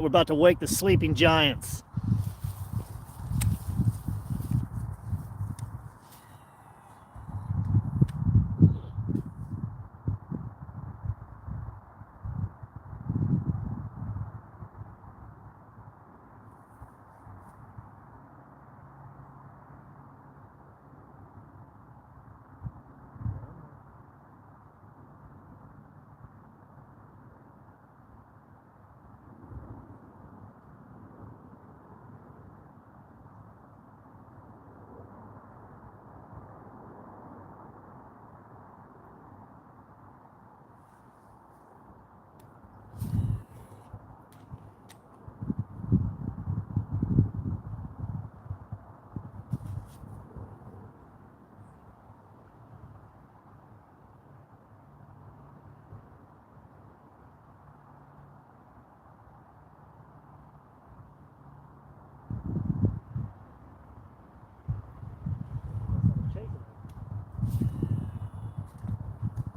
We're about to wake the sleeping giants.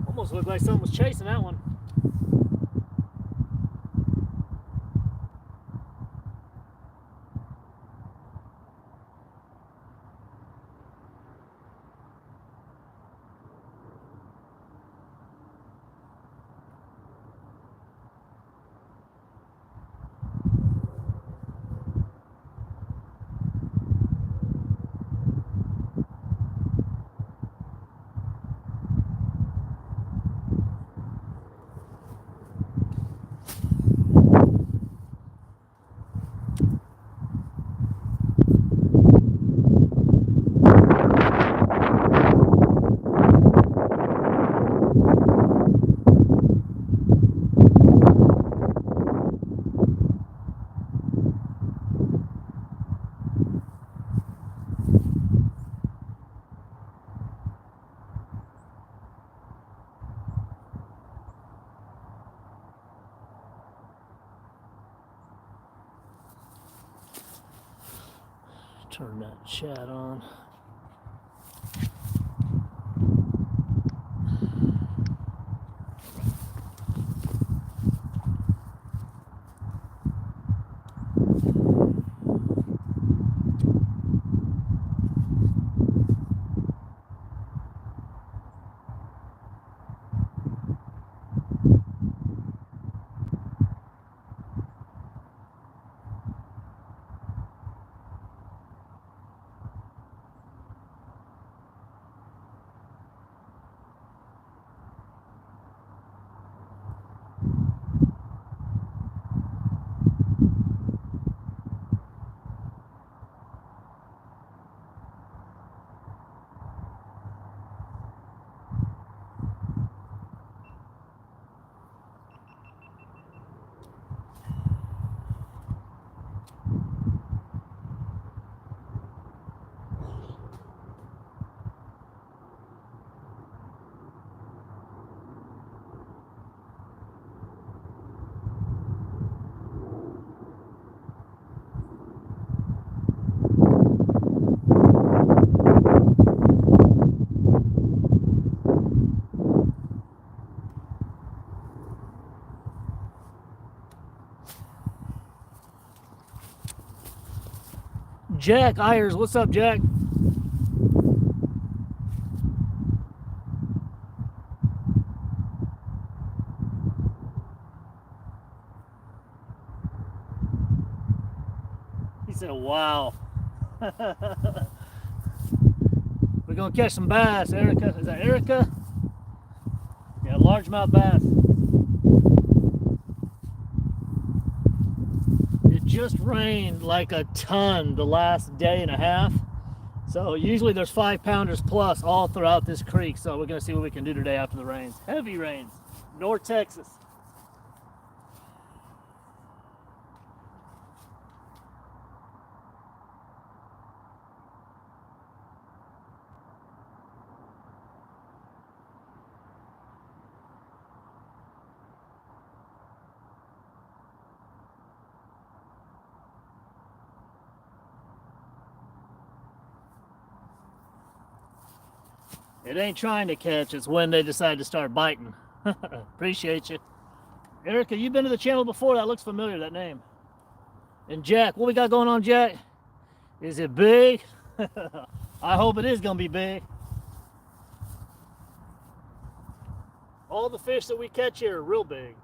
Almost looked like someone was chasing that one. Turn that chat on. Jack Ayers, what's up, Jack? He said, wow. We're gonna catch some bass, Erica. Is that Erica? Yeah, largemouth bass. It just rained like a ton the last day and a half. So usually there's 5-pounders plus all throughout this creek. So we're gonna see what we can do today after the rains. Heavy rains, North Texas. It ain't trying to catch, it's when they decide to start biting. Appreciate you. Erica, you've been to the channel before. That looks familiar, that name. And Jack, what we got going on, Jack? Is it big? I hope it is gonna be big. All the fish that we catch here are real big.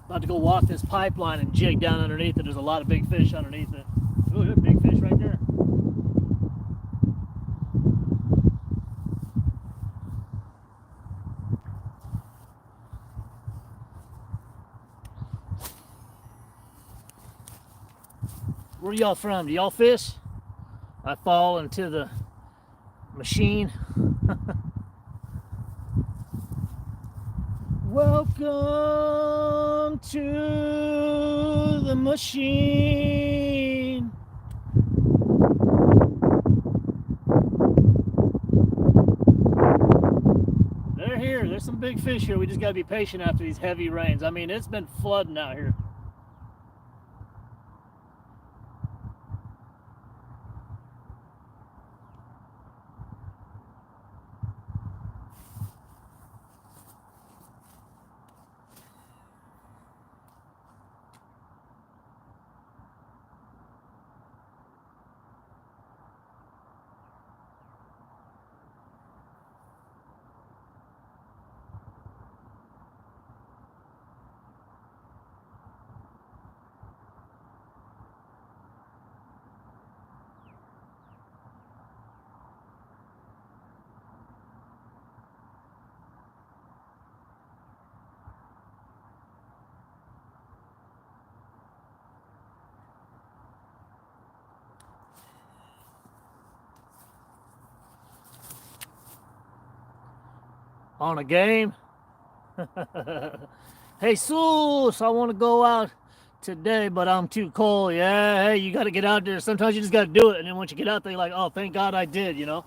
About to go walk this pipeline and jig down underneath it. There's a lot of big fish underneath it. Ooh, there's a big fish right there. Where are y'all from? Do y'all fish? I fall into the machine. Welcome to the machine. They're here. There's some big fish here. We just got to be patient after these heavy rains. I mean, it's been flooding out here. On a game. Hey, Sus, I want to go out today, but I'm too cold. Yeah, hey, you got to get out there. Sometimes you just got to do it. And then once you get out there, you're like, oh, thank God I did, you know?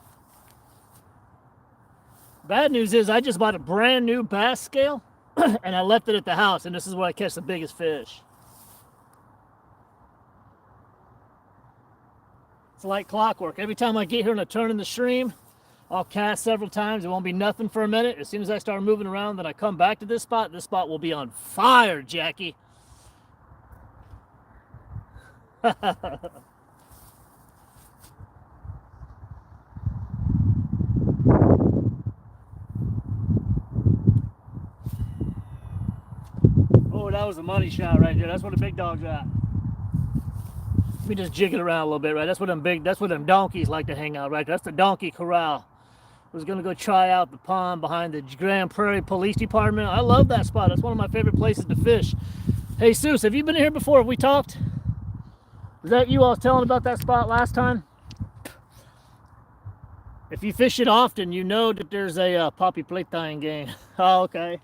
Bad news is I just bought a brand new bass scale and I left it at the house. And this is where I catch the biggest fish. It's like clockwork. Every time I get here and I turn in the stream, I'll cast several times. It won't be nothing for a minute. As soon as I start moving around, then I come back to this spot will be on fire, Jackie. Oh, that was a money shot right there. That's where the big dog's at. Let me just jig it around a little bit, right? That's where them donkeys like to hang out, right? That's the donkey corral. I was gonna go try out the pond behind the Grand Prairie Police Department. I love that spot. That's one of my favorite places to fish. Hey, Sus, have you been here before? Have we talked? Was that you I was telling about that spot last time? If you fish it often, you know that there's a poppy playtime game. Oh, okay.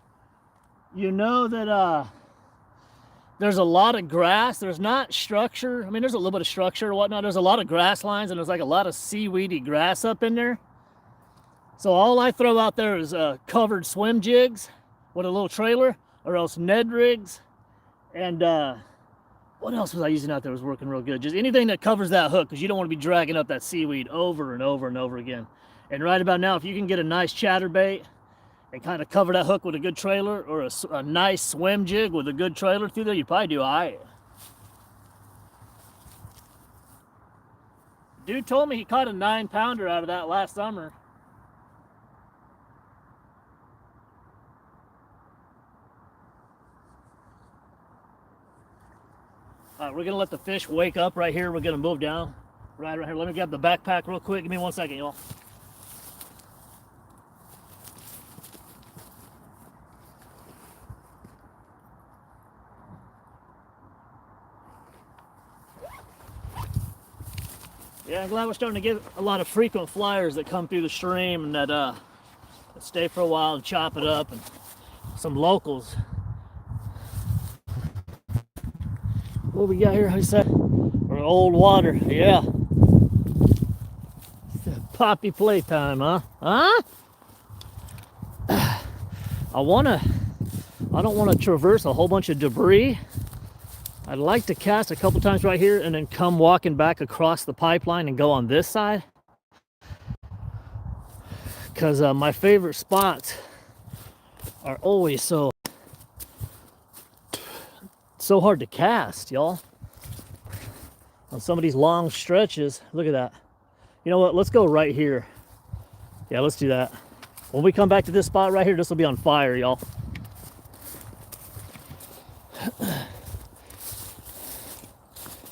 You know that there's a lot of grass. There's not structure. I mean, there's a little bit of structure or whatnot. There's a lot of grass lines, and there's like a lot of seaweedy grass up in there. So all I throw out there is covered swim jigs with a little trailer, or else Ned rigs. And what else was I using out there that was working real good? Just anything that covers that hook, because you don't want to be dragging up that seaweed over and over and over again. And right about now, if you can get a nice chatterbait and kind of cover that hook with a good trailer, or a nice swim jig with a good trailer through there, you'd probably do all right. Dude told me he caught a 9-pounder out of that last summer. All right, we're gonna let the fish wake up right here. We're gonna move down right here. Let me grab the backpack real quick. Give me 1 second, y'all. Yeah, I'm glad we're starting to get a lot of frequent flyers that come through the stream and that stay for a while and chop it up, and some locals. What we got here? How you say? Or old water? Yeah. Poppy playtime, huh? Huh? I don't want to traverse a whole bunch of debris I'd like to cast a couple times right here and then come walking back across the pipeline and go on this side. Because my favorite spots are always so hard to cast, y'all. On some of these long stretches. Look at that. You know what? Let's go right here. Yeah, let's do that. When we come back to this spot right here, this will be on fire, y'all.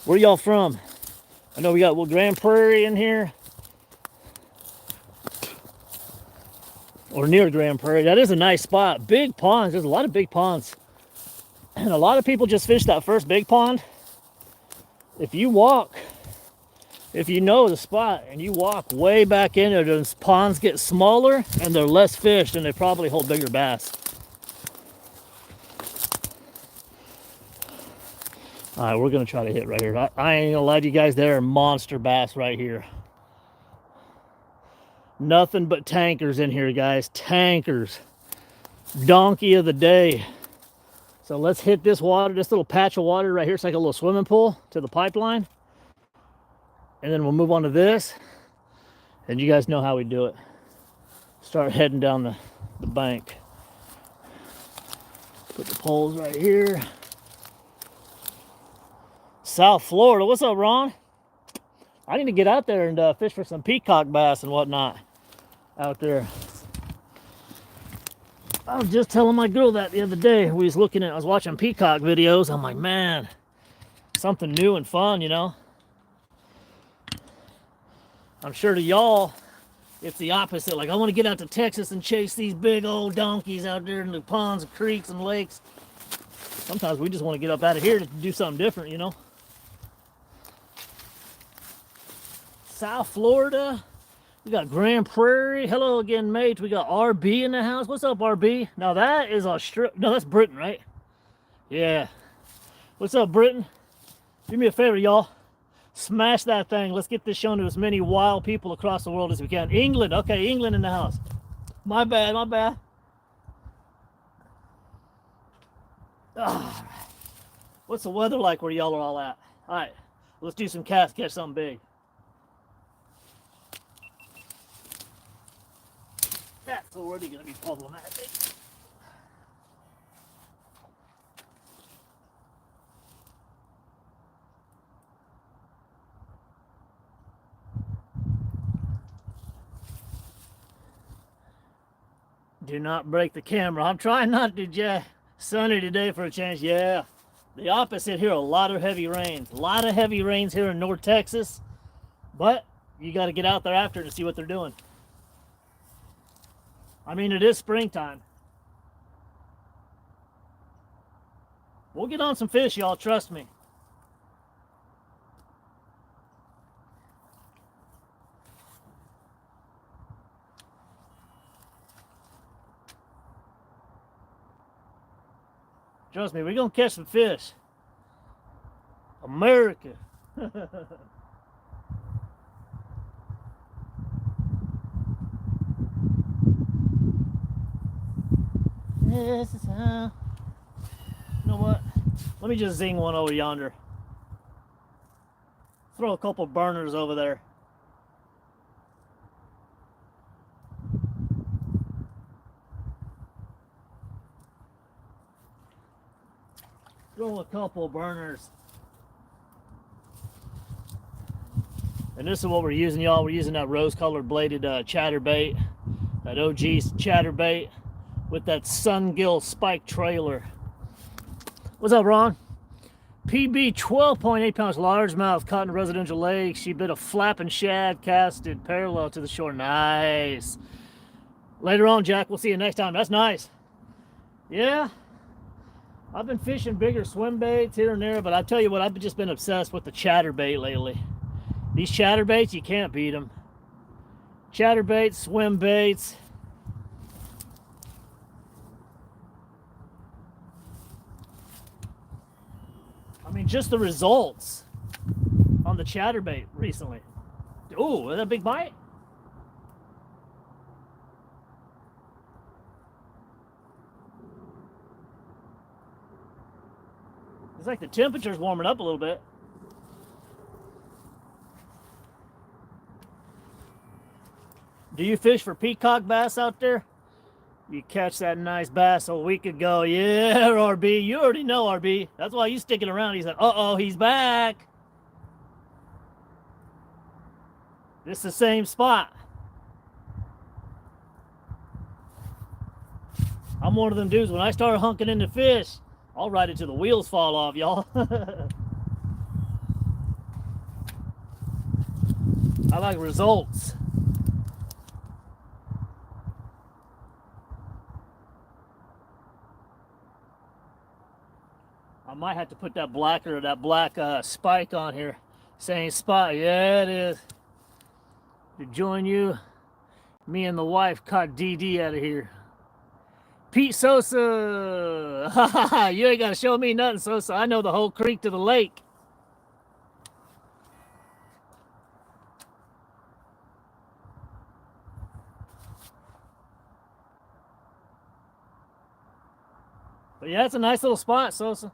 Where y'all from? I know we got Grand Prairie in here. Or near Grand Prairie. That is a nice spot. Big ponds. There's a lot of big ponds. And a lot of people just fish that first big pond. If you walk, if you know the spot and you walk way back in there, those ponds get smaller and they're less fished and they probably hold bigger bass. All right, we're gonna try to hit right here. I ain't gonna lie to you guys, there are monster bass right here. Nothing but tankers in here, guys. Tankers. Donkey of the day. So let's hit this water, this little patch of water right here. It's like a little swimming pool to the pipeline. And then we'll move on to this. And you guys know how we do it. Start heading down the bank. Put the poles right here. South Florida. What's up, Ron? I need to get out there and fish for some peacock bass and whatnot out there. I was just telling my girl that the other day. I was watching peacock videos. I'm like, man, something new and fun, you know? I'm sure to y'all, it's the opposite. Like, I want to get out to Texas and chase these big old donkeys out there in the ponds and creeks and lakes. Sometimes we just want to get up out of here to do something different, you know? South Florida. We got Grand Prairie. Hello again, mate. We got RB in the house. What's up, RB? Now that is Australia. No, that's Britain, right? Yeah. What's up, Britain? Do me a favor, y'all. Smash that thing. Let's get this shown to as many wild people across the world as we can. England. Okay, England in the house. My bad, my bad. Oh, what's the weather like where y'all are all at? All right, let's do some casts, catch something big. That's already going to be problematic. Do not break the camera. I'm trying not to, Jack. Sunny today for a change. Yeah. The opposite here, a lot of heavy rains. A lot of heavy rains here in North Texas. But you got to get out there after to see what they're doing. I mean, it is springtime. We'll get on some fish, y'all. Trust me. Trust me, we're going to catch some fish. America. This is how. You know what? Let me just zing one over yonder. Throw a couple burners over there. Throw a couple burners. And this is what we're using, y'all. We're using that rose-colored bladed chatterbait, that OG chatterbait with that sungill spike trailer. What's up, Ron? PB 12.8 pounds largemouth caught in a residential lake. She bit a flapping shad casted parallel to the shore. Nice. Later on, Jack. We'll see you next time. That's nice. Yeah. I've been fishing bigger swim baits here and there, but I tell you what, I've just been obsessed with the chatterbait lately. These chatterbaits, you can't beat them. Chatterbaits, swim baits. I mean, just the results on the chatterbait recently. Oh, is that a big bite? It's like the temperature's warming up a little bit. Do you fish for peacock bass out there? You catch that nice bass a week ago. Yeah, RB. You already know, RB. That's why you sticking around. He's like, uh-oh, he's back. This is the same spot. I'm one of them dudes. When I start hunking into fish, I'll ride it till the wheels fall off, y'all. I like results. I might have to put that black spike on here. Same spot. Yeah, it is. To join you, me and the wife caught DD out of here. Pete Sosa. You ain't got to show me nothing, Sosa. I know the whole creek to the lake. But yeah, it's a nice little spot, Sosa.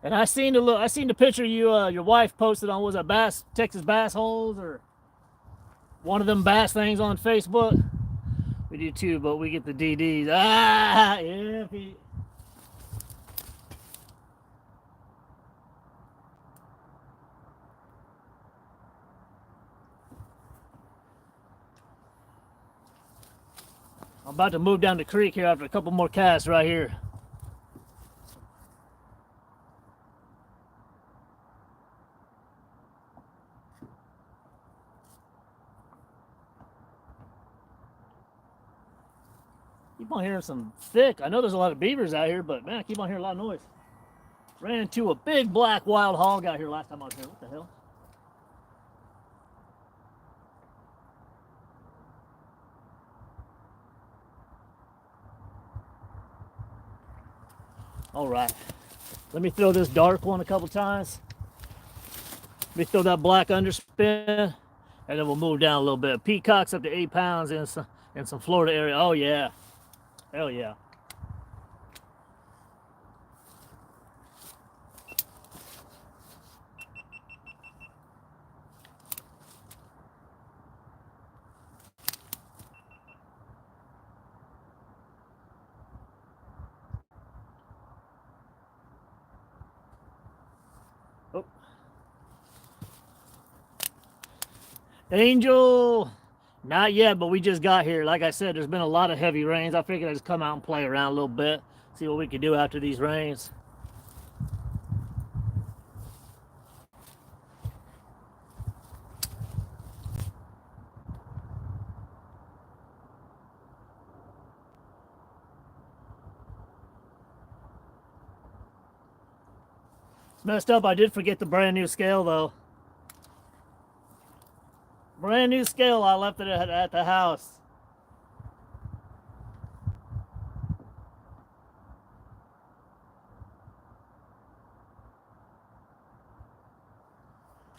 And I seen the picture your wife posted on, was it Texas bass holes, or one of them bass things on Facebook? We do too, but we get the DDs. Ah, yeah, Pete. I'm about to move down the creek here after a couple more casts right here. Keep on hearing some thick. I know there's a lot of beavers out here, but man, I keep on hearing a lot of noise. Ran into a big black wild hog out here last time I was here. What the hell? All right. Let me throw this dark one a couple times. Let me throw that black underspin, and then we'll move down a little bit. Peacocks up to 8 pounds in some Florida area. Oh yeah. Hell yeah. Oh. Angel. Not yet, but we just got here. Like I said, there's been a lot of heavy rains. I figured I'd just come out and play around a little bit, see what we could do after these rains. It's messed up. I did forget the brand new scale, though. Brand new scale. I left it at the house.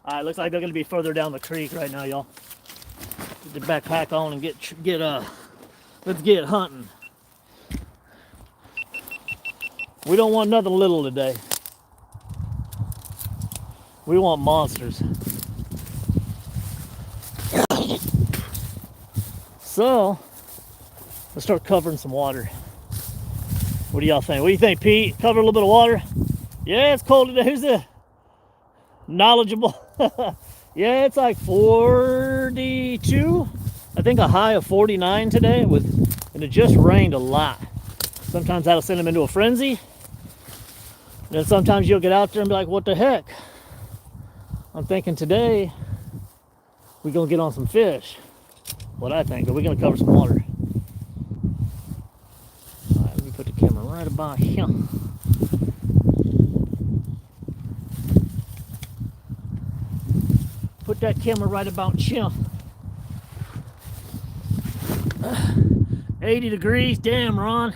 All right, looks like they're gonna be further down the creek right now, y'all. Get the backpack on and let's get hunting. We don't want nothing little today. We want monsters. So, let's start covering some water. What do y'all think? What do you think, Pete? Cover a little bit of water? Yeah, it's cold today. Who's the knowledgeable? Yeah, it's like 42. I think a high of 49 today, and it just rained a lot. Sometimes that'll send them into a frenzy. And then sometimes you'll get out there and be like, what the heck? I'm thinking today we're gonna get on some fish. What I think, but we're gonna cover some water. All right, let me put the camera right about here. Put that camera right about here. 80 degrees, damn, Ron.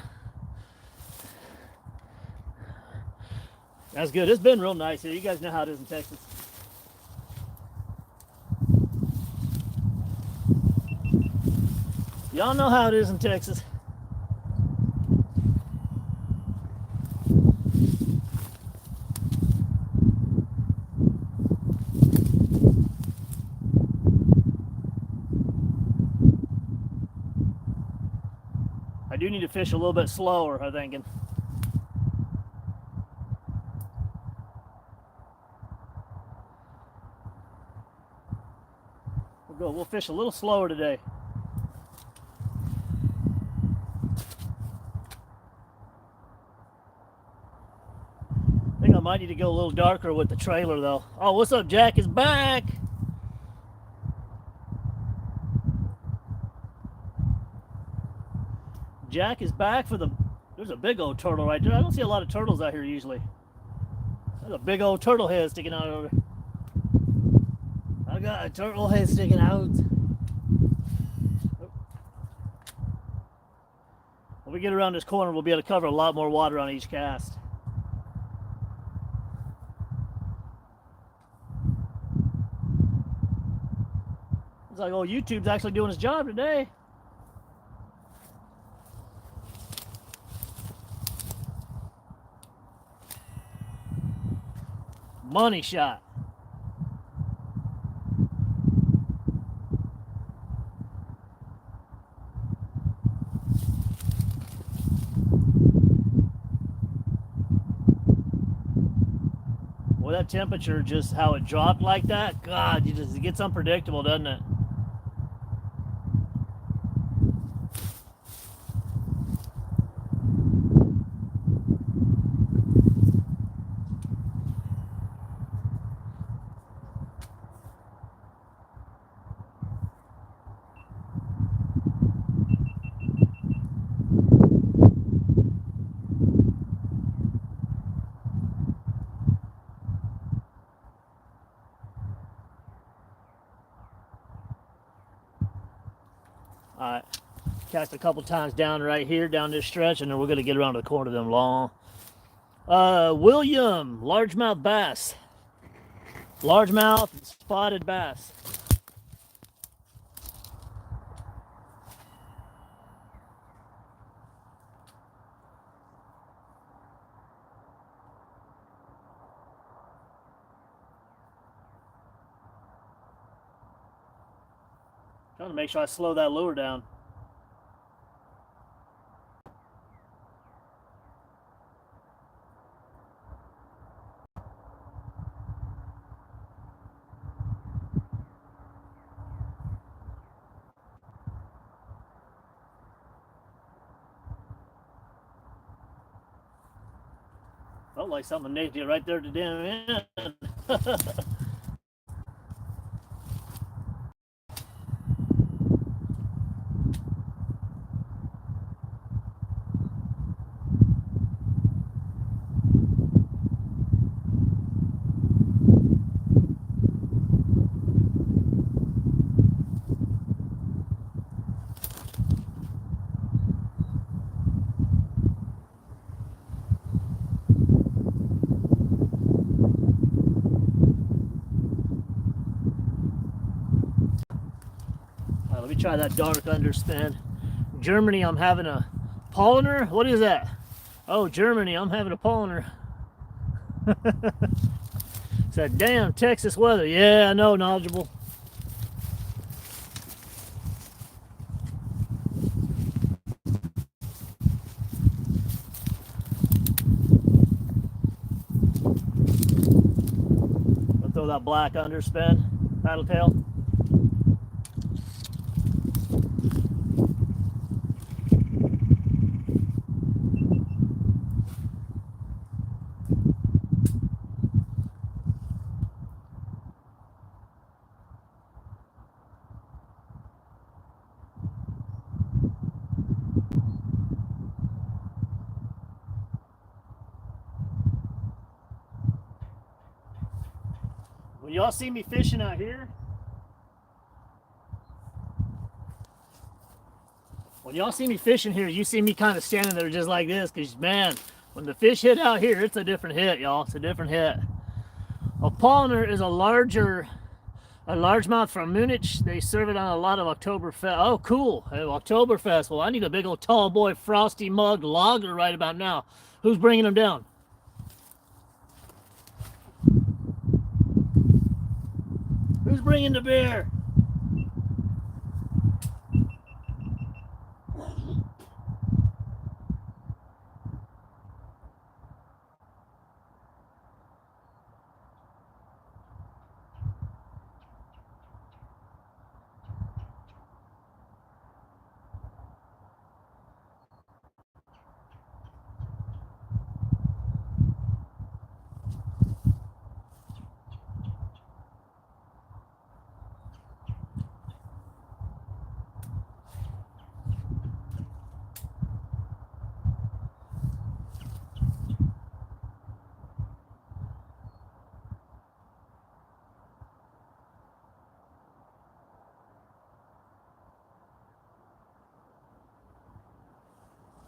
That's good. It's been real nice here. You guys know how it is in Texas. Y'all know how it is in Texas. I do need to fish a little bit slower, I'm thinking. We'll fish a little slower today. I think I might need to go a little darker with the trailer though. Oh, what's up? Jack is back. Jack is back for the, there's a big old turtle right there. I don't see a lot of turtles out here usually. There's a big old turtle head sticking out over there. I got a turtle head sticking out. When we get around this corner, we'll be able to cover a lot more water on each cast. It's like, oh, YouTube's actually doing its job today. Money shot. Well, that temperature, just how it dropped like that, God, it gets unpredictable, doesn't it? All right, cast a couple times down right here, down this stretch, and then we're going to get around to the corner of them long. William, largemouth bass. Largemouth spotted bass. Trying to make sure I slow that lure down. Felt like something nicked you right there at the damn end. Let me try that dark underspin. Germany, I'm having a polliner. What is that? Oh, Germany, I'm having a polliner. It's that damn Texas weather. Yeah, I know, knowledgeable. I'll throw that black underspin, paddle tail. When y'all see me fishing out here, you see me kind of standing there just like this, because man, when the fish hit out here, it's a different hit, y'all. It's a different hit. A polliner is a larger A largemouth from Munich. They serve it on a lot of Oktoberfest. Oh, cool. Oktoberfest. Well, I need a big old tall boy frosty mug lager right about now. Who's bringing them down? Who's bringing the beer?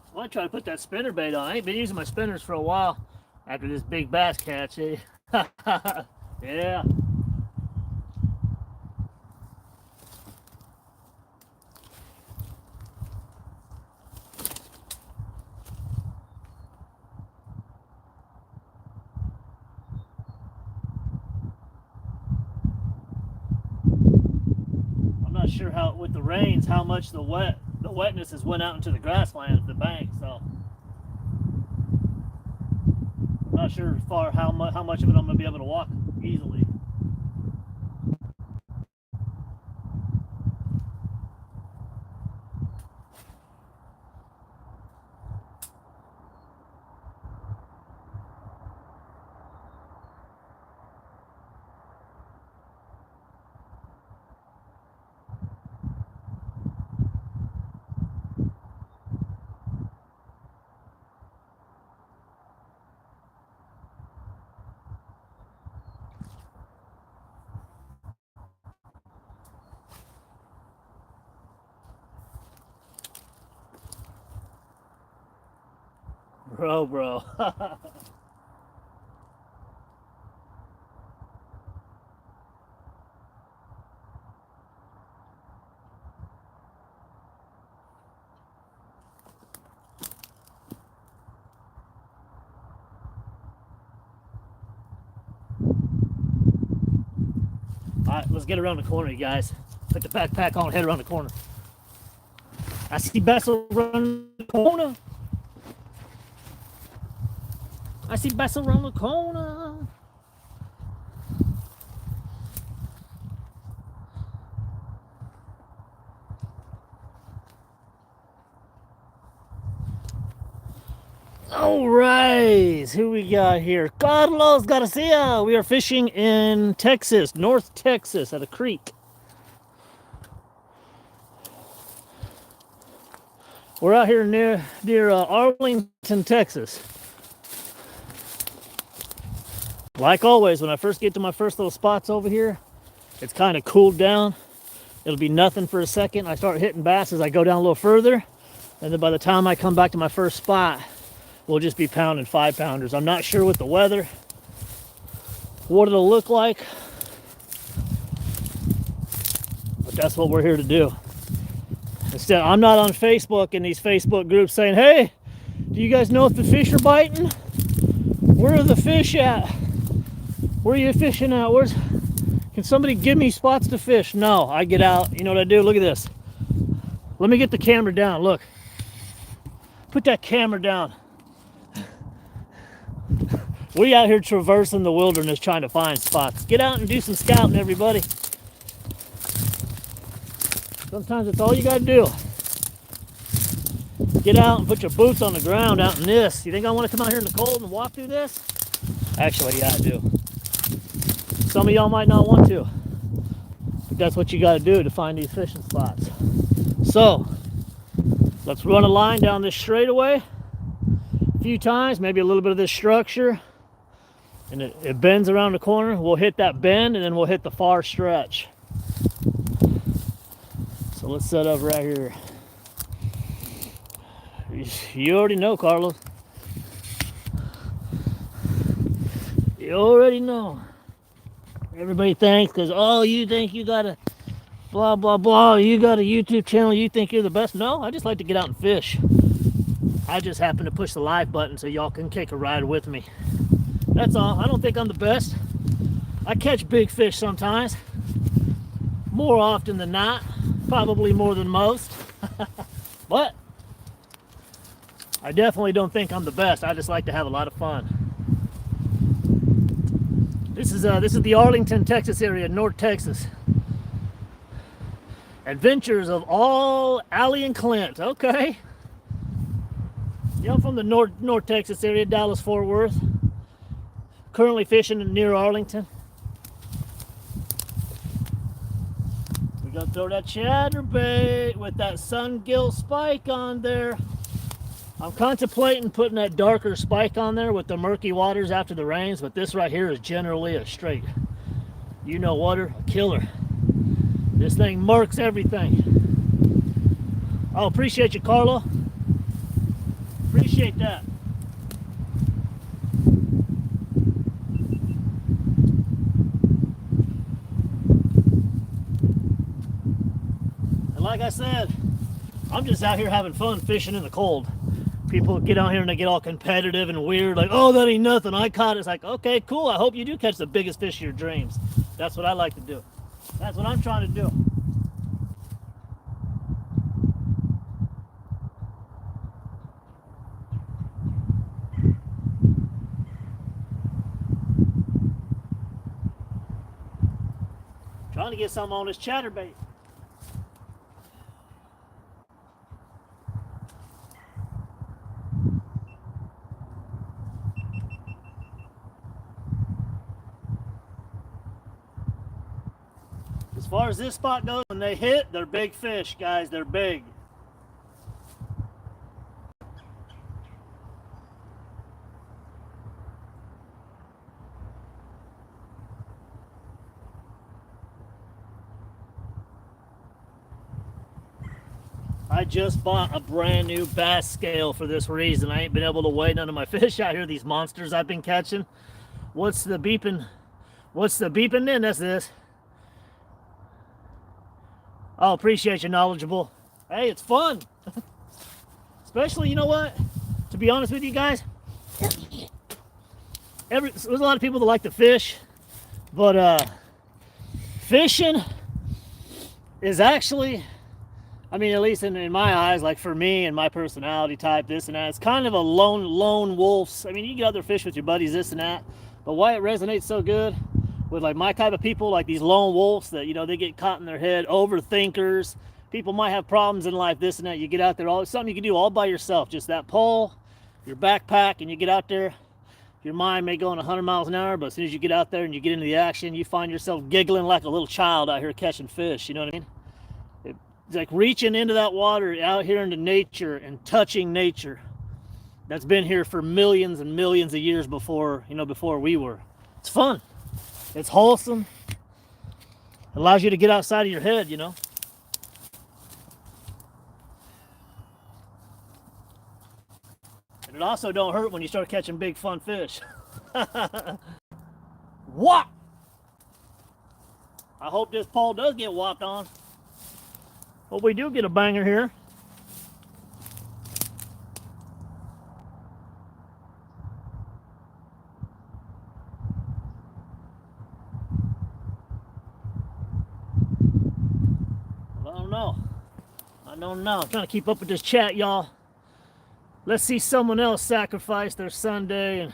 I want to try to put that spinner bait on. I ain't been using my spinners for a while after this big bass catch. Eh? Yeah. I'm not sure how, with the rains, how much the wetness has went out into the grasslands, the bank. So I'm not sure how much of it I'm gonna be able to walk easily. Bro. Alright, let's get around the corner, you guys. Put the backpack on, head around the corner. I see Bessel around the corner. I see Bessel around the corner. All right, who we got here? Carlos Garcia. We are fishing in Texas, North Texas, at a creek. We're out here near Arlington, Texas. Like always, when I first get to my first little spots over here, it's kind of cooled down. It'll be nothing for a second. I start hitting bass as I go down a little further, and then by the time I come back to my first spot, we'll just be pounding 5-pounders. I'm not sure with the weather what it'll look like, but that's what we're here to do. Instead, I'm not on Facebook in these Facebook groups saying, hey, do you guys know if the fish are biting? Where are the fish at? Where are you fishing at? Can somebody give me spots to fish? No, I get out. You know what I do? Look at this. Let me get the camera down. Look. Put that camera down. We out here traversing the wilderness trying to find spots. Get out and do some scouting, everybody. Sometimes that's all you got to do. Get out and put your boots on the ground out in this. You think I want to come out here in the cold and walk through this? Actually, yeah, I do. Some of y'all might not want to, but that's what you got to do to find these fishing spots. So, let's run a line down this straightaway a few times, maybe a little bit of this structure, and it bends around the corner. We'll hit that bend, and then we'll hit the far stretch. So let's set up right here. You already know, Carlos. You already know. Everybody thinks because, oh, you think you got a blah, blah, blah, you got a YouTube channel, you think you're the best. No, I just like to get out and fish. I just happen to push the live button so y'all can take a ride with me. That's all. I don't think I'm the best. I catch big fish sometimes. More often than not. Probably more than most. But I definitely don't think I'm the best. I just like to have a lot of fun. This is the Arlington, Texas area, North Texas. Adventures of all Allie and Clint. Okay. Yeah, I'm from the North Texas area, Dallas, Fort Worth. Currently fishing near Arlington. We're gonna throw that chatterbait with that sun-gill spike on there. I'm contemplating putting that darker spike on there with the murky waters after the rains, but this right here is generally a straight, you know, water, a killer. This thing marks everything. Oh, appreciate you, Carlo. Appreciate that. And like I said, I'm just out here having fun fishing in the cold. People get out here and they get all competitive and weird, like, oh, that ain't nothing, I caught it. It's like, okay, cool, I hope you do catch the biggest fish of your dreams. That's what I like to do. That's what I'm trying to do. Trying to get something on this chatterbait. As far as this spot goes, when they hit, they're big fish, guys. They're big. I just bought a brand new bass scale for this reason. I ain't been able to weigh none of my fish out here, these monsters I've been catching. What's the beeping? What's the beeping then? That's this. Oh, appreciate you, knowledgeable. Hey, it's fun. Especially, you know what? To be honest with you guys, there's a lot of people that like to fish, but fishing is actually, I mean, at least in my eyes, like for me and my personality type, this and that, it's kind of a lone wolf's. I mean, you get out there fish with your buddies, this and that, but why it resonates so good with like my type of people, like these lone wolves that, you know, they get caught in their head, overthinkers. People might have problems in life, this and that. You get out there, all something you can do all by yourself, just that pole, your backpack, and you get out there. Your mind may go on 100 miles an hour, but as soon as you get out there and you get into the action, you find yourself giggling like a little child out here catching fish. You know what I mean? It's like reaching into that water out here into nature and touching nature that's been here for millions and millions of years before, you know, before we were. It's fun. It's wholesome. It allows you to get outside of your head, you know. And it also don't hurt when you start catching big fun fish. Whop! I hope this pole does get whopped on. Hope we do get a banger here. I don't know. I'm trying to keep up with this chat, y'all. Let's see someone else sacrifice their Sunday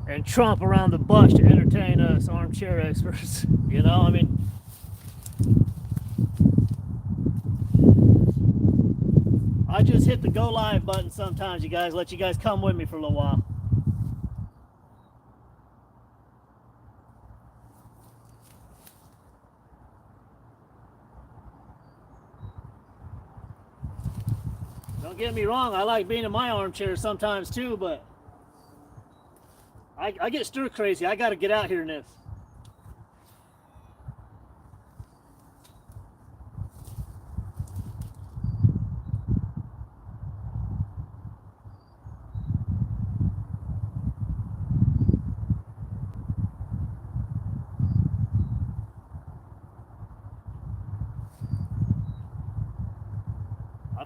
and tromp around the bush to entertain us armchair experts. You know, I mean, I just hit the go live button sometimes, you guys. Let you guys come with me for a little while. Don't get me wrong, I like being in my armchair sometimes too, but I get stir crazy. I got to get out here in this.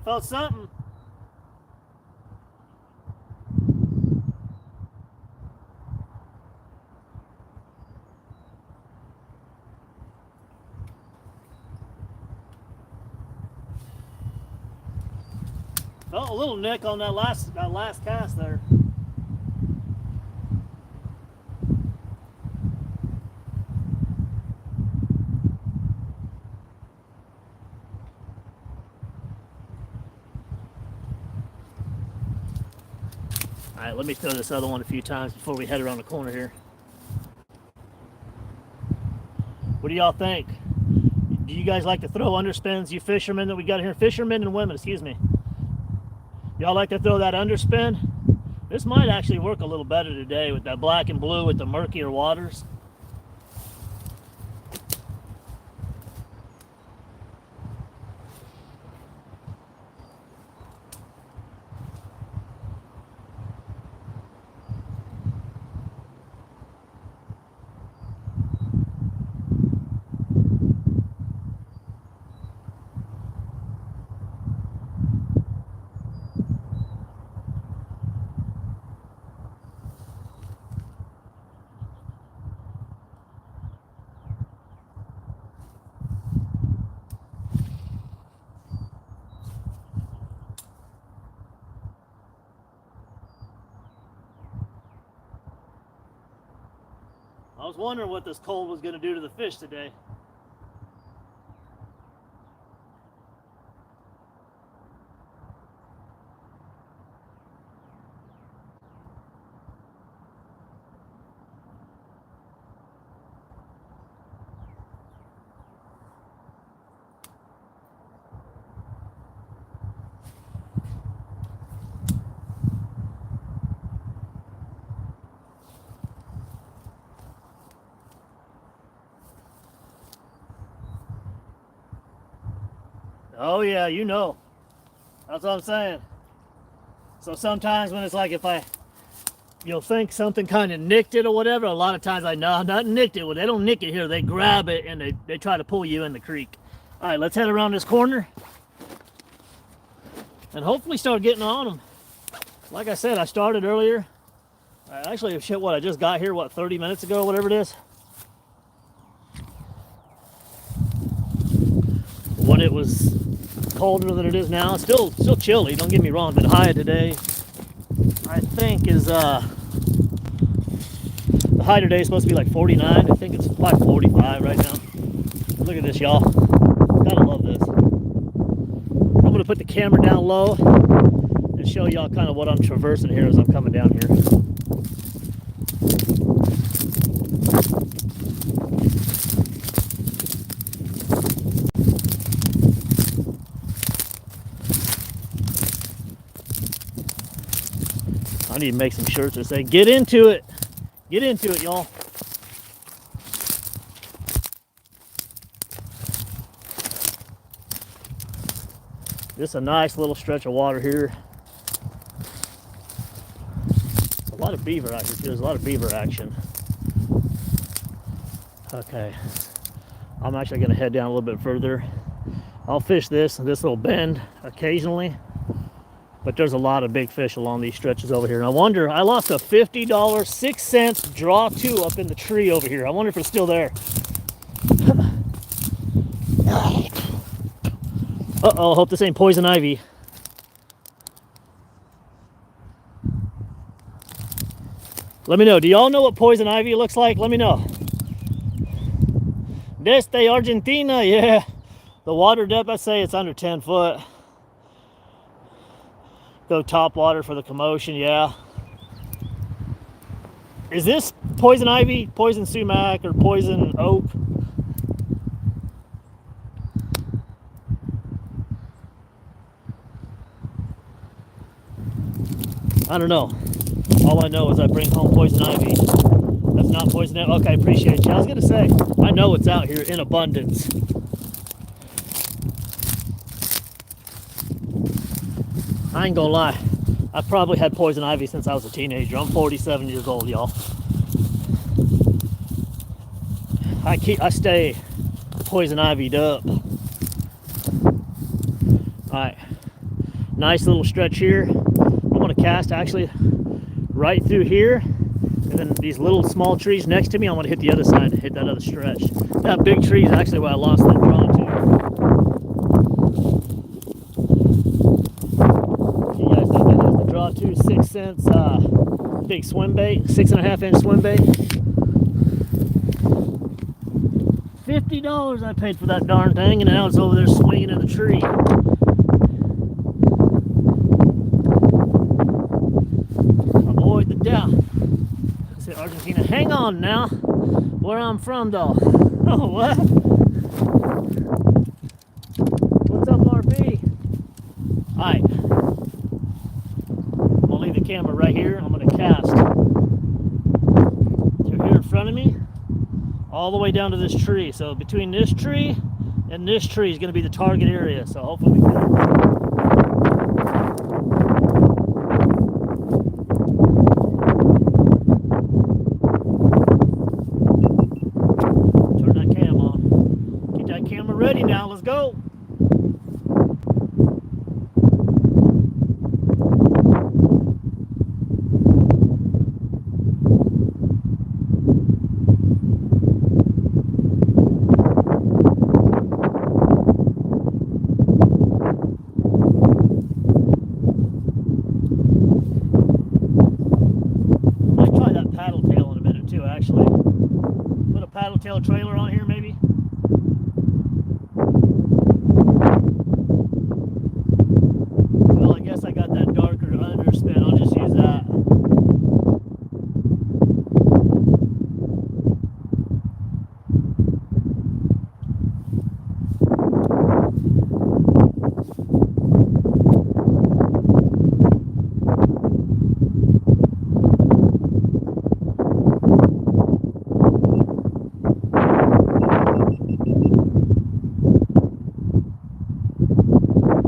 Felt something. Felt a little nick on that last cast there. All right, let me throw this other one a few times before we head around the corner here. What do y'all think? Do you guys like to throw underspins, you fishermen that we got here? Fishermen and women, excuse me. Y'all like to throw that underspin? This might actually work a little better today with that black and blue with the murkier waters. I was wondering what this cold was going to do to the fish today. Oh yeah, you know. That's what I'm saying. So sometimes when it's like if you'll think something kind of nicked it or whatever, a lot of times I know not nicked it. Well, they don't nick it here. They grab it and they try to pull you in the creek. All right, let's head around this corner and hopefully start getting on them. Like I said, I started earlier. Actually, shit, what I just got here, 30 minutes ago, whatever it is. When it was colder than it is now, it's still chilly. Don't get me wrong. The high today, I think, is the high today is supposed to be like 49. I think it's like 45 right now. Look at this, y'all. Gotta love this. I'm gonna put the camera down low and show y'all kind of what I'm traversing here as I'm coming down here. I need to make some shirts that say, get into it. Get into it, y'all. This is a nice little stretch of water here. A lot of beaver out here. There's a lot of beaver action. Okay. I'm actually going to head down a little bit further. I'll fish this little bend occasionally. But there's a lot of big fish along these stretches over here. And I wonder, I lost a $50 6 cents draw 2 up in the tree over here. I wonder if it's still there. Uh-oh, hope this ain't poison ivy. Let me know. Do y'all know what poison ivy looks like? Let me know. Desde Argentina, yeah. The water depth, I say it's under 10 foot. Go top water for the commotion, yeah. Is this poison ivy, poison sumac, or poison oak? I don't know. All I know is I bring home poison ivy. That's not poison ivy. Okay, appreciate you. I was gonna say, I know it's out here in abundance. I ain't gonna lie, I probably had poison ivy since I was a teenager. I'm 47 years old, y'all. I stay poison ivied up. Alright, Nice little stretch here. I'm gonna cast actually right through here, and then these little small trees next to me, I'm gonna hit the other side to hit that other stretch. That big tree is actually where I lost that draw too. You guys know that is the draw too, 6 cents big swim bait, 6.5 inch swim bait. $50 I paid for that darn thing, and now it's over there swinging in the tree. Avoid the doubt. I said, Argentina, hang on now. Where I'm from, though. Oh, what? What's up, RB? Alright. I'm gonna leave the camera right here. I'm gonna cast. They're here in front of me, all the way down to this tree. So between this tree and this tree is gonna be the target area. So hopefully we can. Ready now, let's go. Might try that paddle tail in a minute too, actually. Put a paddle tail trailer on here maybe. I got that darker underspin. I'll just use that.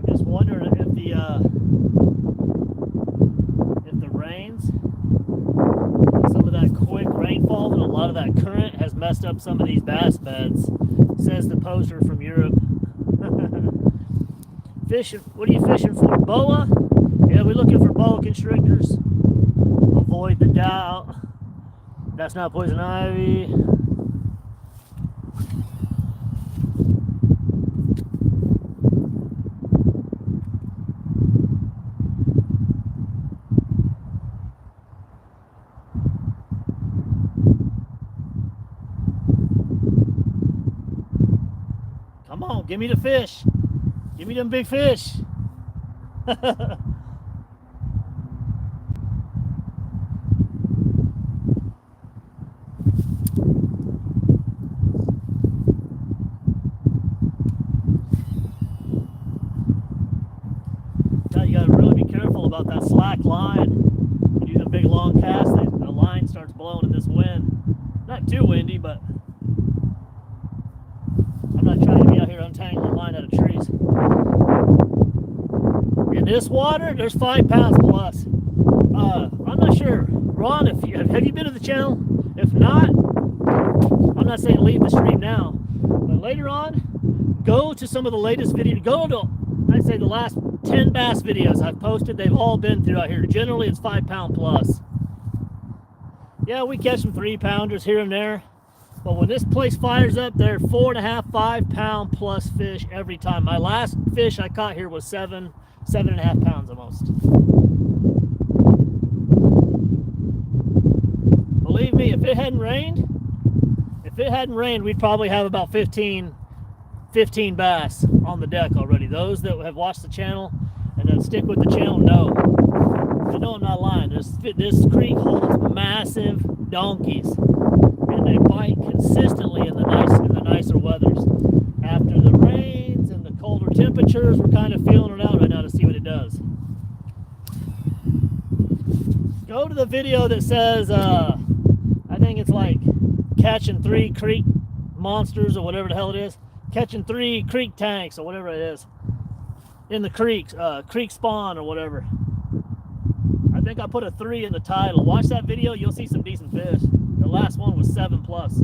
Just wondering if the rains, some of that quick rainfall and a lot of that current has messed up some of these bass beds, says the poster from Europe. Fishing, what are you fishing for? Boa? Yeah, we're looking for boa constrictors. Avoid the doubt. That's not poison ivy. Come on, give me the fish. Give me them big fish. Now you gotta really be careful about that slack line. You do the big long cast, the line starts blowing in this wind. Not too windy, but I'm not trying to be out here untangling line out of trees. In this water, there's 5 pounds plus. I'm not sure. Ron, have you been to the channel? If not, I'm not saying leave the stream now, but later on, go to some of the latest videos. Go to, I'd say, the last 10 bass videos I've posted. They've all been throughout here. Generally, it's 5 pound plus. Yeah, we catch some 3 pounders here and there. But when this place fires up, they're 4.5, 5 pound plus fish every time. My last fish I caught here was 7.5 pounds almost. Believe me, if it hadn't rained, we'd probably have about 15 bass on the deck already. Those that have watched the channel and that stick with the channel know. You know I'm not lying. This creek holds massive donkeys. And they bite consistently in the nicer weathers. After the rains and the colder temperatures, we're kind of feeling it out right now to see what it does. Go to the video that says, I think it's like catching 3 creek monsters or whatever the hell it is. Catching 3 creek tanks or whatever it is. In the creeks, creek spawn or whatever. I think I put a 3 in the title. Watch that video, you'll see some decent fish. The last one was 7 plus.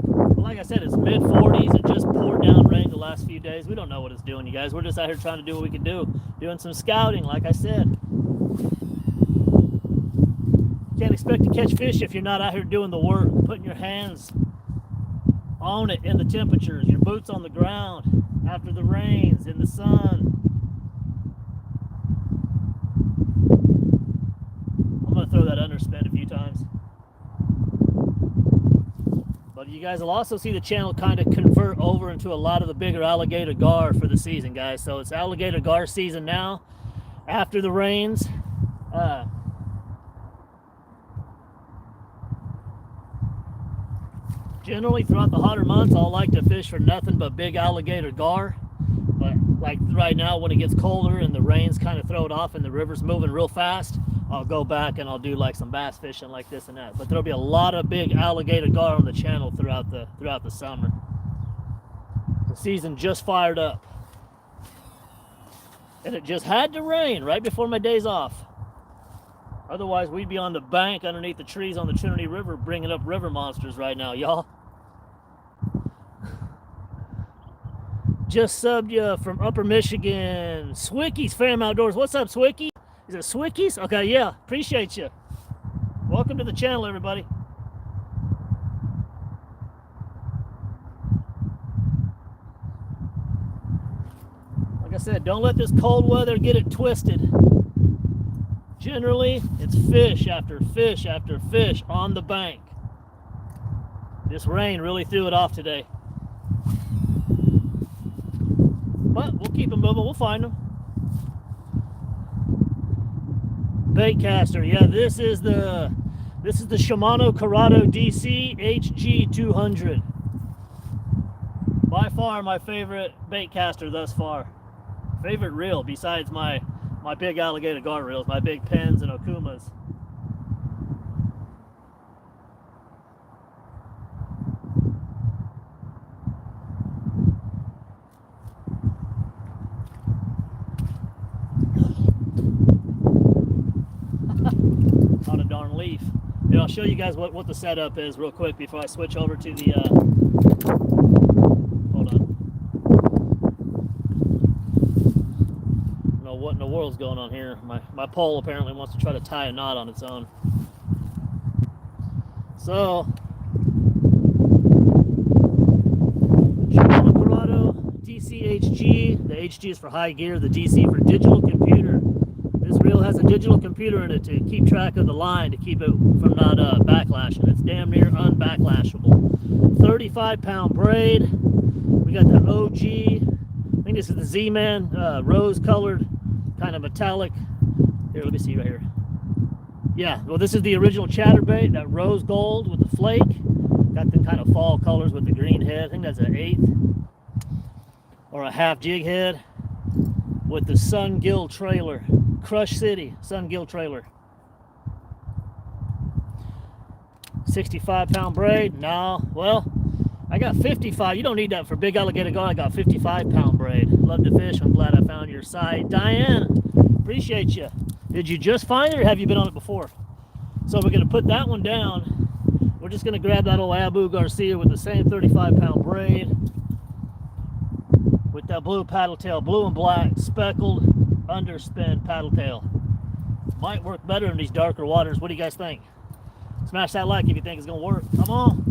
But like I said, it's mid-fall. last few days. We don't know what it's doing, you guys. We're just out here trying to do what we can do. Doing some scouting, like I said. Can't expect to catch fish if you're not out here doing the work, putting your hands on it in the temperatures, your boots on the ground, after the rains, in the sun. I'm going to throw that underspin a few times. But you guys will also see the channel kind of convert over into a lot of the bigger alligator gar for the season, guys. So it's alligator gar season now, after the rains. Generally, throughout the hotter months, I'll like to fish for nothing but big alligator gar. But like right now, when it gets colder and the rains kind of throw it off and the river's moving real fast, I'll go back and I'll do like some bass fishing like this and that. But there'll be a lot of big alligator gar on the channel throughout the summer. The season just fired up. And it just had to rain right before my days off. Otherwise, we'd be on the bank underneath the trees on the Trinity River bringing up river monsters right now, y'all. Just subbed you from Upper Michigan. Swicky's Fam Outdoors. What's up, Swicky? Is it Swicky's? Okay, yeah. Appreciate you. Welcome to the channel, everybody. Like I said, don't let this cold weather get it twisted. Generally, it's fish after fish after fish on the bank. This rain really threw it off today. But we'll keep them moving. We'll find them. Bait caster. Yeah, this is the Shimano Corrado DC HG200. By far my favorite bait caster thus far. Favorite reel besides my big alligator gar reels, my big Pens and Okumas. Not a darn leaf. Here, I'll show you guys what the setup is real quick before I switch over to the hold on. What in the world's going on here? My pole apparently wants to try to tie a knot on its own. So, Shimano Corrado DCHG. The HG is for high gear, the DC for digital computer. This reel has a digital computer in it to keep track of the line, to keep it from not backlashing. It's damn near unbacklashable. 35-pound braid. We got the OG. I think this is the Z-Man, rose-colored, kind of metallic. Here, let me see right here. Yeah, well, this is the original Chatterbait, that rose gold with the flake. Got them kind of fall colors with the green head. I think that's an 1/8 or a half jig head with the Sun Gill trailer. Crush City Sun Gill trailer. 65-pound braid. No, well, I got 55. You don't need that for big alligator gar. I got 55-pound braid. Love to fish. I'm glad I found your site. Diane, appreciate you. Did you just find it or have you been on it before? So we're going to put that one down. We're just going to grab that old Abu Garcia with the same 35-pound braid. With that blue paddle tail, blue and black, speckled, underspin paddle tail. Might work better in these darker waters. What do you guys think? Smash that like if you think it's going to work. Come on.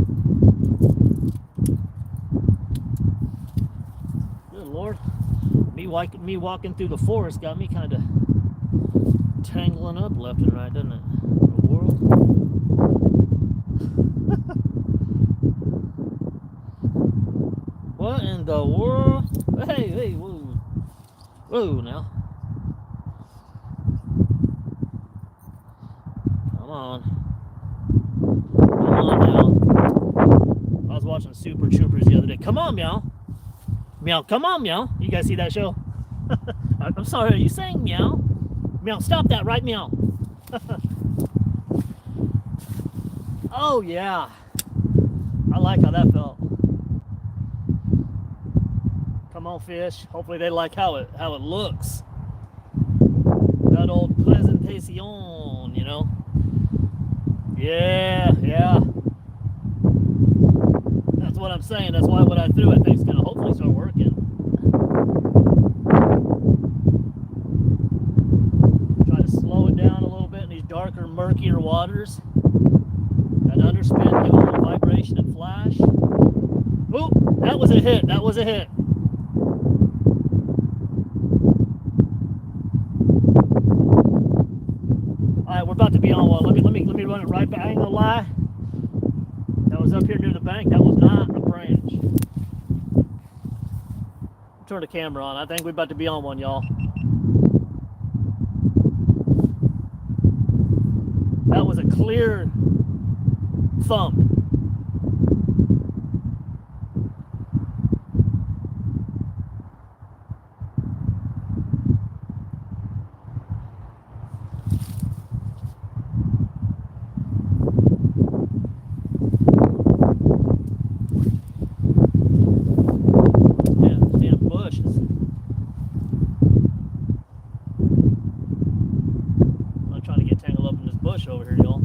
Good Lord. Me walking through the forest got me kind of tangling up left and right, doesn't it? The world. What in the world? Hey, whoa. Whoa, now. Come on. Come on now. I was watching Super Troopers the other day. Come on, meow. Meow, come on, meow. You guys see that show? I'm sorry, are you saying meow? Meow, stop that, right, meow. Oh, yeah. I like how that felt. Come on, fish. Hopefully they like how it looks. That old presentation, you know. Yeah. That's what I'm saying. That's why what I threw I think is gonna hopefully start working. That was a hit. That was a hit. All right, we're about to be on one. Let me run it right back. I ain't gonna lie. That was up here near the bank. That was not a branch. Turn the camera on. I think we're about to be on one, y'all. That was a clear thump. Damn bushes. I'm trying to get tangled up in this bush over here, y'all.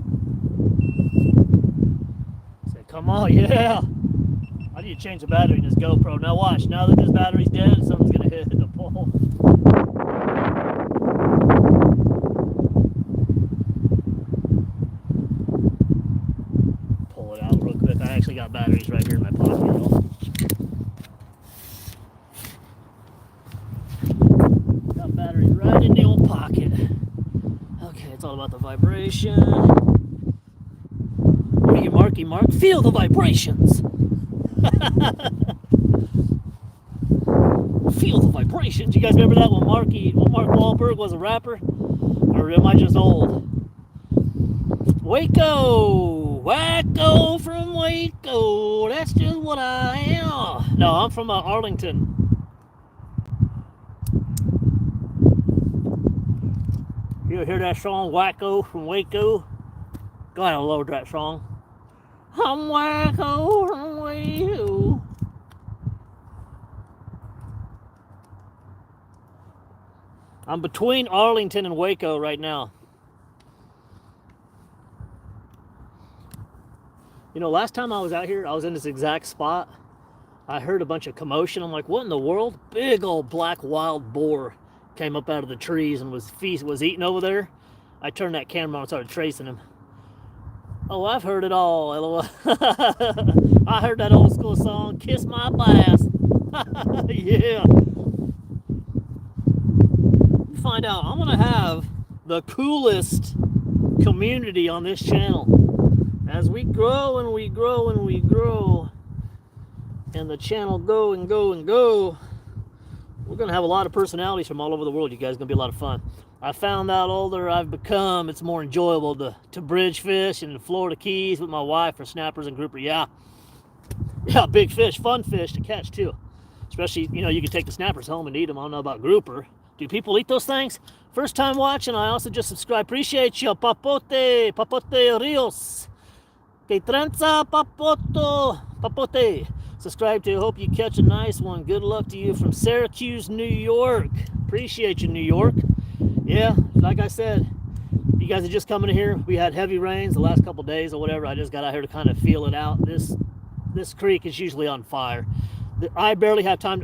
Say, come on, yeah. I need to change the battery in this GoPro. Now watch, now that this battery's dead, something's gonna hit the pole. Pull it out real quick. I actually got batteries right here in my pocket, y'all. Got batteries right in the old pocket. Okay, it's all about the vibration. What are you, Marky Mark? Feel the vibrations. Feel the vibrations. You guys remember that when Mark Wahlberg was a rapper? Or am I just old? Waco! Wacko from Waco. That's just what I am. No, I'm from Arlington. You hear that song, Wacko from Waco? God, I love that song. I'm Wacko from Waco. I'm between Arlington and Waco right now. You know, last time I was out here, I was in this exact spot. I heard a bunch of commotion. I'm like, what in the world? Big old black wild boar came up out of the trees and was eating over there. I turned that camera on and started tracing him. Oh, I've heard it all, LOL. I heard that old school song, Kiss My Blast. Yeah. Find out, I'm gonna have the coolest community on this channel. As we grow and we grow and we grow, and the channel go and go and go, we're gonna have a lot of personalities from all over the world. You guys, it's gonna be a lot of fun. I found out older I've become, it's more enjoyable to bridge fish in the Florida Keys with my wife for snappers and grouper. Yeah, big fish, fun fish to catch too. Especially, you know, you can take the snappers home and eat them. I don't know about grouper. Do people eat those things? First time watching, I also just subscribe. Appreciate you, Papote Rios. Que tranza, Papote. Subscribe to, hope you catch a nice one. Good luck to you from Syracuse, New York. Appreciate you, New York. Yeah, like I said, you guys are just coming in here. We had heavy rains the last couple days or whatever. I just got out here to kind of feel it out. This creek is usually on fire. I barely have time.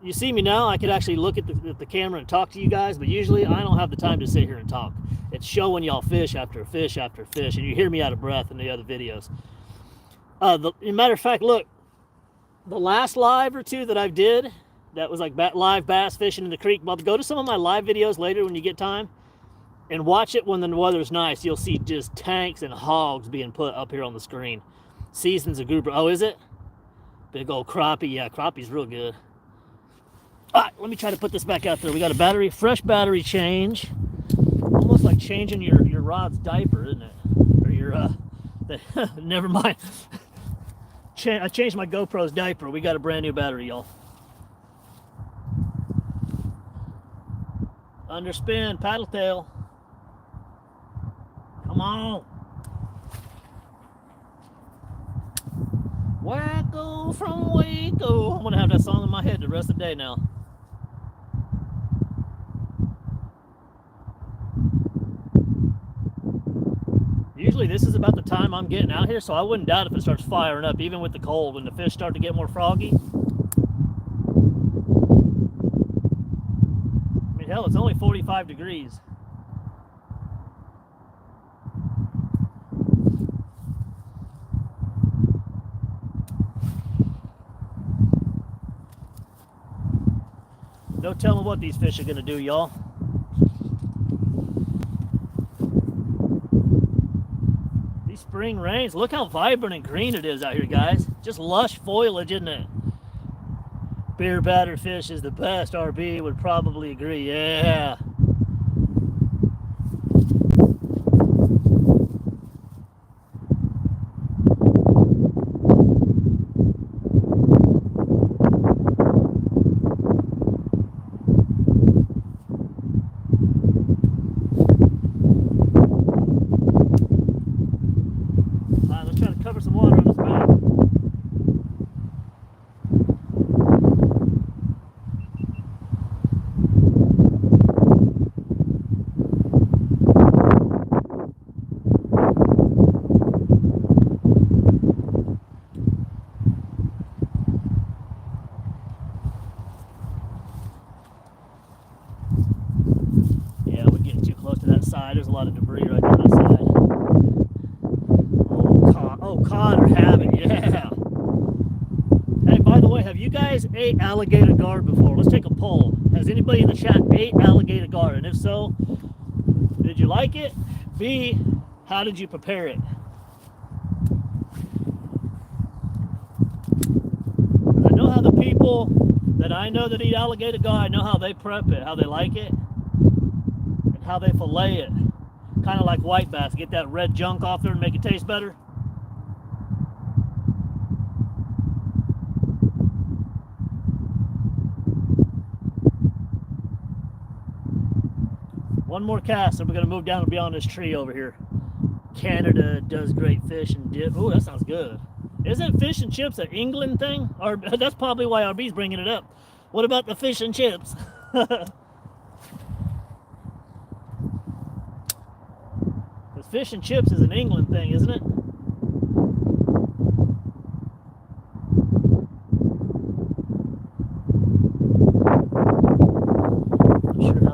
You see me now, I could actually look at the camera and talk to you guys, but usually I don't have the time to sit here and talk. It's showing y'all fish after fish after fish, and you hear me out of breath in the other videos. As a matter of fact, look, the last live or two that I did, that was like live bass fishing in the creek. Bob, go to some of my live videos later when you get time, and watch it when the weather's nice. You'll see just tanks and hogs being put up here on the screen. Seasons of grouper. Oh, is it? Big old crappie. Yeah, crappie's real good. All right, let me try to put this back out there. We got a fresh battery change. Almost like changing your rod's diaper, isn't it? Or your, never mind. I changed my GoPro's diaper. We got a brand new battery, y'all. Underspin, paddle tail. Come on. Wacko from Waco. I'm gonna have that song in my head the rest of the day now. Usually this is about the time I'm getting out here, so I wouldn't doubt if it starts firing up, even with the cold, when the fish start to get more froggy. I mean, hell, it's only 45 degrees. No telling what these fish are gonna do, y'all. These spring rains, look how vibrant and green it is out here, guys. Just lush foliage, isn't it? Beer batter fish is the best, RB would probably agree, yeah. Some water on this bank. Yeah, we're getting too close to that side. There's a lot of debris right there on that side. Oh, cod or habit, yeah. Hey, by the way, have you guys ate alligator guard before? Let's take a poll. Has anybody in the chat ate alligator guard? And if so, did you like it? B, how did you prepare it? I know how the people that I know that eat alligator guard, I know how they prep it, how they like it, and how they fillet it. Kind of like white bass. Get that red junk off there and make it taste better. One more cast and we're going to move down and beyond this tree over here. Canada does great fish and dip. Oh, that sounds good. Isn't fish and chips an England thing? Or that's probably why RB's bringing it up. What about the fish and chips? Because fish and chips is an England thing, isn't it?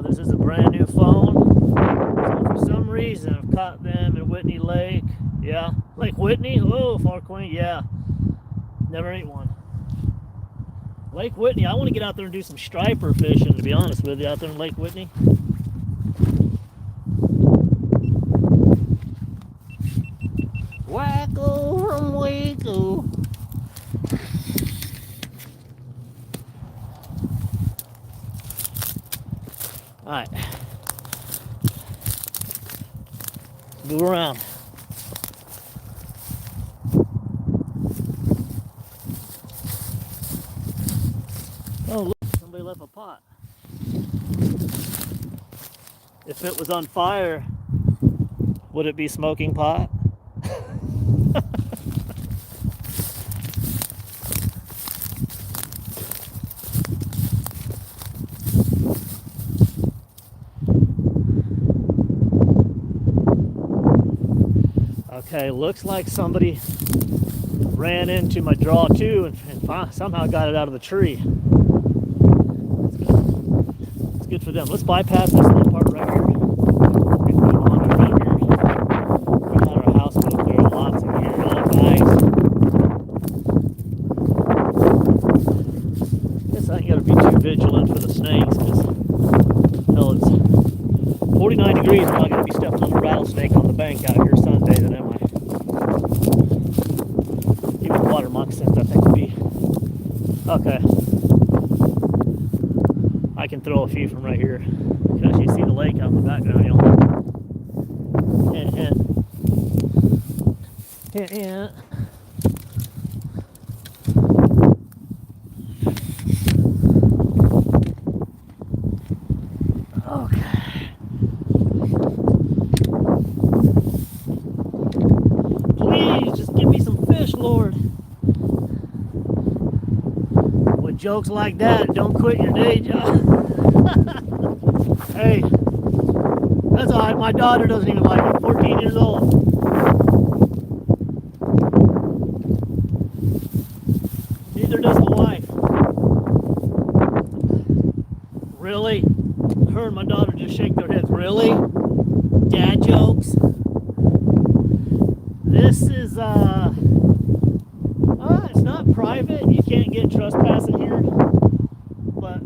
This is a brand new phone. So for some reason, I've caught them in Whitney Lake. Yeah, Lake Whitney. Oh, Far Queen. Yeah, never ate one. Lake Whitney. I want to get out there and do some striper fishing. To be honest with you, out there in Lake Whitney. Wacko from Waco. All right, move around. Oh, look, somebody left a pot. If it was on fire, would it be smoking pot? Okay, looks like somebody ran into my draw too and somehow got it out of the tree. It's good for them. Let's bypass this little part right here. And move on right here. We got our houseboat there, lots of here, guys. Guess I ain't gotta be too vigilant for the snakes because hell, it's 49 degrees. I'm not gonna be stepping on a rattlesnake on the bank out here sunbathing, am I? Even water moccasins, I think, would be okay. I can throw a few from right here. You can actually see the lake out in the background, y'all. Yeah. Okay. Please, just give me some fish, Lord. With jokes like that, don't quit your day job. Hey, that's all right. My daughter doesn't even like it. 14 years old. Neither does the wife. Really? Her and my daughter just shake their heads. Really? Dad jokes? This is, it's not private. You can't get trespassing here. But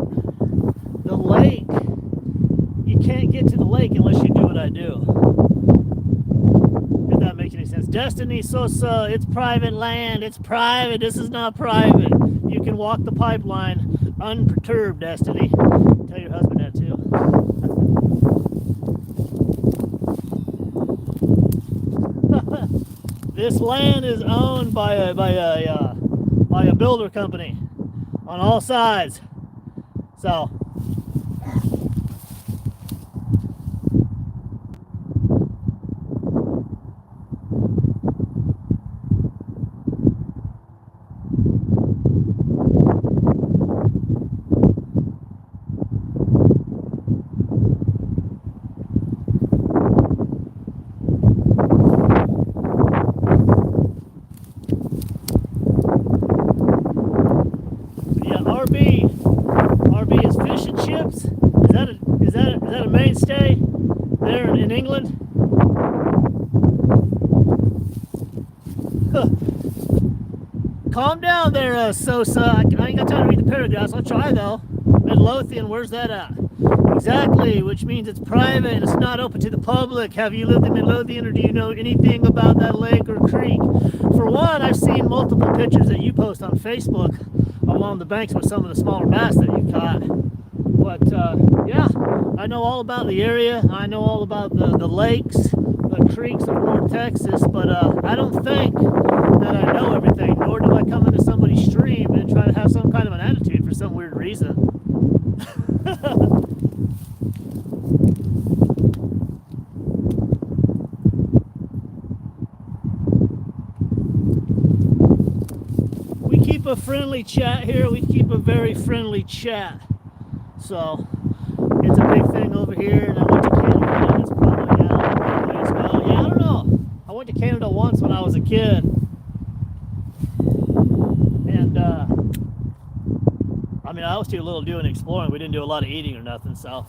lake unless you do what I do. If that makes any sense. Destiny Sosa, it's private land. It's private. This is not private. You can walk the pipeline unperturbed, Destiny. Tell your husband that too. This land is owned by a builder company on all sides. So RB is fish and chips. Is that a mainstay there in England? Calm down there, Sosa. I ain't got time to read the paragraphs. I'll try though. Midlothian, where's that at? Exactly, which means it's private and it's not open to the public. Have you lived in Midlothian, or do you know anything about that lake or creek? For one, I've seen multiple pictures that you post on Facebook along the banks with some of the smaller bass that you caught. But yeah, I know all about the area. I know all about the lakes, the creeks of North Texas, but I don't think that I know everything, nor do I come into somebody's stream and try to have some kind of an attitude for some weird reason. We keep a friendly chat here. We keep a very friendly chat. So it's a big thing over here, and I went to Canada. It's probably out as well. Yeah, I don't know. I went to Canada once when I was a kid, and I mean, I was too little doing exploring. We didn't do a lot of eating or nothing, so.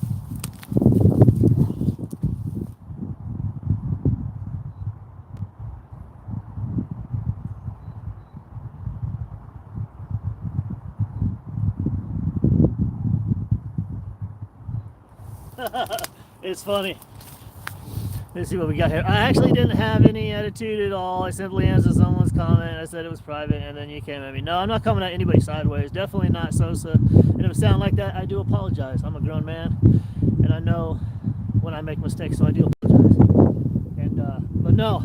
It's funny. Let's see what we got here. I actually didn't have any attitude at all. I simply answered someone's comment. I said it was private, and then you came at me. No, I'm not coming at anybody sideways. Definitely not, Sosa. And if it sounds like that, I do apologize. I'm a grown man, and I know when I make mistakes, so I do apologize. And but no,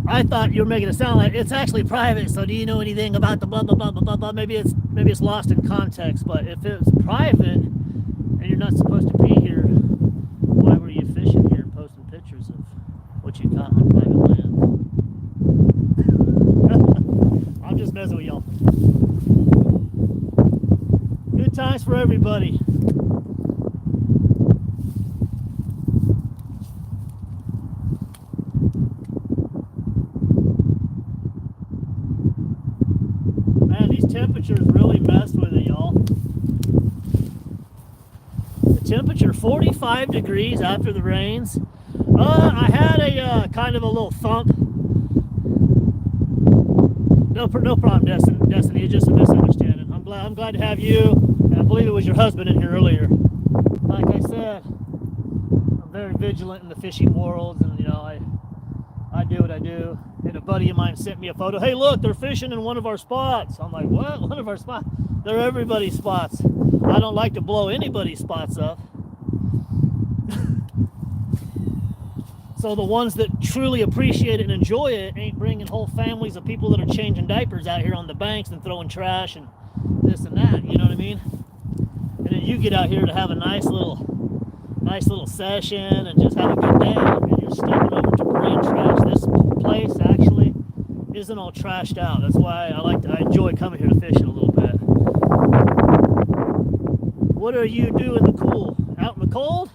I thought you were making it sound like it's actually private. So do you know anything about the blah blah blah blah blah blah? Maybe it's lost in context. But if it's private and you're not supposed to be here, why were you fishing here and posting pictures of what you caught on private land? I'm just messing with y'all. Good times for everybody. Man, these temperatures really messed with it, y'all. Temperature 45 degrees after the rains. I had a kind of a little thump. No problem, Destiny. It's just a misunderstanding. I'm glad to have you. And I believe it was your husband in here earlier. Like I said, I'm very vigilant in the fishing world, and you know I do what I do. And a buddy of mine sent me a photo. Hey, look, they're fishing in one of our spots. I'm like, what? One of our spots? They're everybody's spots. I don't like to blow anybody's spots up. So the ones that truly appreciate it and enjoy it ain't bringing whole families of people that are changing diapers out here on the banks and throwing trash and this and that, you know what I mean? And then you get out here to have a nice little session and just have a good day, and you're stepping over to brain trash. This place actually isn't all trashed out. That's why I enjoy coming here to fish it a little bit. What are you doing in the cool? Out in the cold?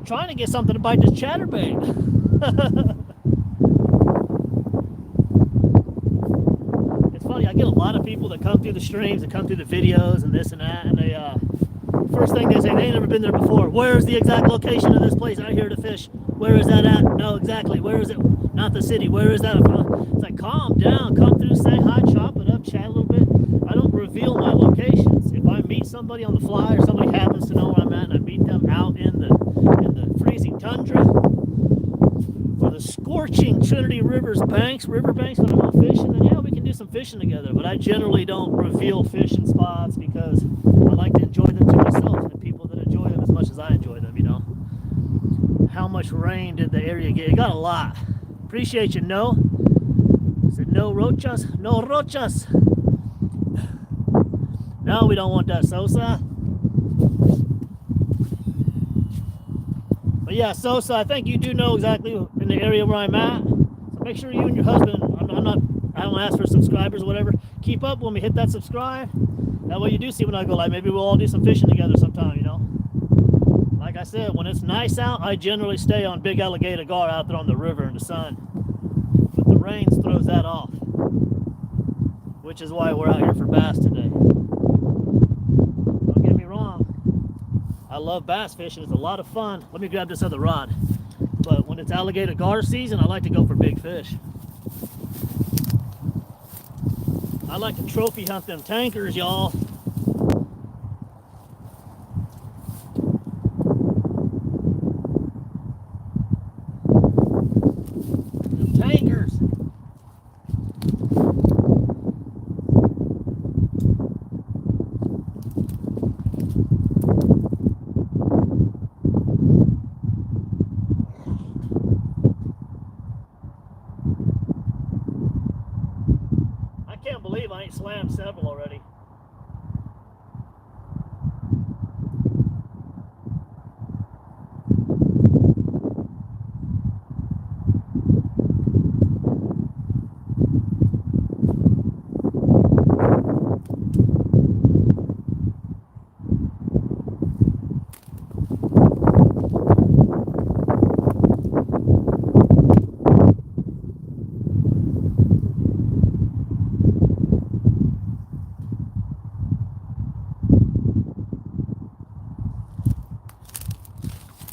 Trying to get something to bite this chatterbait. It's funny, I get a lot of people that come through the streams, that come through the videos and this and that, and they first thing they say, they ain't never been there before. Where's the exact location of this place out here to fish? Where is that at? No, exactly. Where is it? Not the city. Where is that? It's like, calm down, come through, say hi, chop it up, chat a little bit. I don't reveal my locations. If I meet somebody on the fly or somebody happens to know where I'm at and I meet them, Trinity River's banks, riverbanks, when I'm out fishing, then yeah, we can do some fishing together. But I generally don't reveal fishing spots because I like to enjoy them to myself and people that enjoy them as much as I enjoy them, you know. How much rain did the area get? It got a lot. Appreciate you, no. Said no rochas, no rochas. No, we don't want that, Sosa. But yeah, Sosa, I think you do know exactly in the area where I'm at. So make sure you and your husband, I don't ask for subscribers or whatever. Keep up when we hit that subscribe. That way you do see when I go live. Maybe we'll all do some fishing together sometime, you know. Like I said, when it's nice out, I generally stay on Big Alligator Gar out there on the river in the sun. But the rains throws that off, which is why we're out here for bass today. Don't get me wrong, I love bass fishing. It's a lot of fun. Let me grab this other rod. But when it's alligator gar season, I like to go for big fish. I like to trophy hunt them tankers, y'all. Them tankers. I can't believe I ain't slammed several already.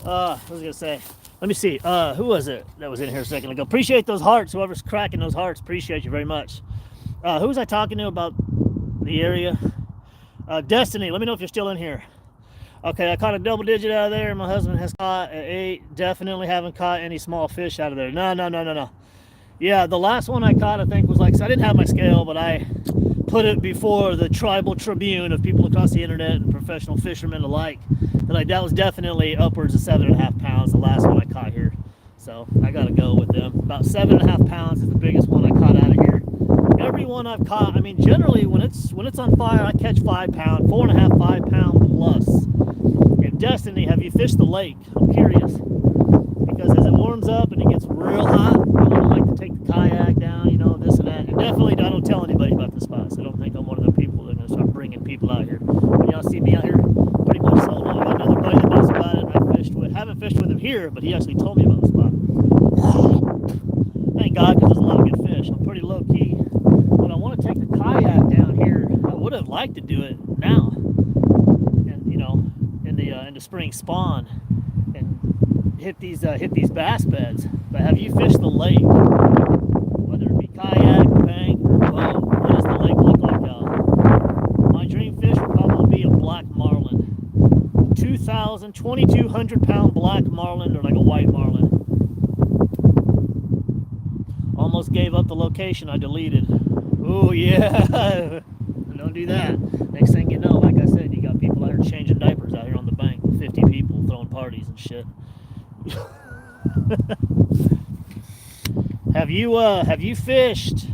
I was gonna say, let me see. Who was it that was in here a second ago? Appreciate those hearts. Whoever's cracking those hearts, appreciate you very much. Who was I talking to about the area? Destiny. Let me know if you're still in here. Okay, I caught a double digit out of there. My husband has caught at 8. Definitely haven't caught any small fish out of there. No. Yeah, the last one I caught, I think, was like, so I didn't have my scale, but I put it before the tribal tribune of people across the internet and professional fishermen alike. That was definitely upwards of 7.5 pounds, the last one I caught here. So I gotta go with them. About 7.5 pounds is the biggest one I caught out of here. Every one I've caught, I mean, generally when it's on fire, I catch 5 pound, 4.5, 5 pound plus. And Destiny, have you fished the lake? I'm curious. Because as it warms up and it gets real hot, I like to take the kayak down, you know, this and that. And definitely I don't tell anybody about the spots. I don't think I'm one of the people that are going to start bringing people out here. When y'all see me out here, pretty much solo. I got another buddy that knows about it. Haven't fished with him here, but he actually told me about the spot. Thank God, because there's a lot of good fish. I'm pretty low key. When I want to take the kayak down here, I would have liked to do it now, and you know, in the spring spawn, and hit these bass beds. But have you fished the lake? Whether it be kayak, bank, or boat, what does the lake look like, y'all? My dream fish would probably be a black marlin. 2,200 pound black marlin, or like a white marlin. Almost gave up the location, I deleted. Oh yeah, don't do that. Next thing you know, like I said, you got people out here changing diapers out here on the bank. 50 people throwing parties and shit. Have you fished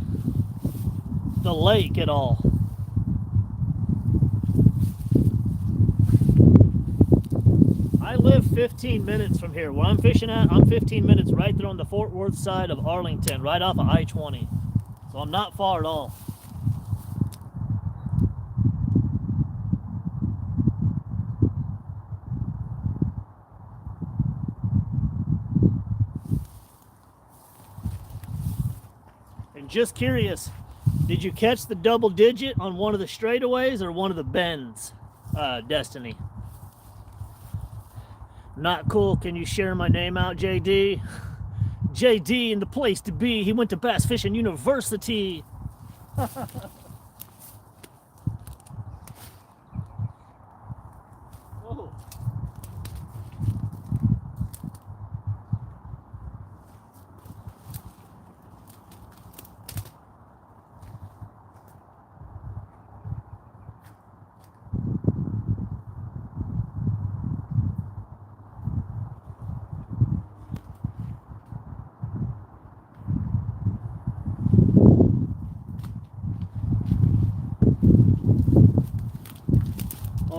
the lake at all? I live 15 minutes from here. Where I'm fishing at, I'm 15 minutes right there on the Fort Worth side of Arlington, right off of I-20. So I'm not far at all. And just curious, did you catch the double digit on one of the straightaways or one of the bends, Destiny? Not cool. Can you share my name out, JD? JD in the place to be. He went to Bass Fishing University. Whoa.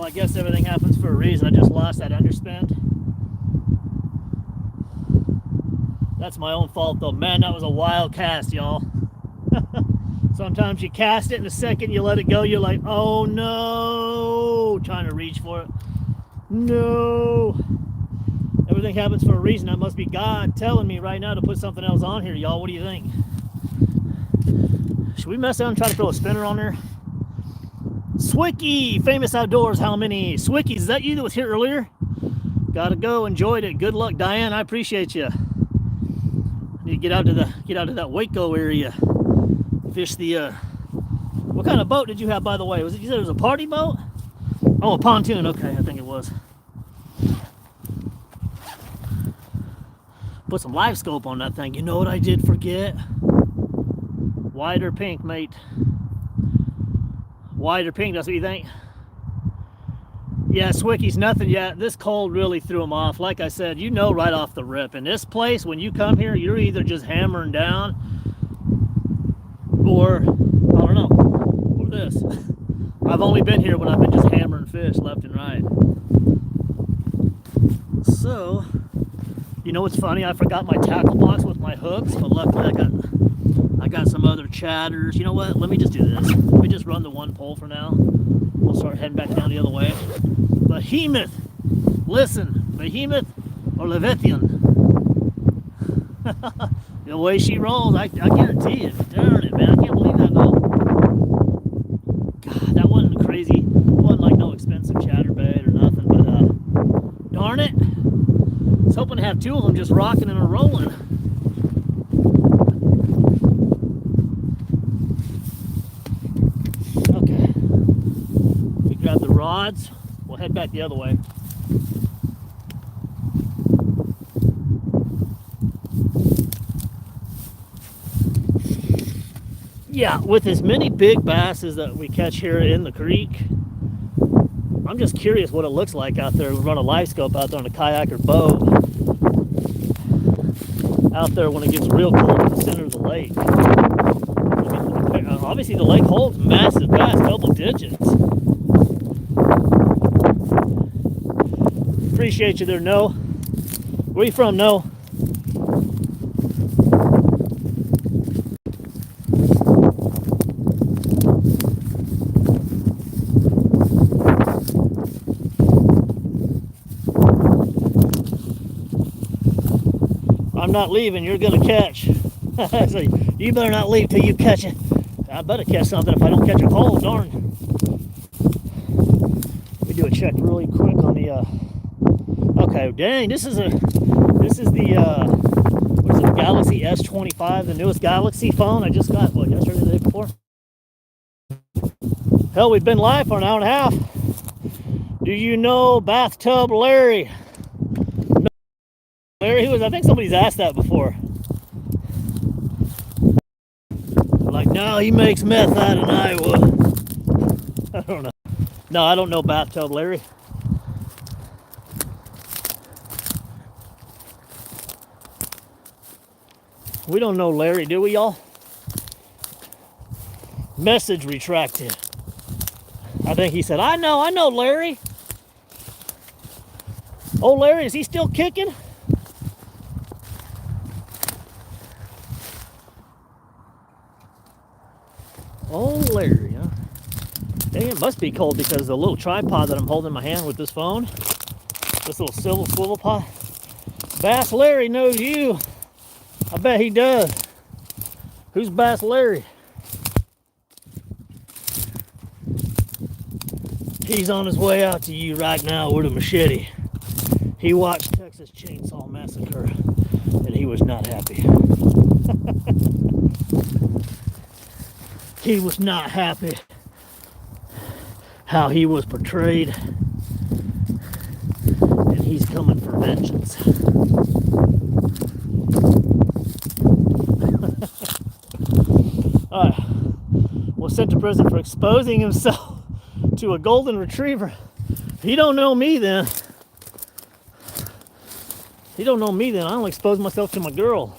I guess everything happens for a reason. I just lost that underspin. That's my own fault though. Man, that was a wild cast, y'all. Sometimes you cast it and the second you let it go, you're like, oh no, trying to reach for it. No. Everything happens for a reason. That must be God telling me right now to put something else on here, y'all. What do you think? Should we mess around and try to throw a spinner on there? Swicky, Famous Outdoors, how many? Swicky, is that you that was here earlier? Gotta go, enjoyed it. Good luck, Diane. I appreciate you. Need to get out to that Waco area. Fish the what kind of boat did you have, by the way? Was it, you said it was a party boat? Oh, a pontoon. Okay, I think it was. Put some live scope on that thing. You know what I did forget? White or pink, mate? White or pink, that's what you think? Yeah, Swicky's nothing yet. This cold really threw him off. Like I said, you know right off the rip. In this place, when you come here, you're either just hammering down or, I don't know, or this. I've only been here when I've been just hammering fish left and right. So, you know what's funny? I forgot my tackle box with my hooks, but luckily I got some other chatters. You know what? Let me just do this. Let me just run the one pole for now. We'll start heading back down the other way. Behemoth. Listen, Behemoth or Leviathan. The way she rolls, I guarantee it. Darn it, man. I can't believe that though. God, that wasn't crazy. It wasn't like no expensive chatterbait or nothing, but darn it. I was hoping to have two of them just rocking and rolling. Okay. We grab the rods. We'll head back the other way. Yeah, with as many big basses that we catch here in the creek, I'm just curious what it looks like out there. We run a live scope out there on a kayak or boat. Out there when it gets real cold in the center of the lake. I mean, obviously the lake holds massive bass, double digits. Appreciate you there, No. Where you from, No? I'm not leaving, you're gonna catch. So you better not leave till you catch it. I better catch something if I don't catch a cold, darn. Let me do a check really quick on the okay, dang, this is the what is it, Galaxy S25, the newest Galaxy phone. I just got, what, yesterday or the day before? Hell, we've been live for an hour and a half. Do you know Bathtub Larry? No, Larry, I think somebody's asked that before. Like, no, he makes meth out in Iowa. I don't know. No, I don't know Bathtub Larry. We don't know Larry, do we, y'all? Message retracted. I think he said, I know Larry. Oh, Larry, is he still kicking? Oh, Larry, huh? Dang, it must be cold because the little tripod that I'm holding in my hand with this phone, this little swivel pot. Bass Larry knows you. I bet he does. Who's Bass Larry? He's on his way out to you right now with a machete. He watched Texas Chainsaw Massacre and he was not happy. He was not happy how he was portrayed, and he's coming for vengeance. Alright, was sent to prison for exposing himself to a golden retriever. He don't know me then. He don't know me then. I don't expose myself to my girl.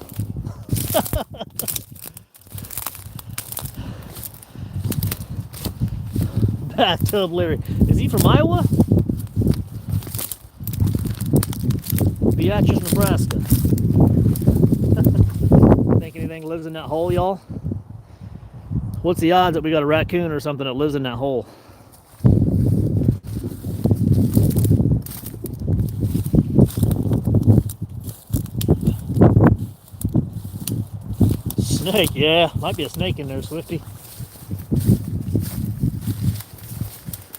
Bathtub Larry. Is he from Iowa? Beatrice, Nebraska. Think anything lives in that hole, y'all? What's the odds that we got a raccoon or something that lives in that hole? Snake, yeah. Might be a snake in there, Swifty.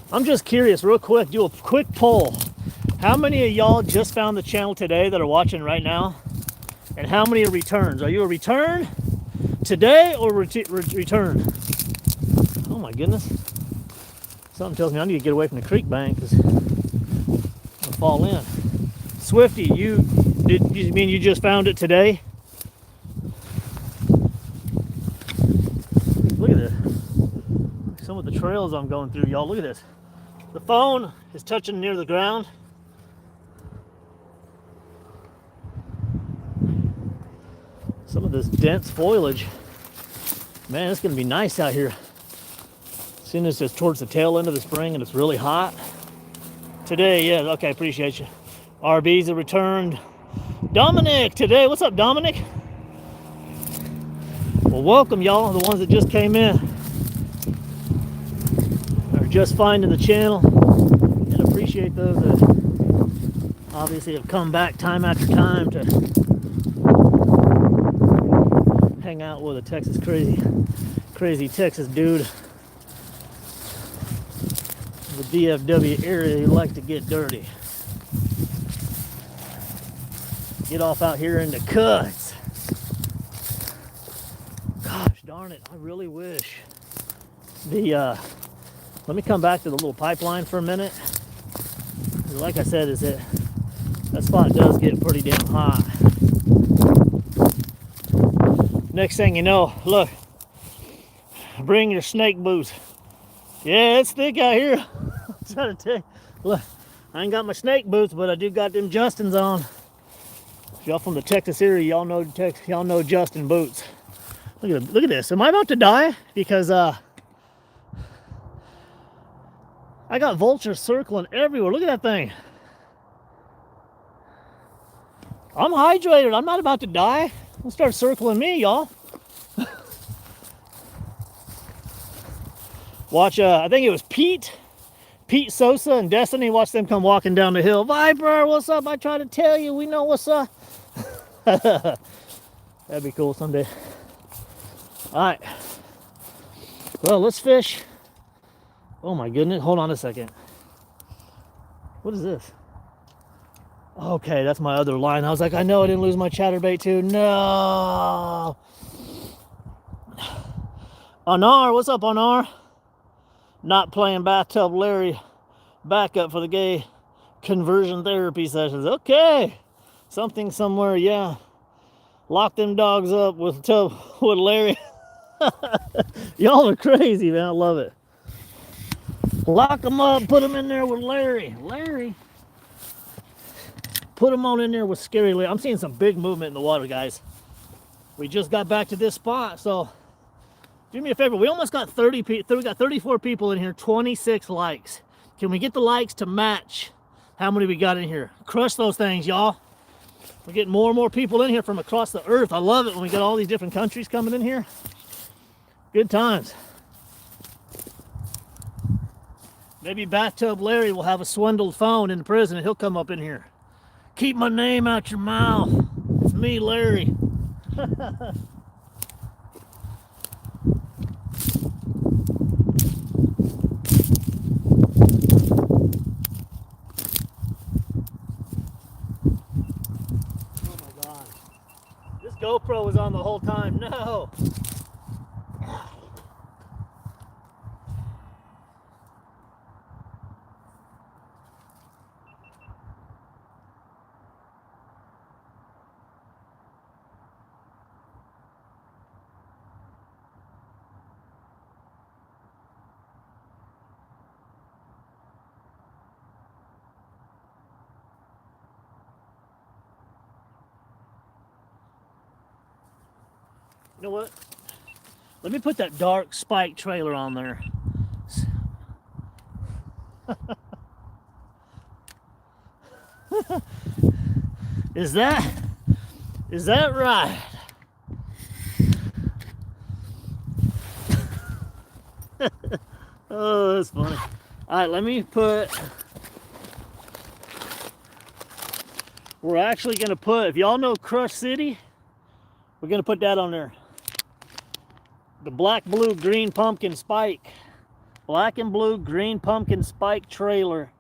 I'm just curious, real quick, do a quick poll. How many of y'all just found the channel today that are watching right now? And how many are returns? Are you a return today or return? Oh my goodness. Something tells me I need to get away from the creek bank because I'll fall in. Swifty, you mean you just found it today? Look at this. Some of the trails I'm going through, y'all. Look at this. The phone is touching near the ground. Some of this dense foliage. Man, it's going to be nice out here. As soon as it's towards the tail end of the spring and it's really hot. Today, yeah, okay, appreciate you. RBs have returned. Dominic, today, what's up, Dominic? Well, welcome, y'all, the ones that just came in. Are just finding the channel. And appreciate those that obviously have come back time after time to hang out with a Texas crazy Texas dude. The DFW area, you like to get dirty. Get off out here in the cuts. Gosh darn it, I really wish the let me come back to the little pipeline for a minute. Like I said, is that spot does get pretty damn hot. Next thing you know, look, bring your snake boots. Yeah, it's thick out here. I'm trying to tell you. Look, I ain't got my snake boots, but I do got them Justins on. If y'all from the Texas area, y'all know Justin boots. Look at this. Am I about to die? Because I got vultures circling everywhere. Look at that thing. I'm hydrated. I'm not about to die. They'll start circling me, y'all. Watch, I think it was Pete Sosa and Destiny. Watch them come walking down the hill. Viper, what's up? I try to tell you, we know what's up. That'd be cool someday. All right. Well, let's fish. Oh my goodness. Hold on a second. What is this? Okay, that's my other line. I was like, I know I didn't lose my chatterbait too. No. Anar, what's up, Anar? Not playing Bathtub Larry. Backup for the gay conversion therapy sessions. Okay. Something somewhere, yeah. Lock them dogs up with Larry. Y'all are crazy, man. I love it. Lock them up, put them in there with Larry. Larry. Put them on in there with Scary Larry. I'm seeing some big movement in the water, guys. We just got back to this spot, so do me a favor. We almost got 30 people. We got 34 people in here, 26 likes. Can we get the likes to match how many we got in here? Crush those things, y'all. We're getting more and more people in here from across the earth. I love it when we got all these different countries coming in here. Good times. Maybe Bathtub Larry will have a swindled phone in prison and he'll come up in here. Keep my name out your mouth. It's me, Larry. GoPro was on the whole time. No. You know what? Let me put that dark spike trailer on there. Is that right? Oh, that's funny. All right, let me put. We're actually going to put, if y'all know Crush City, we're going to put that on there. The black, blue, green pumpkin spike. Black and blue, green pumpkin spike trailer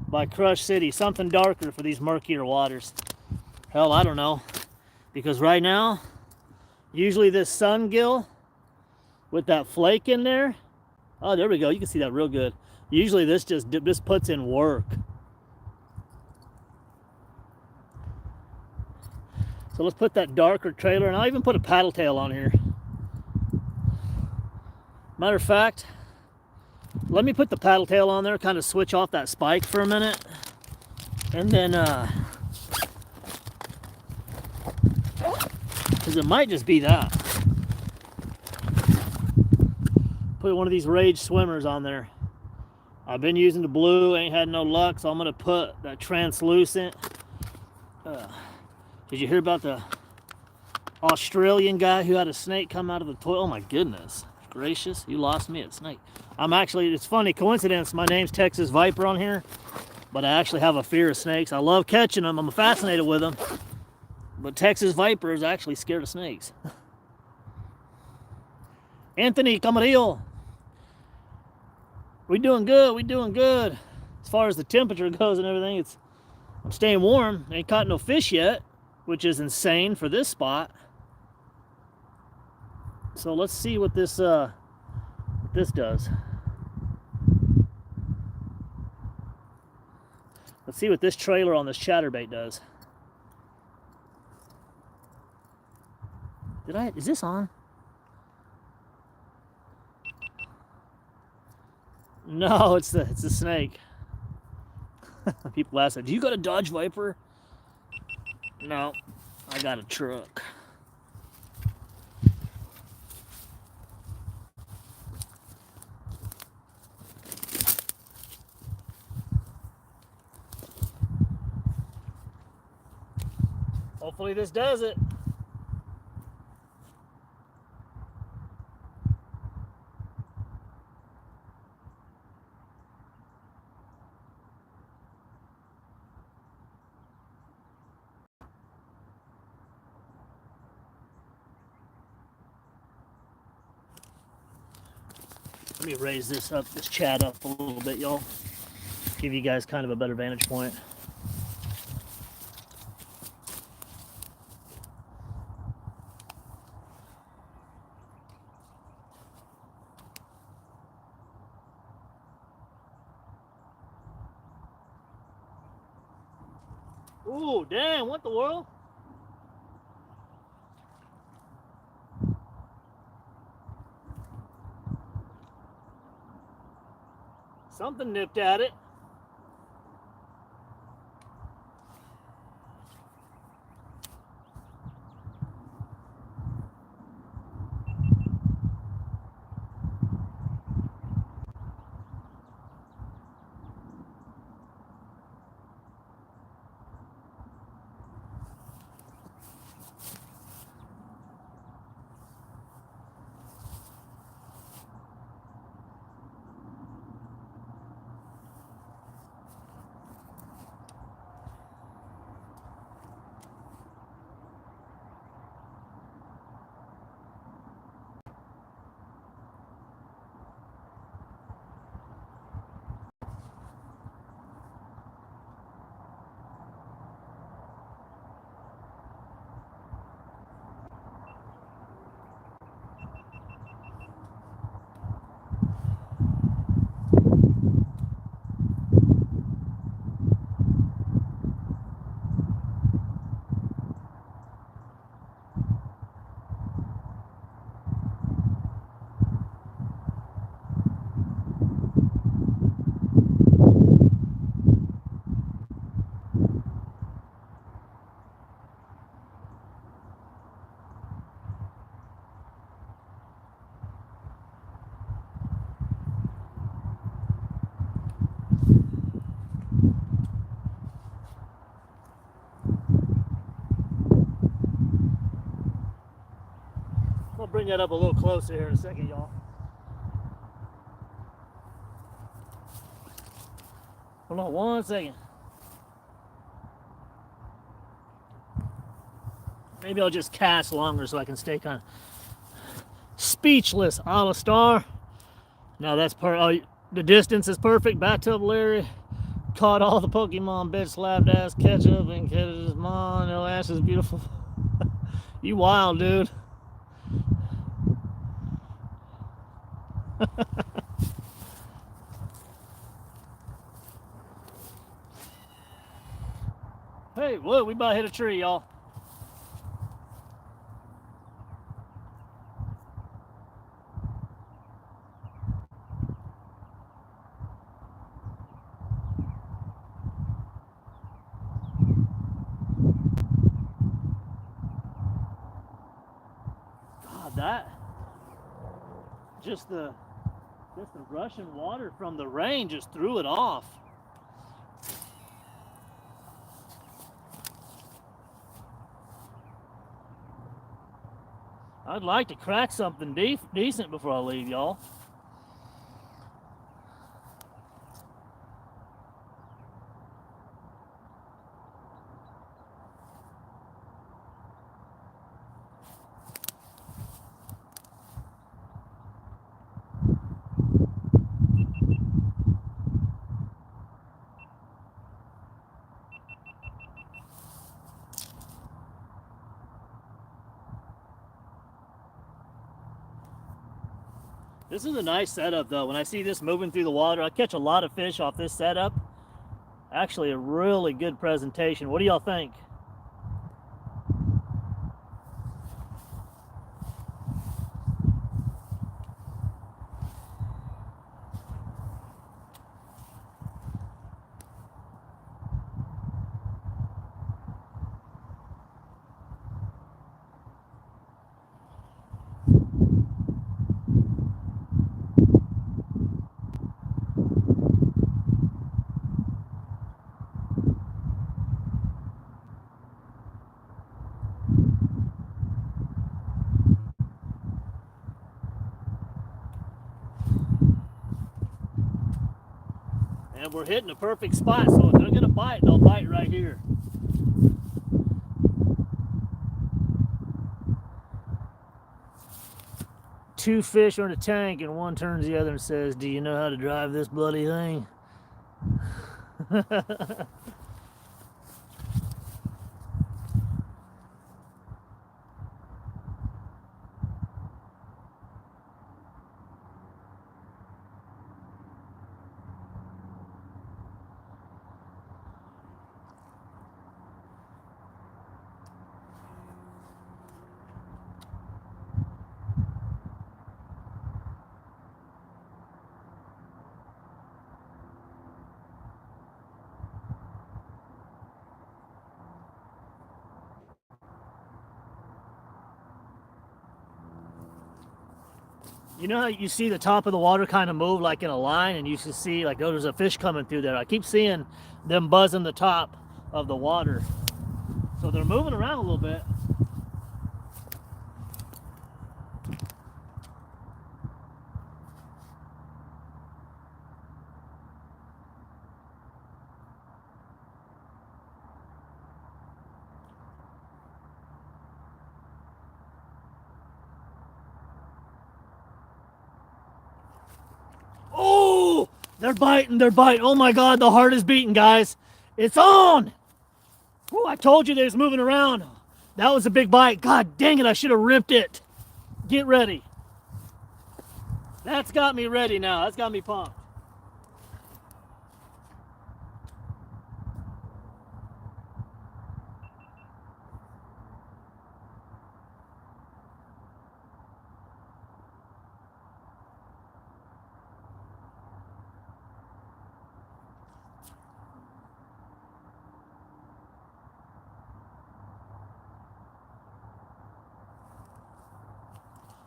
by Crush City. Something darker for these murkier waters. Hell, I don't know. Because right now, usually this sun gill with that flake in there. Oh, there we go. You can see that real good. Usually this just puts in work. So let's put that darker trailer, and I'll even put a paddle tail on here. Matter of fact, let me put the paddle tail on there, kind of switch off that spike for a minute. And then, because it might just be that. Put one of these Rage Swimmers on there. I've been using the blue, ain't had no luck, so I'm going to put that translucent. Did you hear about the Australian guy who had a snake come out of the toilet? Oh my goodness gracious, you lost me at snake. It's funny, coincidence, my name's TEXASVIPER on here, but I actually have a fear of snakes. I love catching them, I'm fascinated with them, but TEXASVIPER is actually scared of snakes. Anthony Camarillo, we doing good. As far as the temperature goes and everything, I'm staying warm. Ain't caught no fish yet, which is insane for this spot. So let's see what this does. Let's see what this trailer on this chatterbait does. Is this on? No, it's the snake. People ask that, do you got a Dodge Viper? No, I got a truck. Hopefully this does it. Let me raise this chat up a little bit, y'all. Give you guys kind of a better vantage point. Ooh, damn, what the world? Something nipped at it. bring that up a little closer here in a second, y'all. Hold on 1 second. Maybe I'll just cast longer so I can stay kind of speechless. A la star. Now that's the distance is perfect. Bathtub Larry caught all the Pokemon, bitch slapped ass, ketchup, and his mom. No ass is beautiful. You wild, dude. Hey, whoa, we about to hit a tree, y'all. God, that just the rushing water from the rain just threw it off. I'd like to crack something decent before I leave, y'all. This is a nice setup though. When I see this moving through the water, I catch a lot of fish off this setup. Actually a really good presentation. What do y'all think? And we're hitting a perfect spot, so if they're gonna bite, they'll bite right here. Two fish are in a tank and one turns the other and says, "Do you know how to drive this bloody thing?" You know how you see the top of the water kind of move like in a line, and you should see like, oh, there's a fish coming through there. I keep seeing them buzzing the top of the water. So they're moving around a little bit. Oh, they're biting, they're biting. Oh my God, the heart is beating, guys. It's on. Oh, I told you they was moving around. That was a big bite. God dang it, I should have ripped it. Get ready. That's got me ready now. That's got me pumped.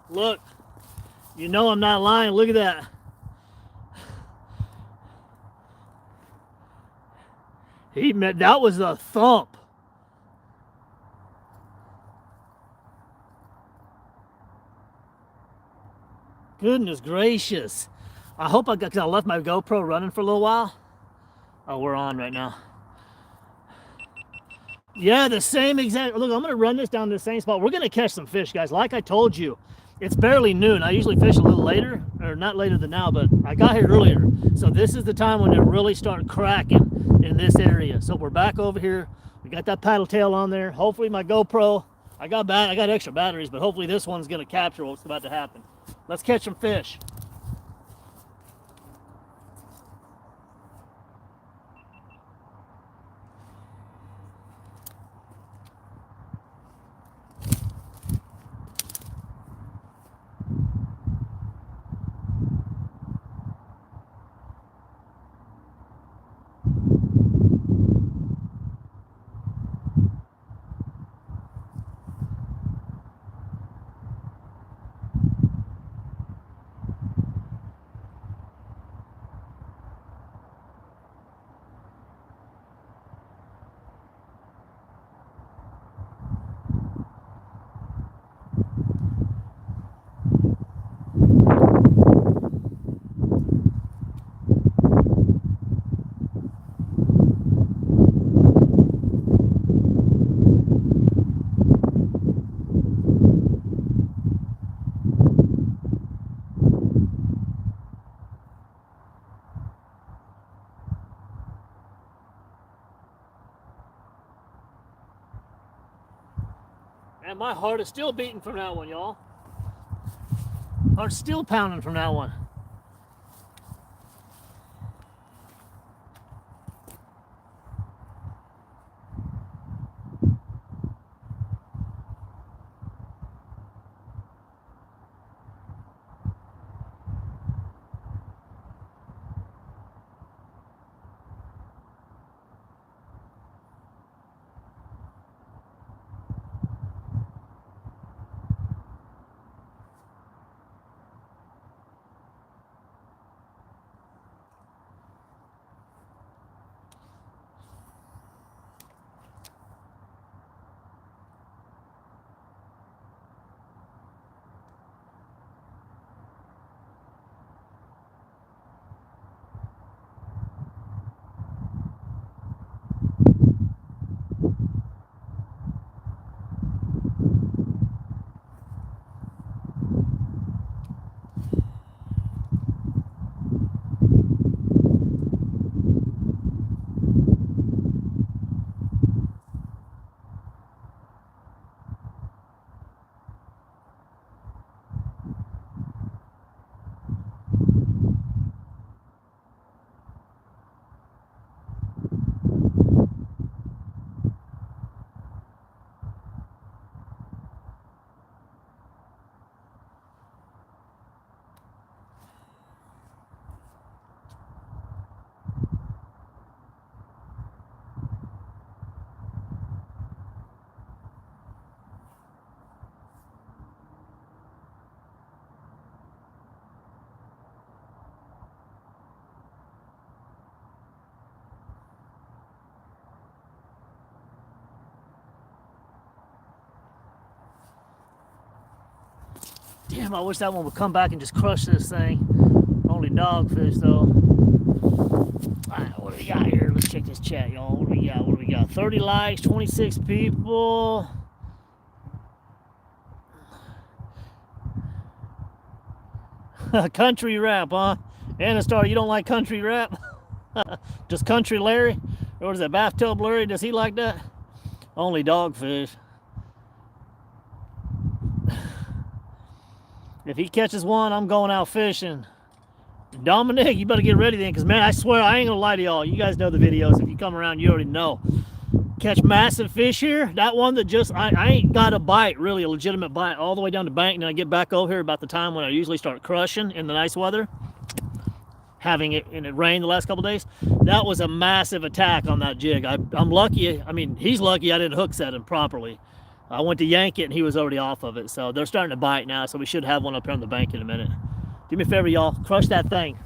Look, you know I'm not lying. Look at that. That was a thump. Goodness gracious. I hope because I left my GoPro running for a little while. Oh, we're on right now. Yeah, the same exact. Look, I'm going to run this down to the same spot. We're going to catch some fish, guys. Like I told you, it's barely noon. I usually fish a little later, or not later than now, but I got here earlier. So this is the time when they really start cracking in this area. So we're back over here. We got that paddle tail on there. Hopefully my GoPro, I got extra batteries, but hopefully this one's going to capture what's about to happen. Let's catch some fish. And my heart is still beating from that one, y'all. Heart's still pounding from that one. Damn, I wish that one would come back and just crush this thing. Only dogfish, though. All right, what do we got here? Let's check this chat, y'all. What do we got? What do we got? 30 likes, 26 people. Country rap, huh? Anastar, you don't like country rap? Just Country Larry? Or is it Bathtub Larry? Does he like that? Only dogfish. If he catches one, I'm going out fishing. Dominic, you better get ready then, because, man, I swear, I ain't going to lie to y'all. You guys know the videos. If you come around, you already know. Catch massive fish here. That one that just, I ain't got a bite, really, a legitimate bite, all the way down the bank, and then I get back over here about the time when I usually start crushing in the nice weather, having it, and it rained the last couple days. That was a massive attack on that jig. I'm lucky. I mean, he's lucky I didn't hook set him properly. I went to yank it, and he was already off of it. So they're starting to bite now, so we should have one up here on the bank in a minute. Do me a favor, y'all. Crush that thing.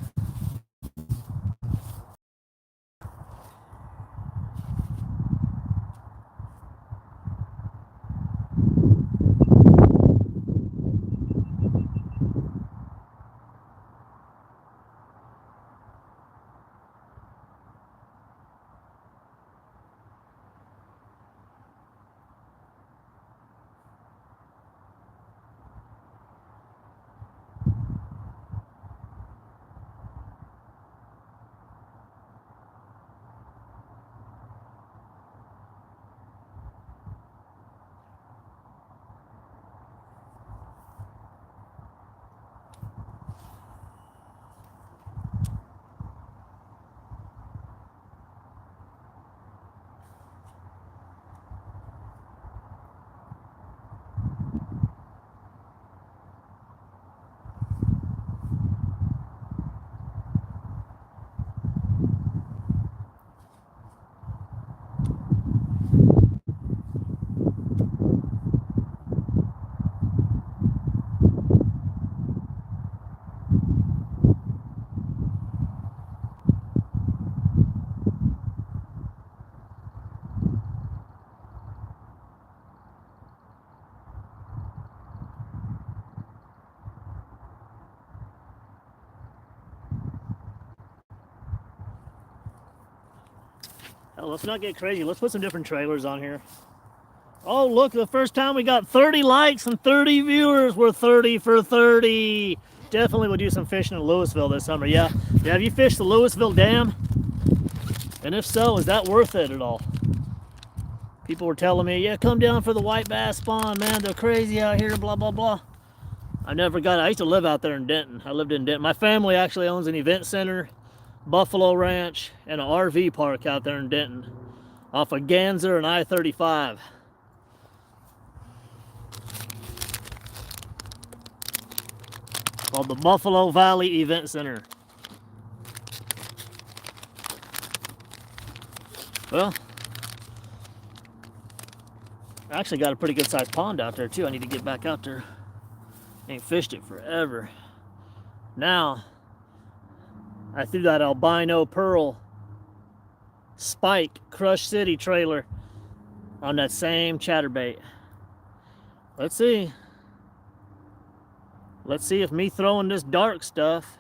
Hell, let's not get crazy. Let's put some different trailers on here. Oh, look, the first time we got 30 likes and 30 viewers. We're 30 for 30. Definitely will do some fishing in Louisville this summer. Yeah. Have you fished the Louisville Dam? And if so, is that worth it at all? People were telling me, yeah, come down for the white bass spawn, man. They're crazy out here, blah, blah, blah. I never got it. I used to live out there in Denton. I lived in Denton. My family actually owns an event center, Buffalo Ranch, and an RV park out there in Denton off of Ganser and I-35. Called the Buffalo Valley Event Center. Well, I actually got a pretty good sized pond out there too. I need to get back out there. Ain't fished it forever. Now, I threw that albino pearl spike Crush City trailer on that same chatterbait. Let's see. Let's see if me throwing this dark stuff,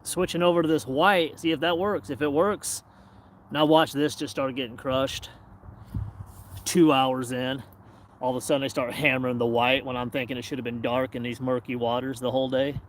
switching over to this white, see if that works. If it works, now watch this just start getting crushed. 2 hours in, all of a sudden they start hammering the white when I'm thinking it should have been dark in these murky waters the whole day.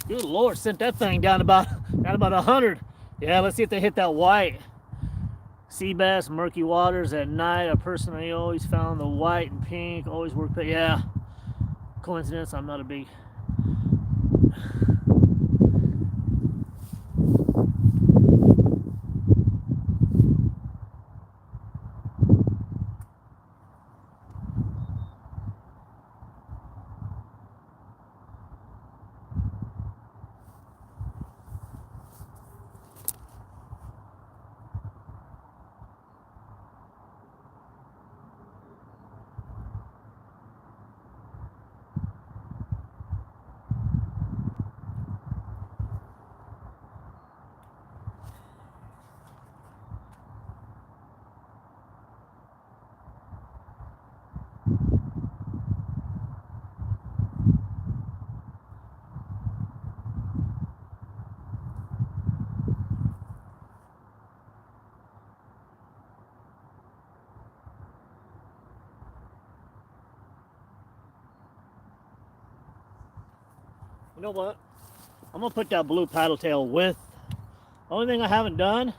Good Lord, sent that thing down about 100. Yeah, let's see if they hit that white. Sea bass, murky waters at night. I personally always found the white and pink always work. Yeah, coincidence. I'm not a big. You know what? I'm gonna put that blue paddle tail with. Only thing I haven't done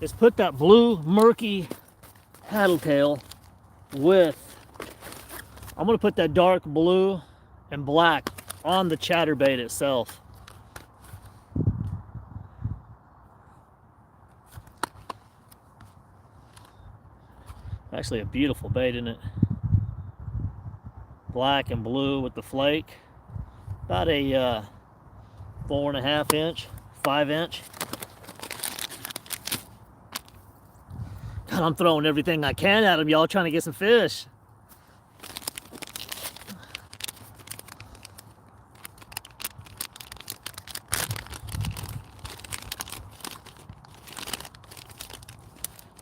is put that blue murky paddle tail with. I'm gonna put that dark blue and black on the chatterbait itself. Actually a beautiful bait, isn't it? Black and blue with the flake. About a 4.5 inch, 5 inch. And I'm throwing everything I can at them, y'all, trying to get some fish.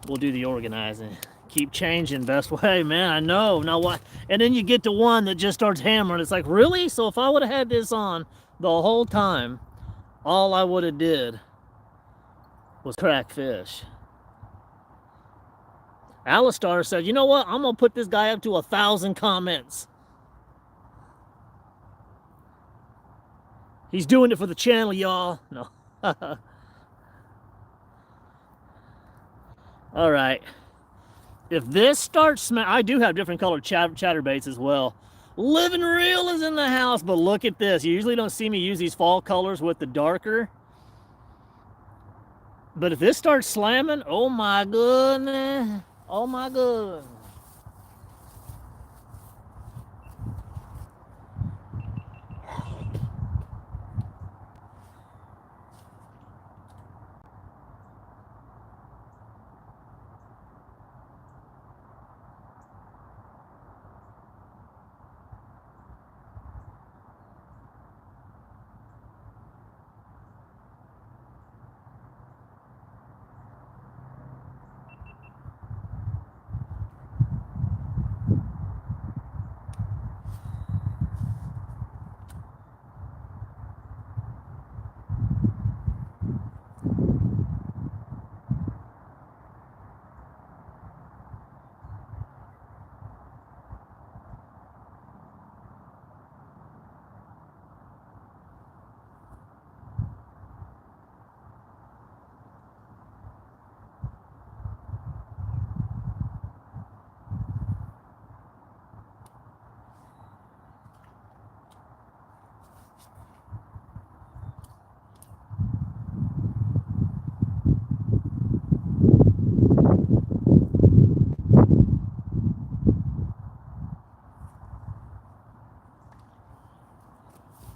We'll do the organizing. Keep changing, best way, man. I know. Now what? And then you get to one that just starts hammering. It's like, really? So if I would have had this on the whole time, all I would have did was crack fish. Alistar said, you know what? I'm gonna put this guy up to 1,000 comments. He's doing it for the channel, y'all. No. All right. If this starts, I do have different colored chatterbaits as well. Living Real is in the house, but look at this. You usually don't see me use these fall colors with the darker. But if this starts slamming, oh my goodness. Oh my goodness.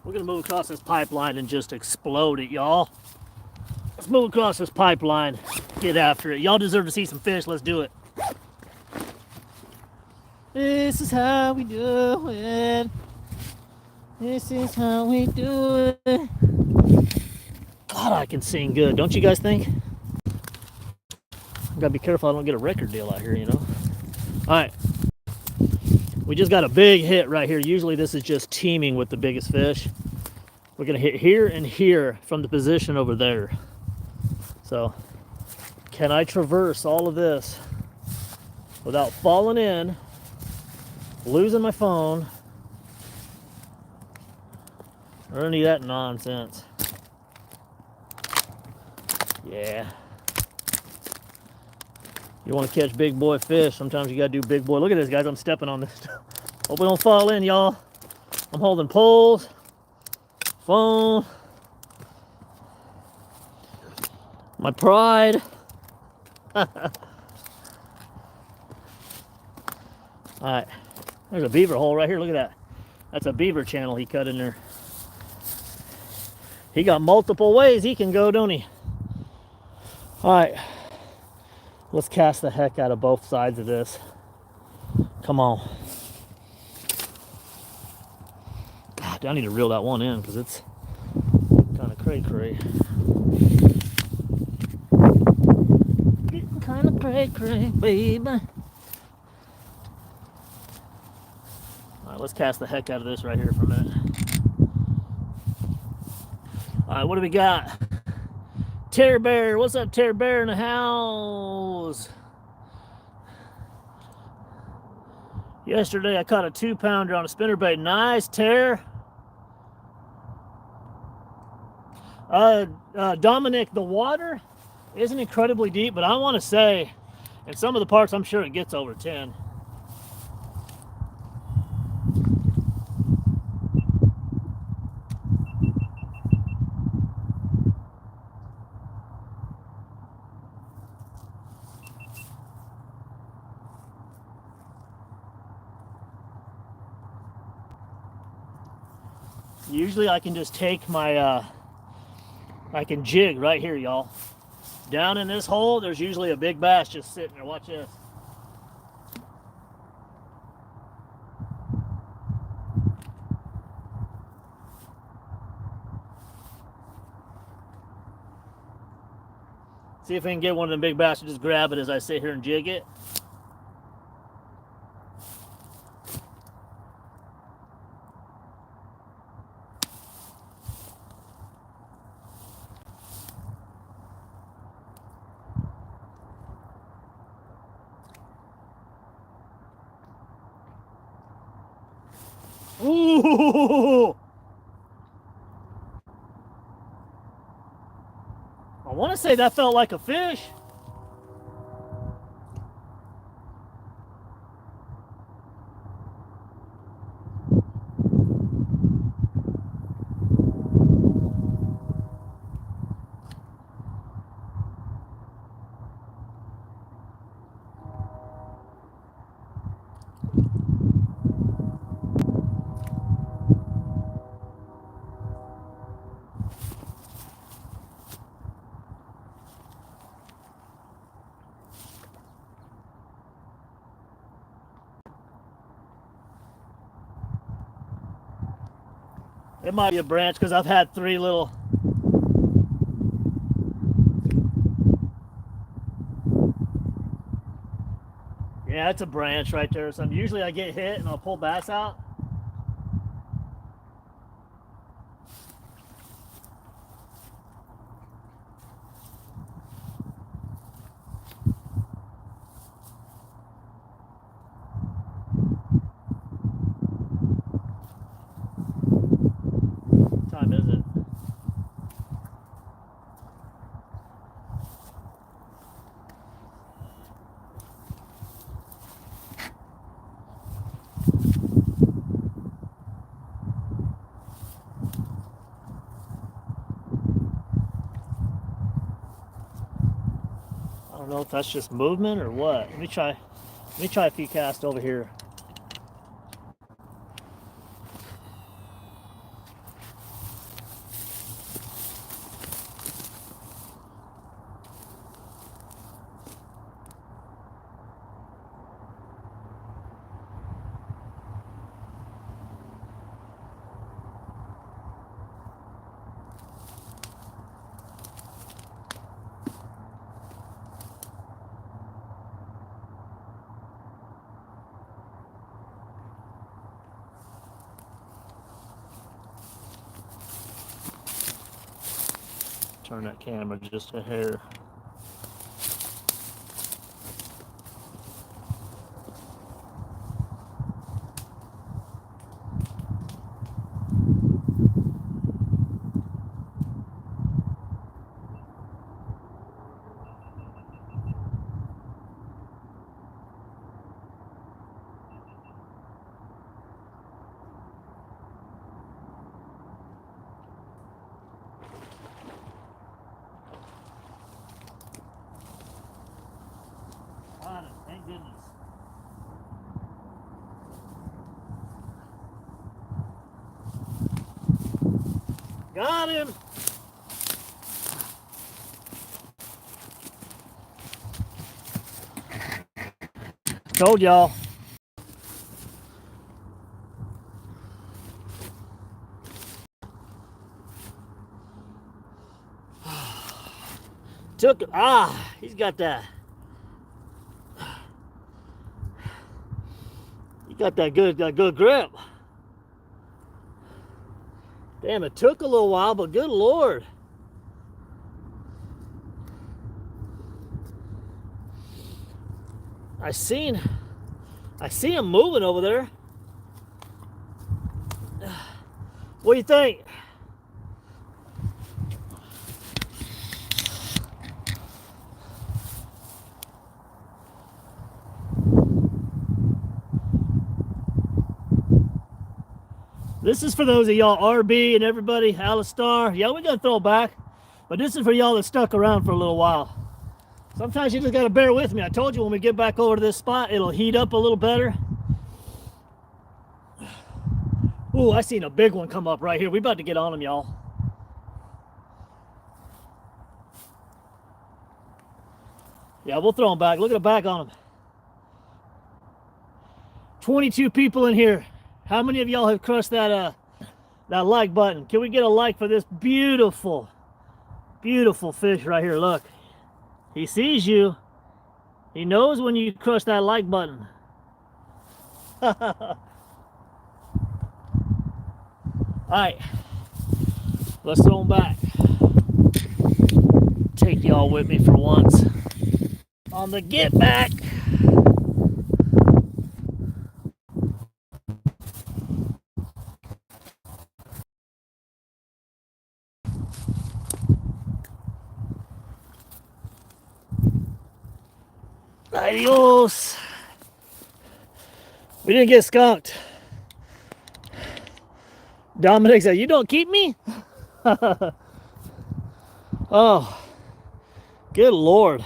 We're gonna move across this pipeline and just explode it, y'all. Let's move across this pipeline. Get after it. Y'all deserve to see some fish. Let's do it. This is how we do it. This is how we do it. God, I can sing good. Don't you guys think? Gotta be careful I don't get a record deal out here, you know. All right. We just got a big hit right here. Usually this is just teeming with the biggest fish. We're gonna hit here and here from the position over there. So, can I traverse all of this without falling in, losing my phone, or any of that nonsense? Yeah. You want to catch big boy fish, sometimes you gotta do big boy. Look at this, guys, I'm stepping on this. Hope we don't fall in, y'all. I'm holding poles, phone, my pride. All right, there's a beaver hole right here. Look at that. That's a beaver channel he cut in there. He got multiple ways he can go, don't he? All right, let's cast the heck out of both sides of this. Come on. God, I need to reel that one in because it's kind of cray-cray. Getting kind of cray-cray, baby. All right, let's cast the heck out of this right here for a minute. All right, what do we got? Terror Bear, what's up, Terror Bear in the house? Yesterday I caught a 2-pounder on a spinnerbait. Nice, Terror. Dominic, the water isn't incredibly deep, but I want to say, in some of the parts, I'm sure it gets over 10. Usually I can just take my, I can jig right here, y'all. Down in this hole, there's usually a big bass just sitting there. Watch this. See if we can get one of them big bass and just grab it as I sit here and jig it. Ooh! I want to say that felt like a fish. It might be a branch because I've had three little. Yeah, it's a branch right there. So usually I get hit and I'll pull bass out. What time is it? I don't know if that's just movement or what. Let me try a few casts over here. Turn that camera just a hair. Thank goodness. Got him. Told y'all. He's got that. He got that good grip. Damn, it took a little while, but good Lord. I see him moving over there. What do you think? This is for those of y'all RB and everybody, Alistar. Yeah, we're gonna throw back, but this is for y'all that stuck around for a little while. Sometimes you just gotta bear with me. I told you when we get back over to this spot, it'll heat up a little better. Ooh, I seen a big one come up right here. We about to get on him, y'all. Yeah, we'll throw them back. Look at the back on them. 22 people in here. How many of y'all have crushed that like button? Can we get a like for this beautiful, beautiful fish right here? Look, he sees you. He knows when you crush that like button. All right, let's throw them back. Take y'all with me for once on the get back. Adios. We didn't get skunked. Dominic said, "You don't keep me?" Oh, good Lord.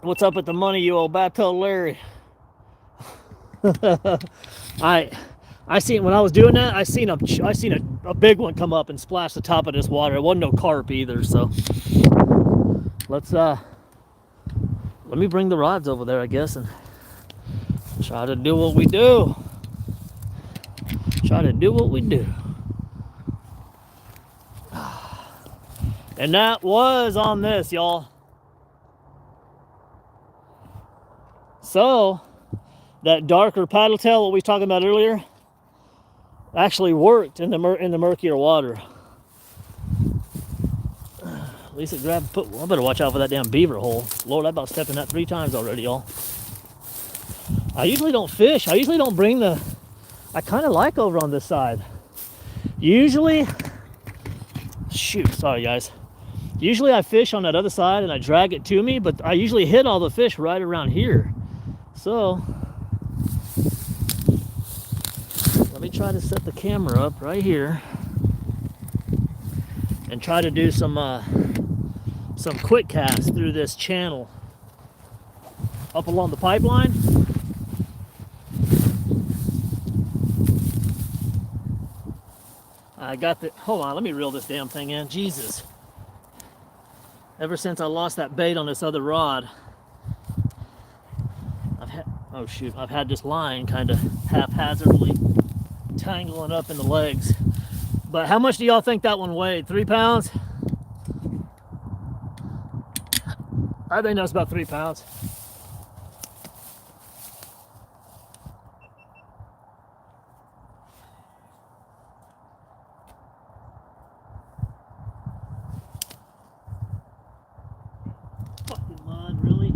What's up with the money you owe Bateau Larry? I seen when I was doing that, I seen a big one come up and splash the top of this water. It wasn't no carp either, so let's let me bring the rods over there, I guess, and try to do what we do. Try to do what we do. And that was on this, y'all. So that darker paddle tail, what we were talking about earlier, actually worked in the murkier water. At least it grabbed. I better watch out for that damn beaver hole. Lord, I about stepped in that 3 times already, y'all. I usually don't fish. I usually don't bring the. I kind of like over on this side. Usually, shoot, sorry guys. Usually I fish on that other side and I drag it to me, but I usually hit all the fish right around here. So let me try to set the camera up right here and try to do some quick casts through this channel up along the pipeline. I got the, hold on, let me reel this damn thing in. Jesus. Ever since I lost that bait on this other rod, oh shoot, I've had this line kind of haphazardly tangling up in the legs. But how much do y'all think that one weighed? 3 pounds? I think that's about 3 pounds. Fucking mud, really?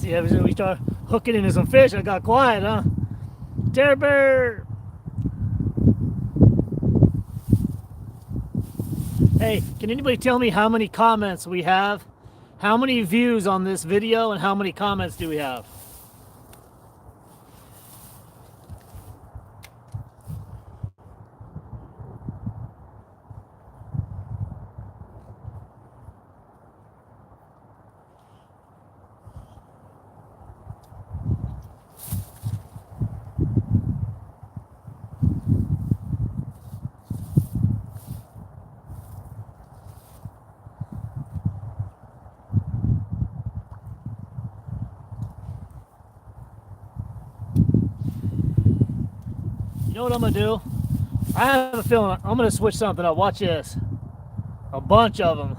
See, ever since we started hooking into some fish, I got quiet, huh? Chatterbait! Hey, can anybody tell me how many comments we have? How many views on this video and how many comments do we have? You know what I'm gonna do? I have a feeling I'm gonna switch something up. Watch this. A bunch of them.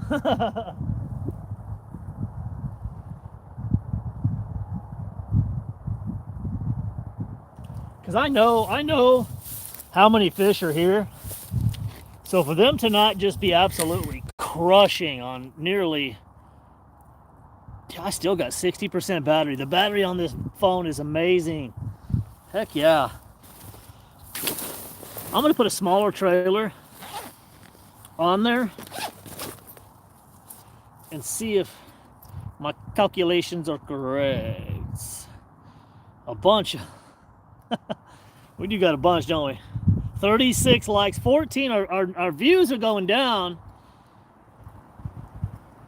Because I know how many fish are here. So for them to not just be absolutely crushing on nearly, I still got 60% battery. The battery on this phone is amazing. Heck yeah. I'm gonna put a smaller trailer on there and see if my calculations are correct. A bunch. We do got a bunch, don't we? 36 likes, 14. Our views are going down.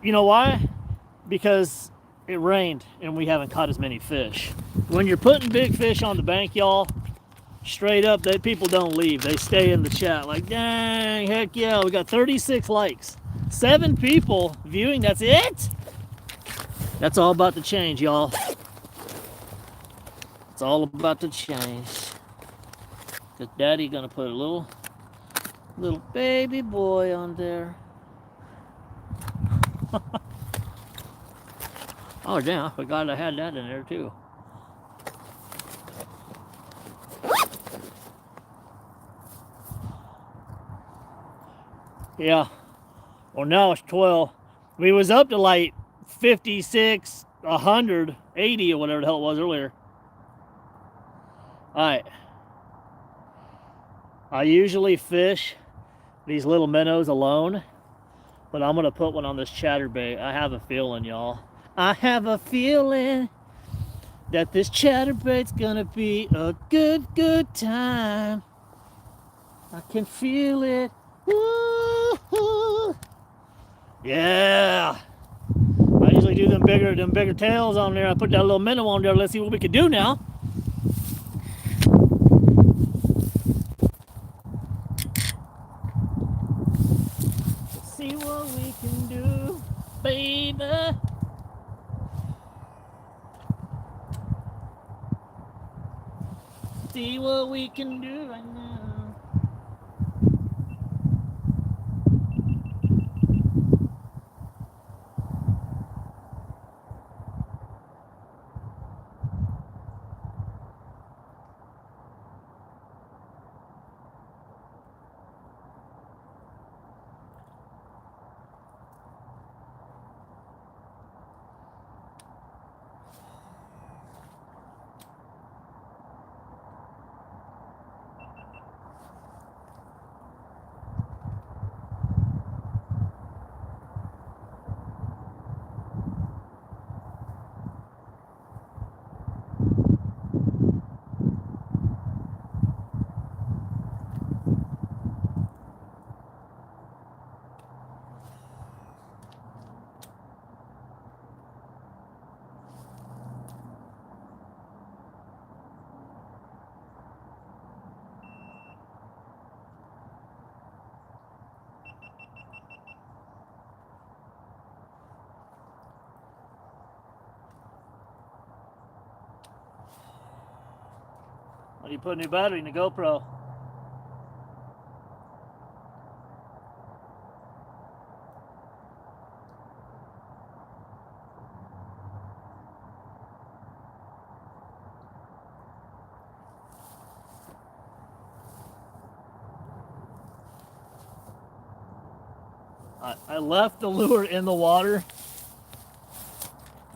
You know why? Because it rained and we haven't caught as many fish. When you're putting big fish on the bank, y'all, straight up, people don't leave. They stay in the chat like, dang, heck yeah, we got 36 likes. 7 people viewing, that's it? That's all about to change, y'all. It's all about to change. Because Daddy gonna put a little baby boy on there. Oh damn, I forgot I had that in there too. Yeah. Well, now it's 12. We was up to like 56, 100, 80 or whatever the hell it was earlier. Alright. I usually fish these little minnows alone, but I'm going to put one on this chatterbait. I have a feeling, y'all. I have a feeling that this chatterbait's going to be a good time. I can feel it. Woo-hoo. Yeah. I usually do them bigger tails on there. I put that little minnow on there. Let's see what we can do now. Let's see what we can do, baby. See what we can do right now. You put a new battery in the GoPro. I left the lure in the water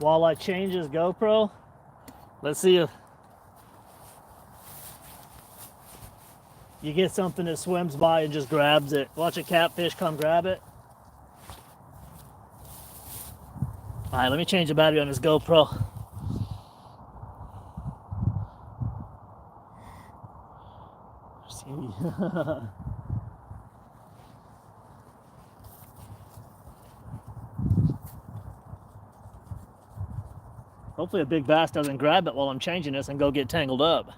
while I change his GoPro. Let's see if you get something that swims by and just grabs it. Watch a catfish come grab it. All right, let me change the battery on this GoPro. See. Hopefully a big bass doesn't grab it while I'm changing this and go get tangled up.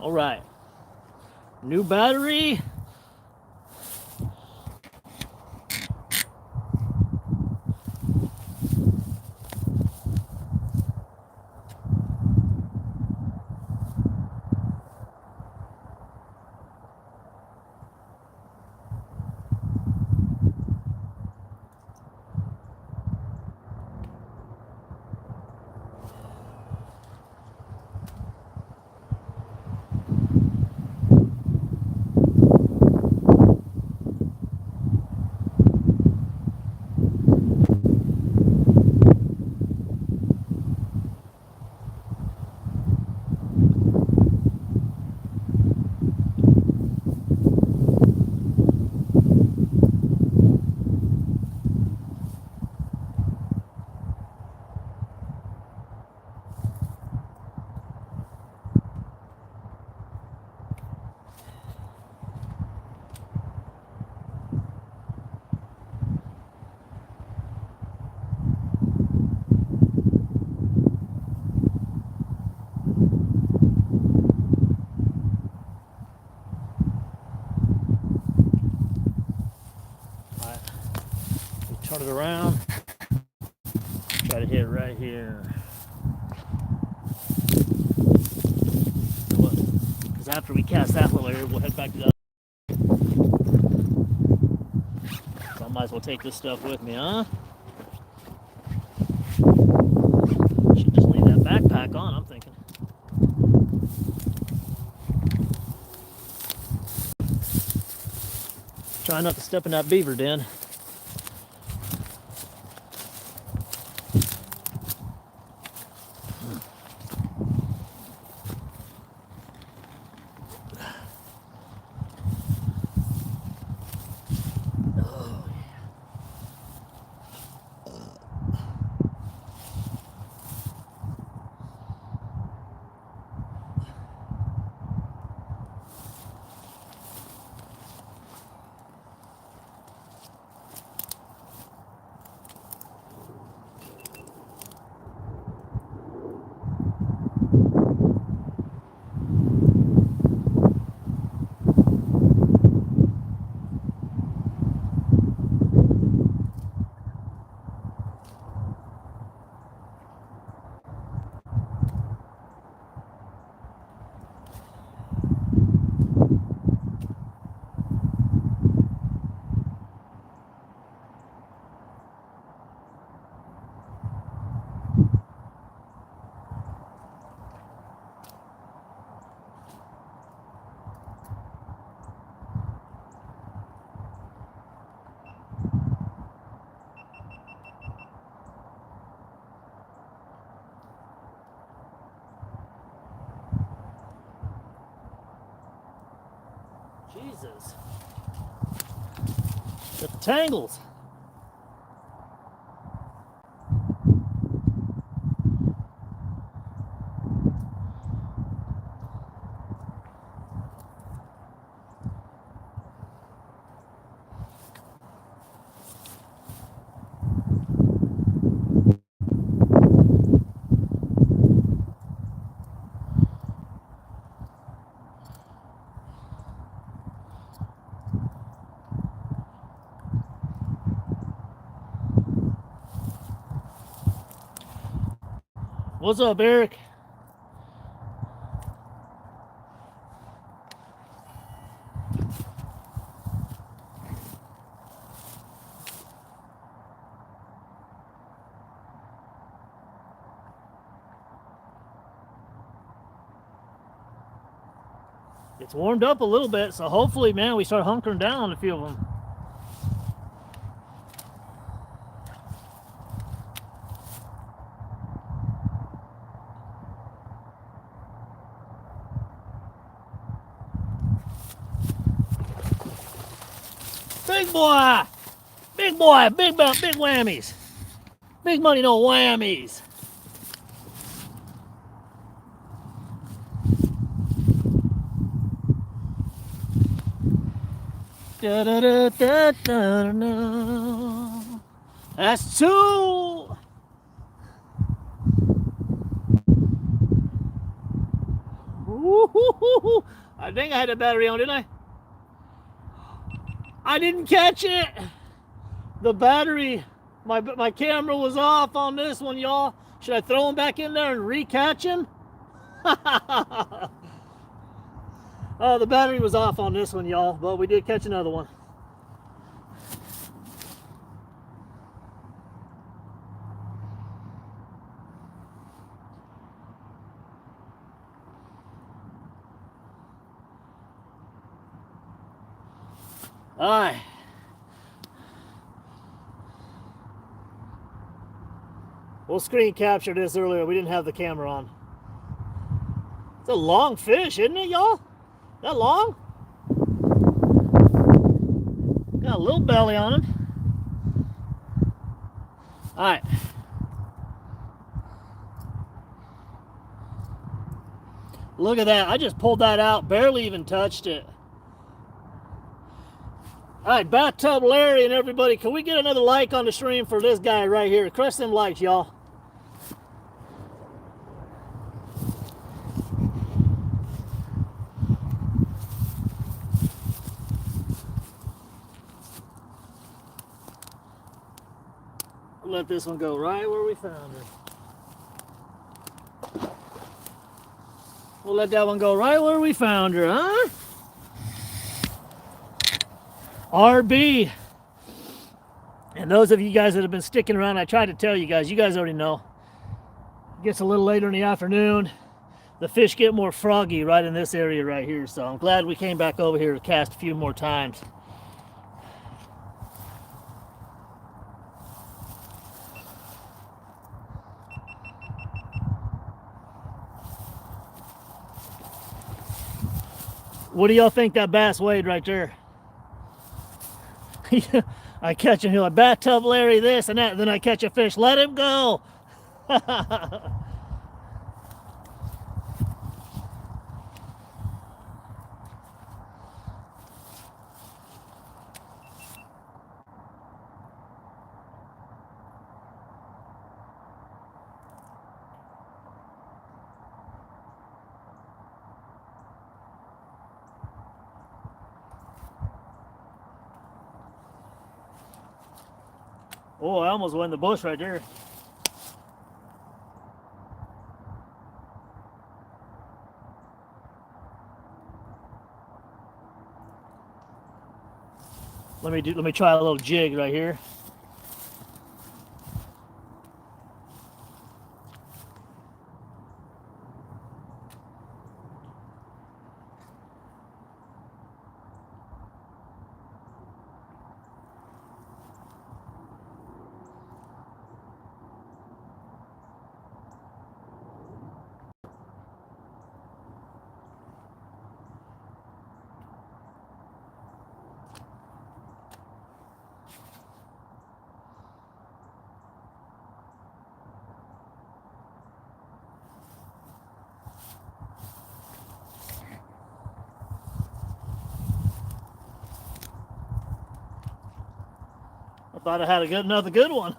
All right, new battery. Turn it around. Try to hit it right here. Because after we cast that little area, we'll head back to the other. So I might as well take this stuff with me, huh? Should just leave that backpack on, I'm thinking. Try not to step in that beaver den. Jesus. Got the tangles. What's up, Eric? It's warmed up a little bit, so hopefully, man, we start hunkering down on a few of them. Big boy! Big boy! Big whammies! Big money, no whammies! Da, da, da, da, da, da. That's two! Woo-hoo-hoo-hoo. I think I had a battery on, didn't I? I didn't catch it! The battery, my camera was off on this one, y'all. Should I throw him back in there and re-catch him? Oh, the battery was off on this one, y'all, but we did catch another one. All right. We'll screen capture this earlier. We didn't have the camera on. It's a long fish, isn't it, y'all? That long? Got a little belly on him. All right. Look at that. I just pulled that out. Barely even touched it. All right, Bathtub Larry and everybody, can we get another like on the stream for this guy right here? Crush them likes, y'all. We'll let this one go right where we found her. We'll let that one go right where we found her, huh? RB. And those of you guys that have been sticking around, I tried to tell you guys already know. It gets a little later in the afternoon. The fish get more froggy right in this area right here. So I'm glad we came back over here to cast a few more times. What do y'all think that bass weighed right there? I catch him, he'll like, Bathtub Larry this and that, then I catch a fish, let him go. Oh, I almost went in the bush right there. Let me try a little jig right here. I thought I had another good one.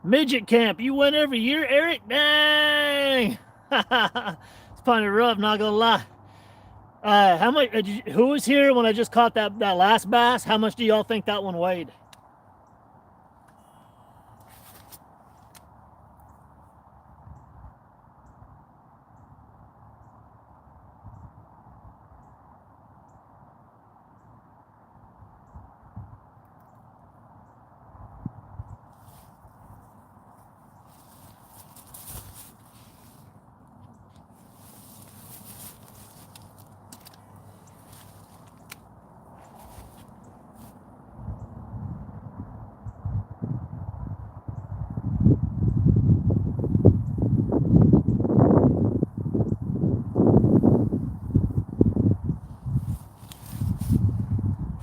Midget camp, you win every year, Eric? Dang! It's kind of rough, not gonna lie. How much? Who was here when I just caught that last bass? How much do y'all think that one weighed?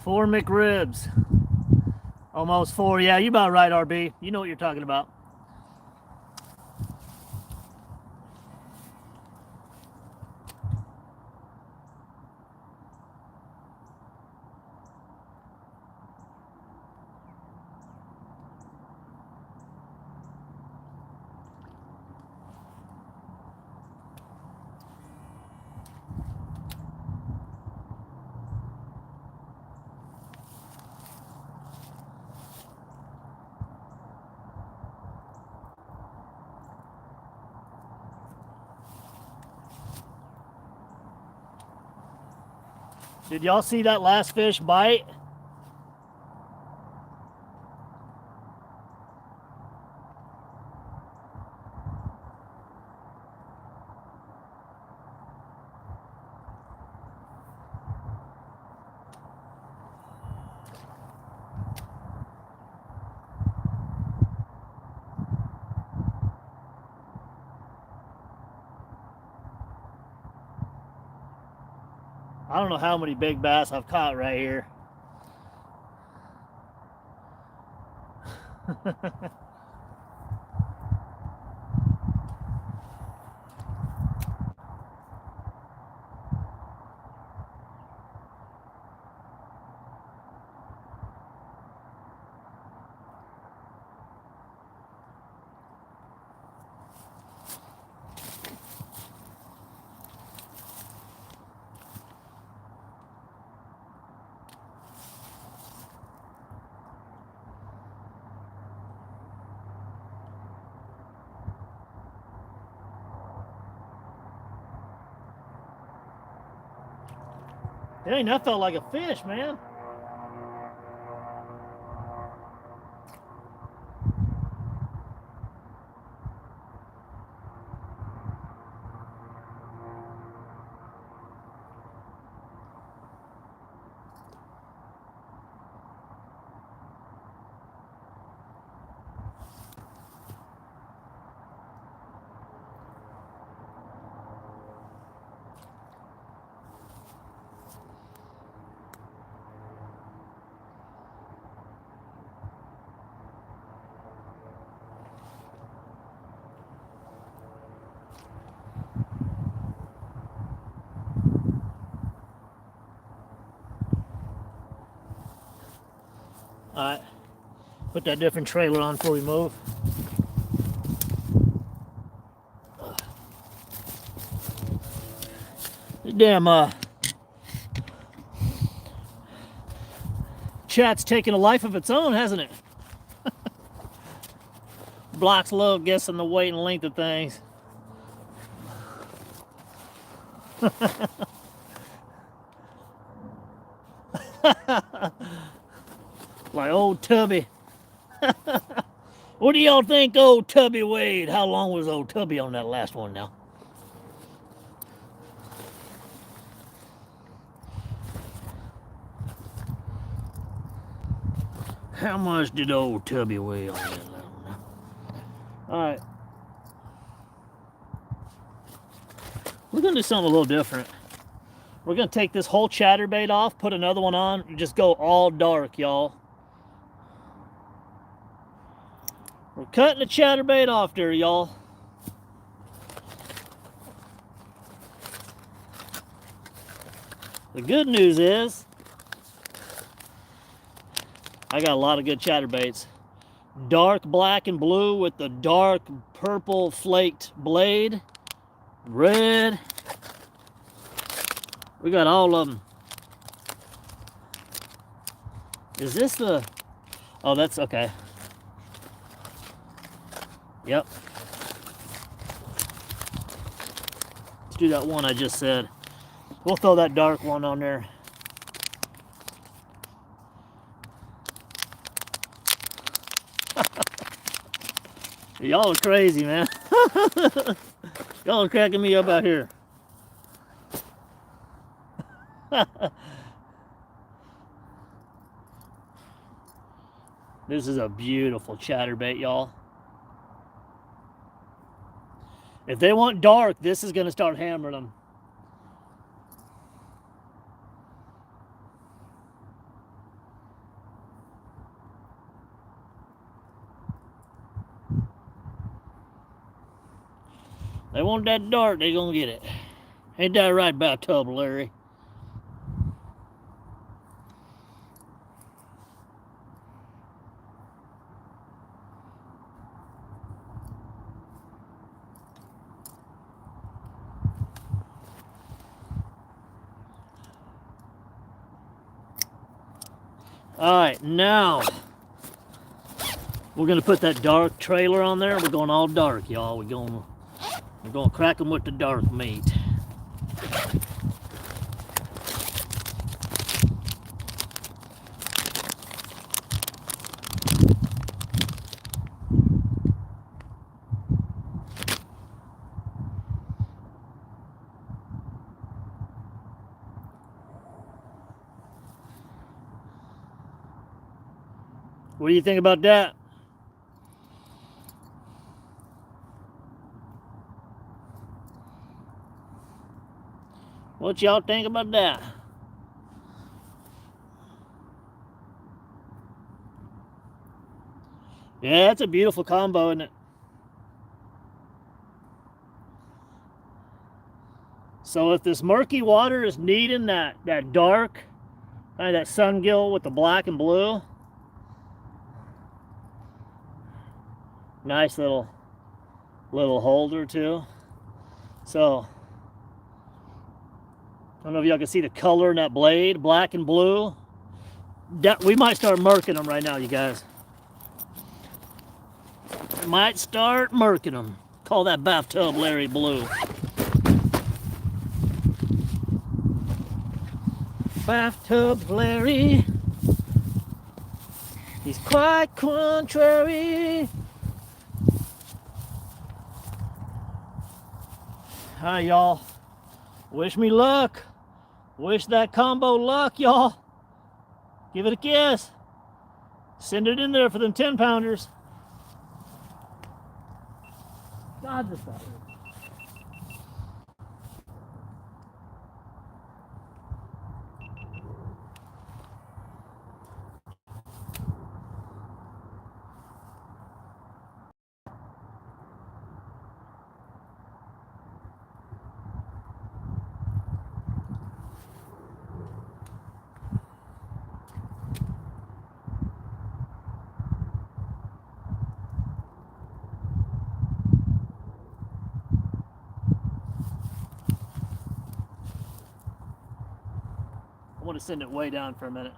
4 McRibs. Almost 4. Yeah, you about right, RB. You know what you're talking about. Did y'all see that last fish bite? I don't know how many big bass I've caught right here. Dang, that felt like a fish, man. All right, put that different trailer on before we move. Damn, chat's taking a life of its own, hasn't it? Blocks love guessing the weight and length of things. Like old Tubby. What do y'all think old Tubby weighed? How long was old Tubby on that last one now? How much did old Tubby weigh on that last one? Alright. We're going to do something a little different. We're going to take this whole chatterbait off, put another one on, and just go all dark, y'all. We're cutting the chatterbait off there, y'all. The good news is, I got a lot of good chatterbaits. Dark black and blue with the dark purple flaked blade. Red. We got all of them. Is this the... Oh, that's okay. Yep. Let's do that one I just said. We'll throw that dark one on there. Y'all are crazy, man. Y'all are cracking me up out here. This is a beautiful chatterbait, y'all. If they want dark, this is going to start hammering them. They want that dark, they gonna get it. Ain't that right, bathtub Larry? All right, now we're gonna put that dark trailer on there. We're going all dark, y'all. We're gonna crack them with the dark meat. What do you think about that? What y'all think about that? Yeah, that's a beautiful combo, isn't it? So if this murky water is needing that dark, that sun gill with the black and blue, nice little holder too. So I don't know if y'all can see the color in that blade, black and blue. We might start murking them right now, you guys. Might start murking them. Call that bathtub Larry blue. Bathtub Larry, he's quite contrary. Hi, y'all. Wish me luck. Wish that combo luck, y'all. Give it a kiss. Send it in there for them 10-pounders. God, this stuff. I want to send it way down for a minute.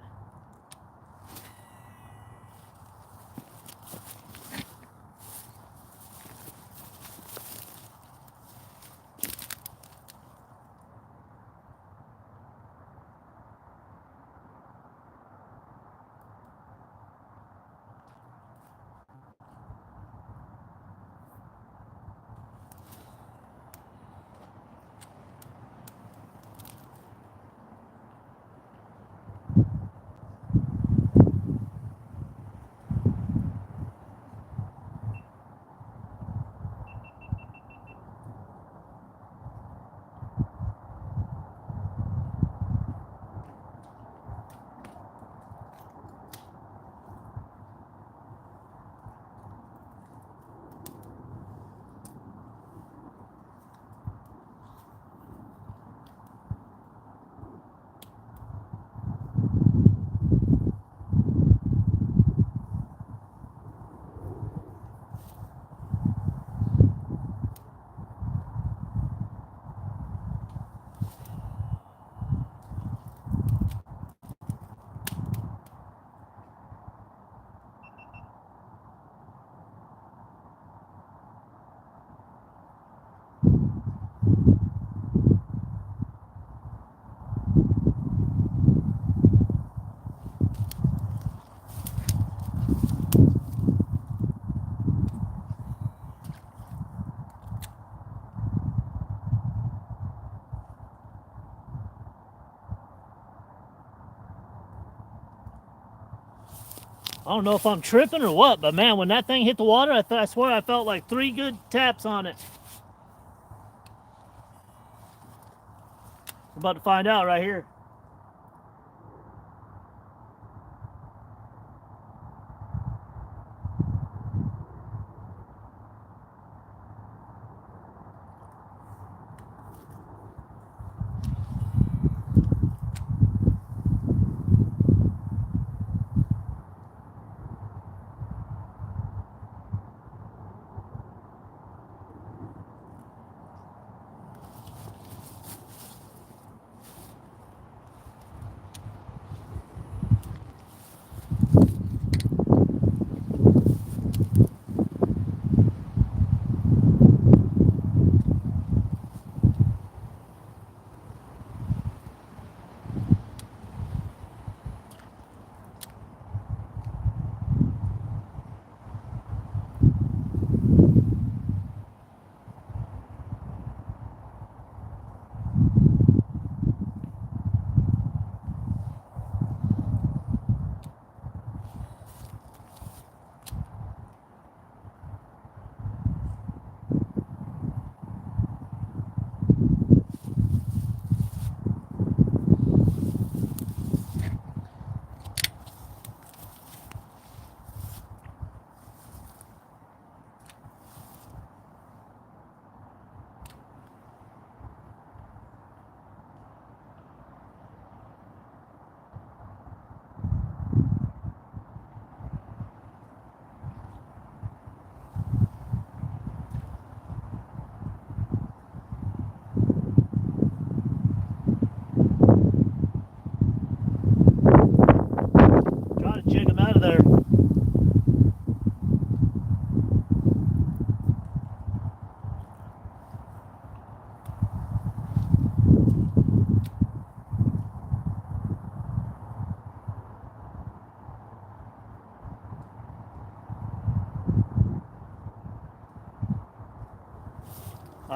I don't know if I'm tripping or what, but man, when that thing hit the water, I swear I felt like 3 good taps on it. We're about to find out right here.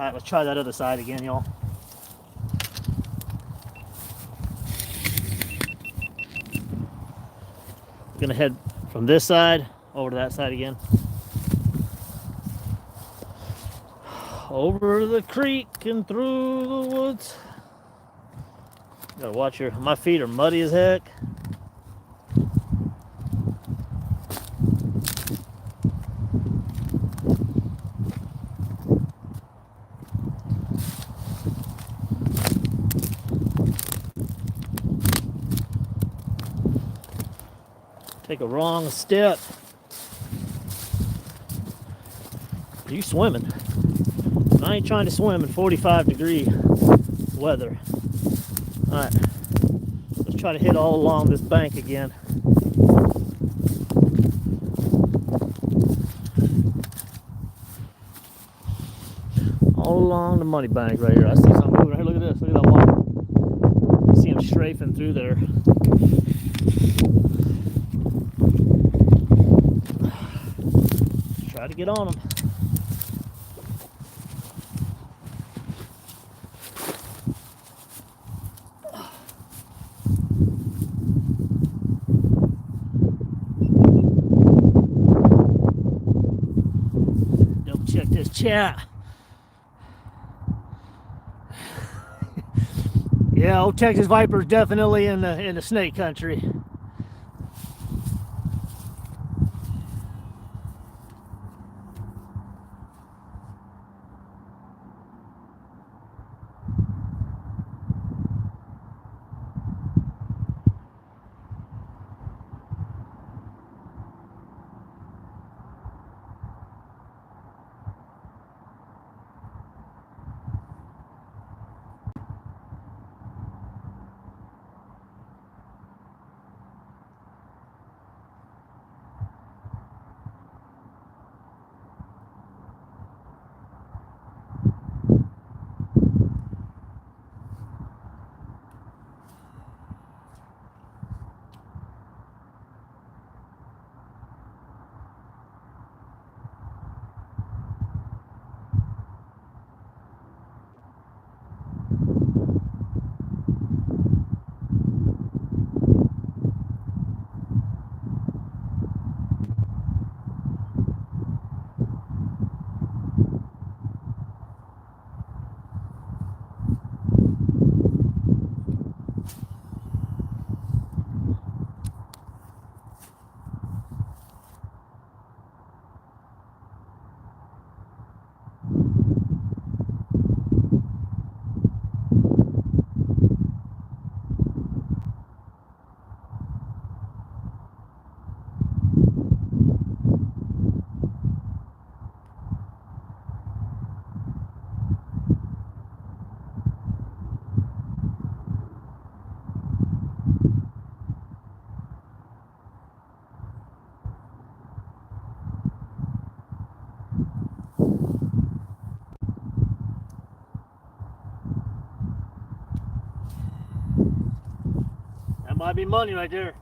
right, let's try that other side again, y'all. We're gonna head from this side over to that side again. Over the creek and through the woods. Gotta watch your, my feet are muddy as heck. Take a wrong step. Are you swimming? I ain't trying to swim in 45-degree weather. Alright, let's try to hit all along this bank again. All along the money bank right here. I see something moving right here. Look at this. Look at that water. I see him strafing through there. Try to get on him. Double check this chat. Yeah, old Texas Viper's definitely in the snake country. That might be money right there.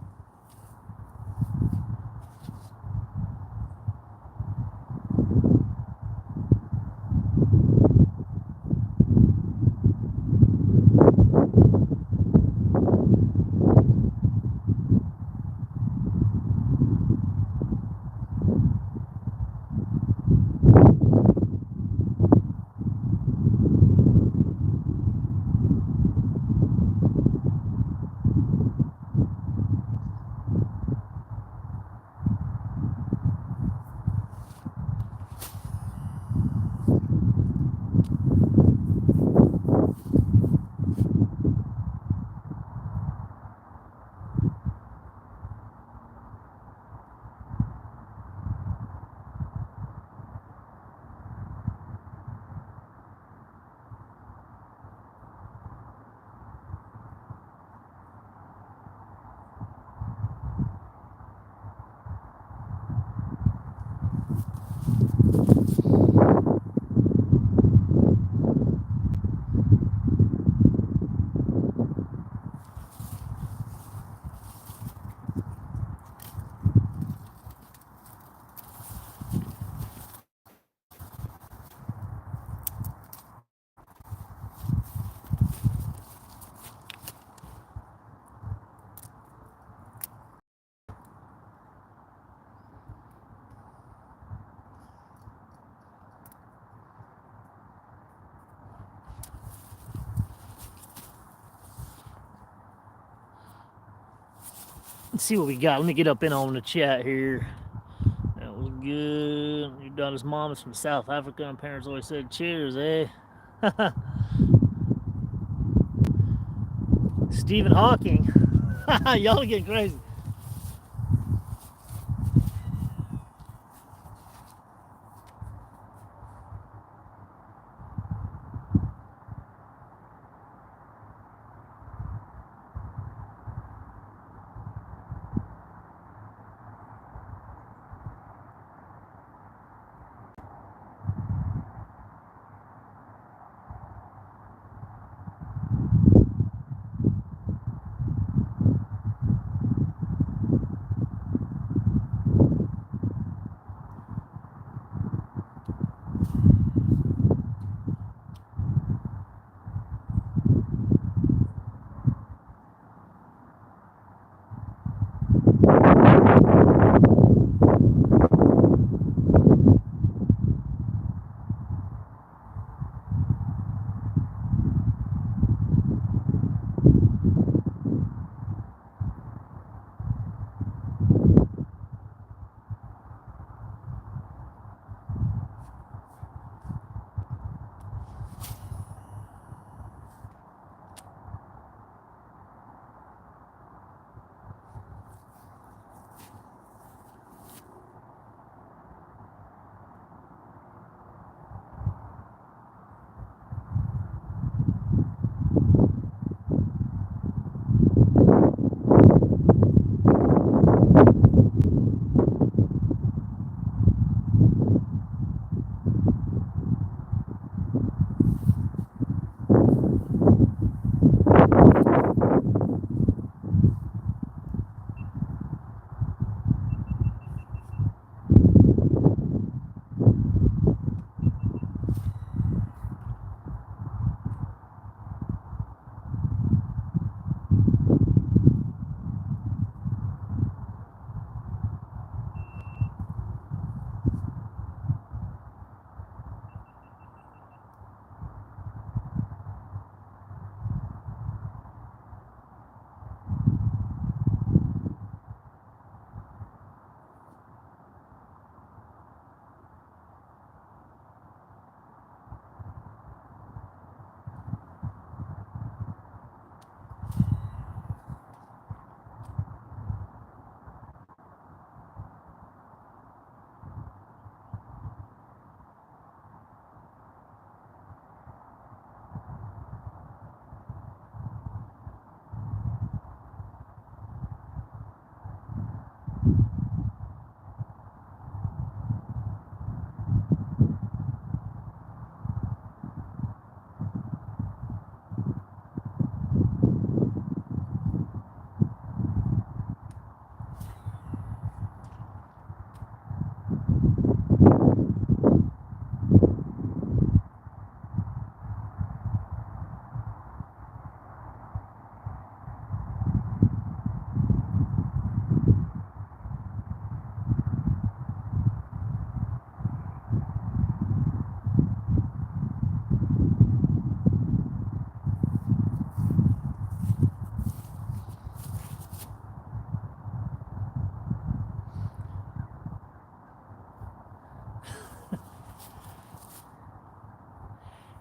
Let's see what we got. Let me get up in on the chat here. That was good. Your daughter's mom is from South Africa, and parents always said cheers, eh? Stephen Hawking. Y'all getting crazy.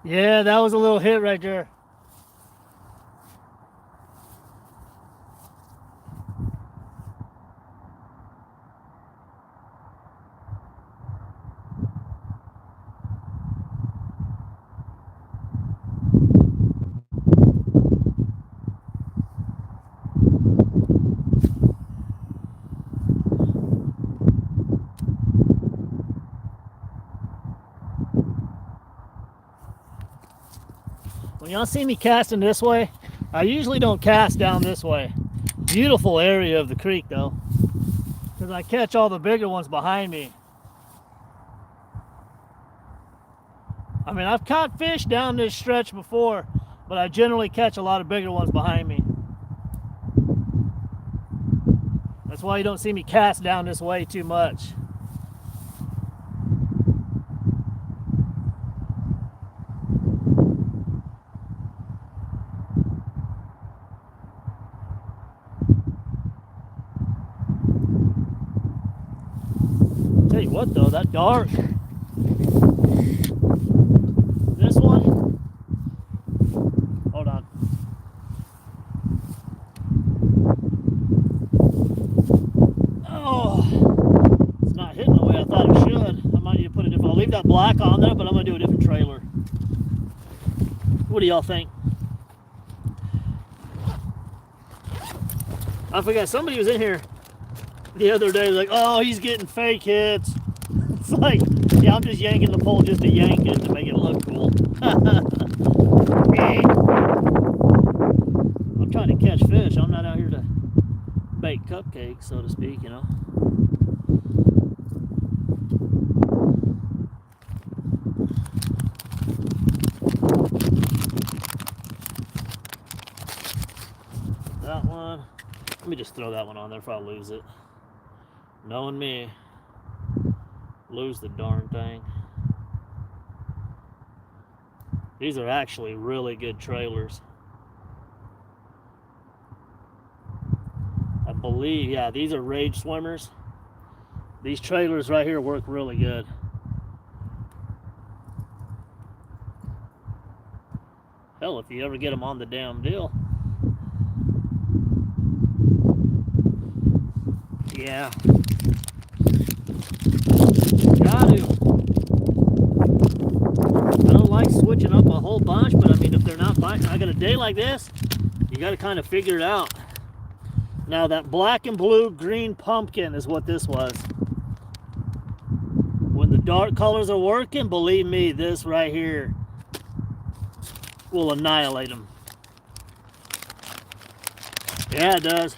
Yeah, that was a little hit right there. When y'all see me casting this way, I usually don't cast down this way. Beautiful area of the creek though, because I catch all the bigger ones behind me. I mean, I've caught fish down this stretch before, but I generally catch a lot of bigger ones behind me. That's why you don't see me cast down this way too much. what though? That dark. This one. Hold on. Oh, it's not hitting the way I thought it should. I might need to put a different. I'll leave that black on there, but I'm gonna do a different trailer. What do y'all think? I forgot somebody was in here the other day, like, oh, he's getting fake hits. It's like, yeah, I'm just yanking the pole just to yank it to make it look cool. I'm trying to catch fish. I'm not out here to bake cupcakes, so to speak, you know. That one. Let me just throw that one on there if I lose it. Knowing me, lose the darn thing. These are actually really good trailers. I believe, yeah, these are Rage Swimmers. These trailers right here work really good. Hell, if you ever get them on the damn deal. Yeah. Got to. I don't like switching up a whole bunch, but I mean, if they're not biting, I got a day like this, you got to kind of figure it out. Now that black and blue green pumpkin is what this was. When the dark colors are working, believe me, this right here will annihilate them. Yeah, it does.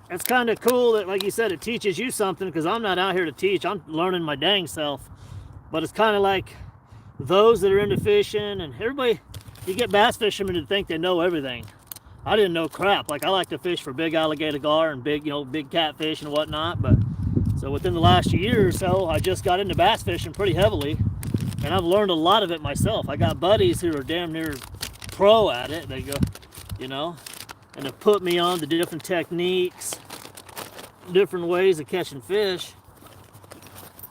It's kind of cool that, like you said, it teaches you something, because I'm not out here to teach. I'm learning my dang self. But it's kind of like those that are into fishing, and everybody, you get bass fishermen to think they know everything. I didn't know crap. Like, I like to fish for big alligator gar and big, big catfish and whatnot. But so within the last year or so, I just got into bass fishing pretty heavily, and I've learned a lot of it myself. I got buddies who are damn near pro at it. They go, and have put me on the different techniques, different ways of catching fish.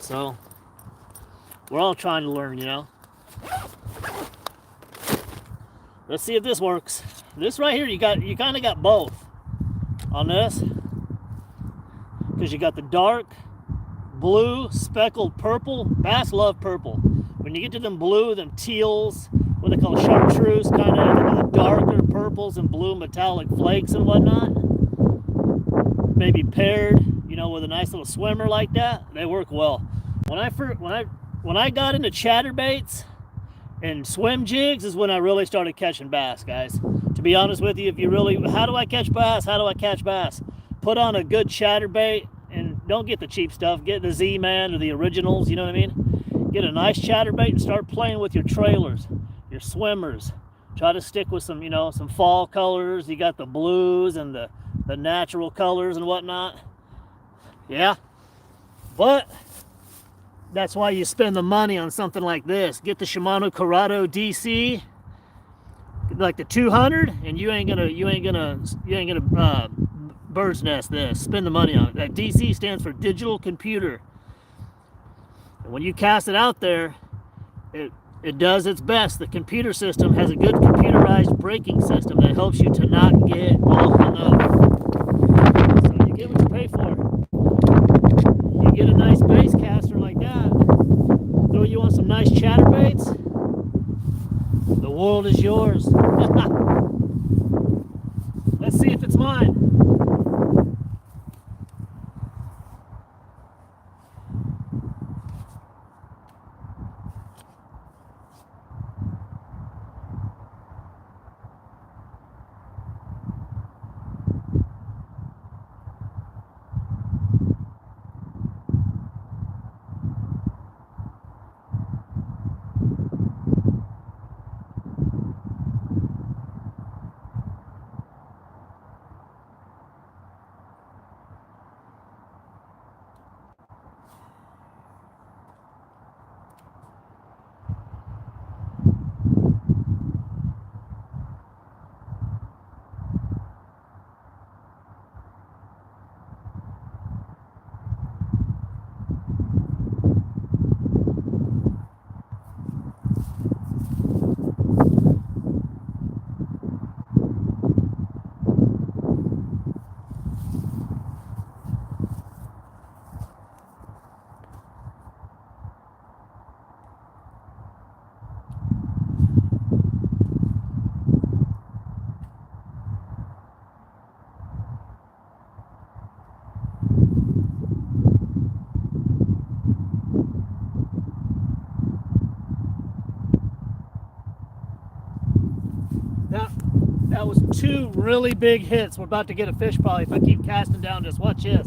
So we're all trying to learn, Let's see if this works. This right here, you kind of got both on this, because you got the dark blue speckled purple. Bass love purple. When you get to them blue, them teals, what they call chartreuse, kind of the darker purples and blue metallic flakes and whatnot, maybe paired, with a nice little swimmer like that, they work well. When I got into chatterbaits and swim jigs is when I really started catching bass, guys. To be honest with you, how do I catch bass? How do I catch bass? Put on a good chatterbait, and don't get the cheap stuff. Get the Z-Man or the originals, you know what I mean? Get a nice chatterbait and start playing with your trailers, your swimmers. Try to stick with some, some fall colors. You got the blues and the natural colors and whatnot. Yeah, but that's why you spend the money on something like this. Get the Shimano Corrado DC, like the 200, and you ain't gonna bird's nest this. Spend the money on it. That DC stands for digital computer. And when you cast it out there, it does its best. The computer system has a good computerized braking system that helps you to not get all hung up. So you get what you pay for. You get a nice bass caster like that, throw you on some nice chatterbaits, the world is yours. Let's see if it's mine. That was 2 really big hits. We're about to get a fish probably if I keep casting down. Just watch this.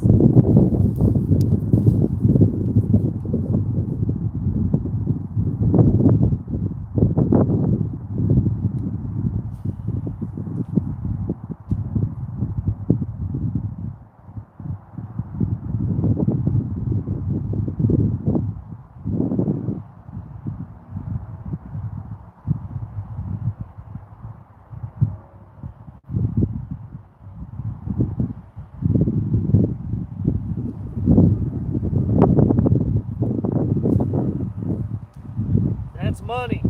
That's money.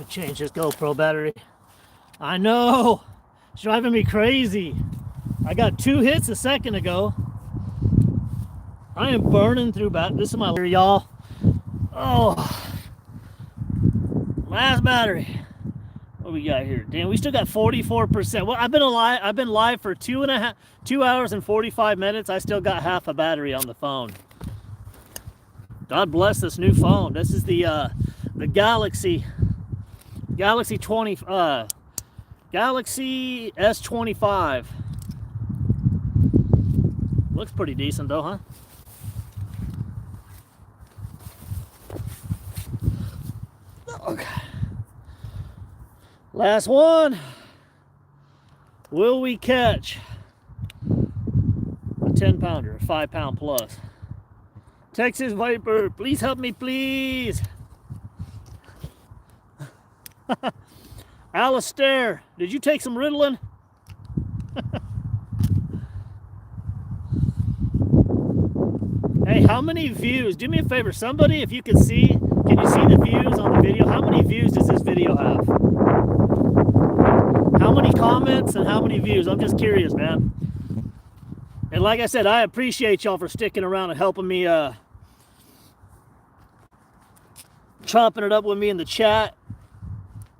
Change this GoPro battery. I know, it's driving me crazy. I got 2 hits a second ago. I am burning through this is my y'all. Oh, last battery. What we got here? Damn, we still got 44%. Well, I've been live for 2 hours and 45 minutes. I still got half a battery on the phone. God bless this new phone. This is the Galaxy Galaxy S25. Looks pretty decent though, huh? Okay. Last one. Will we catch a 10 pounder, 5 pound plus? Texas Viper, please help me, please. Alistair, did you take some Ritalin? Hey, how many views? Do me a favor, somebody, if you can you see the views on the video? How many views does this video have? How many comments and how many views? I'm just curious, man. And like I said, I appreciate y'all for sticking around and helping me, chopping it up with me in the chat.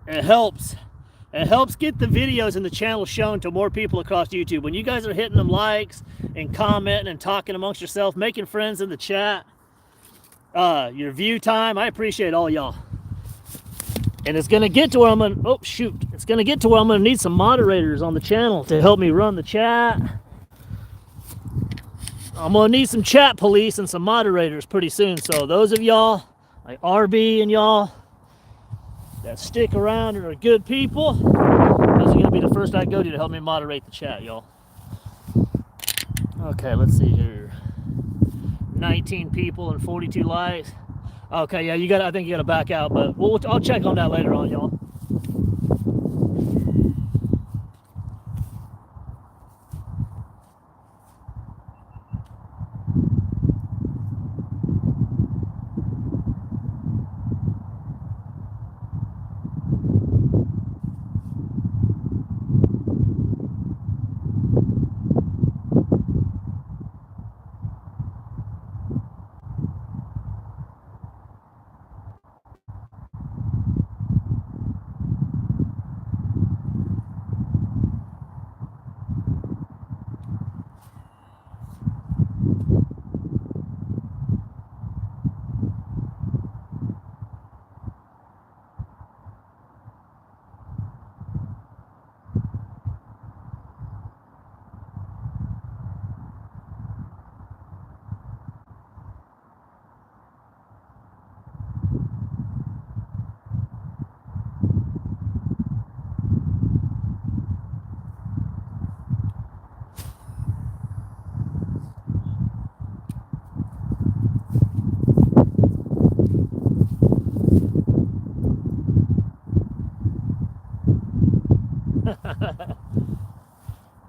It helps. It helps get the videos and the channel shown to more people across YouTube. When you guys are hitting them likes and commenting and talking amongst yourself, making friends in the chat, your view time, I appreciate all y'all. And it's gonna get to where I'm gonna, oh shoot, it's gonna get to where I'm gonna need some moderators on the channel to help me run the chat. I'm gonna need some chat police and some moderators pretty soon. So those of y'all, like RB and y'all, that stick around and are good people, those are gonna be the first I go to help me moderate the chat, y'all. Okay, let's see here. 19 people and 42 likes. Okay, yeah, I think you gotta back out, but I'll check on that later on, y'all.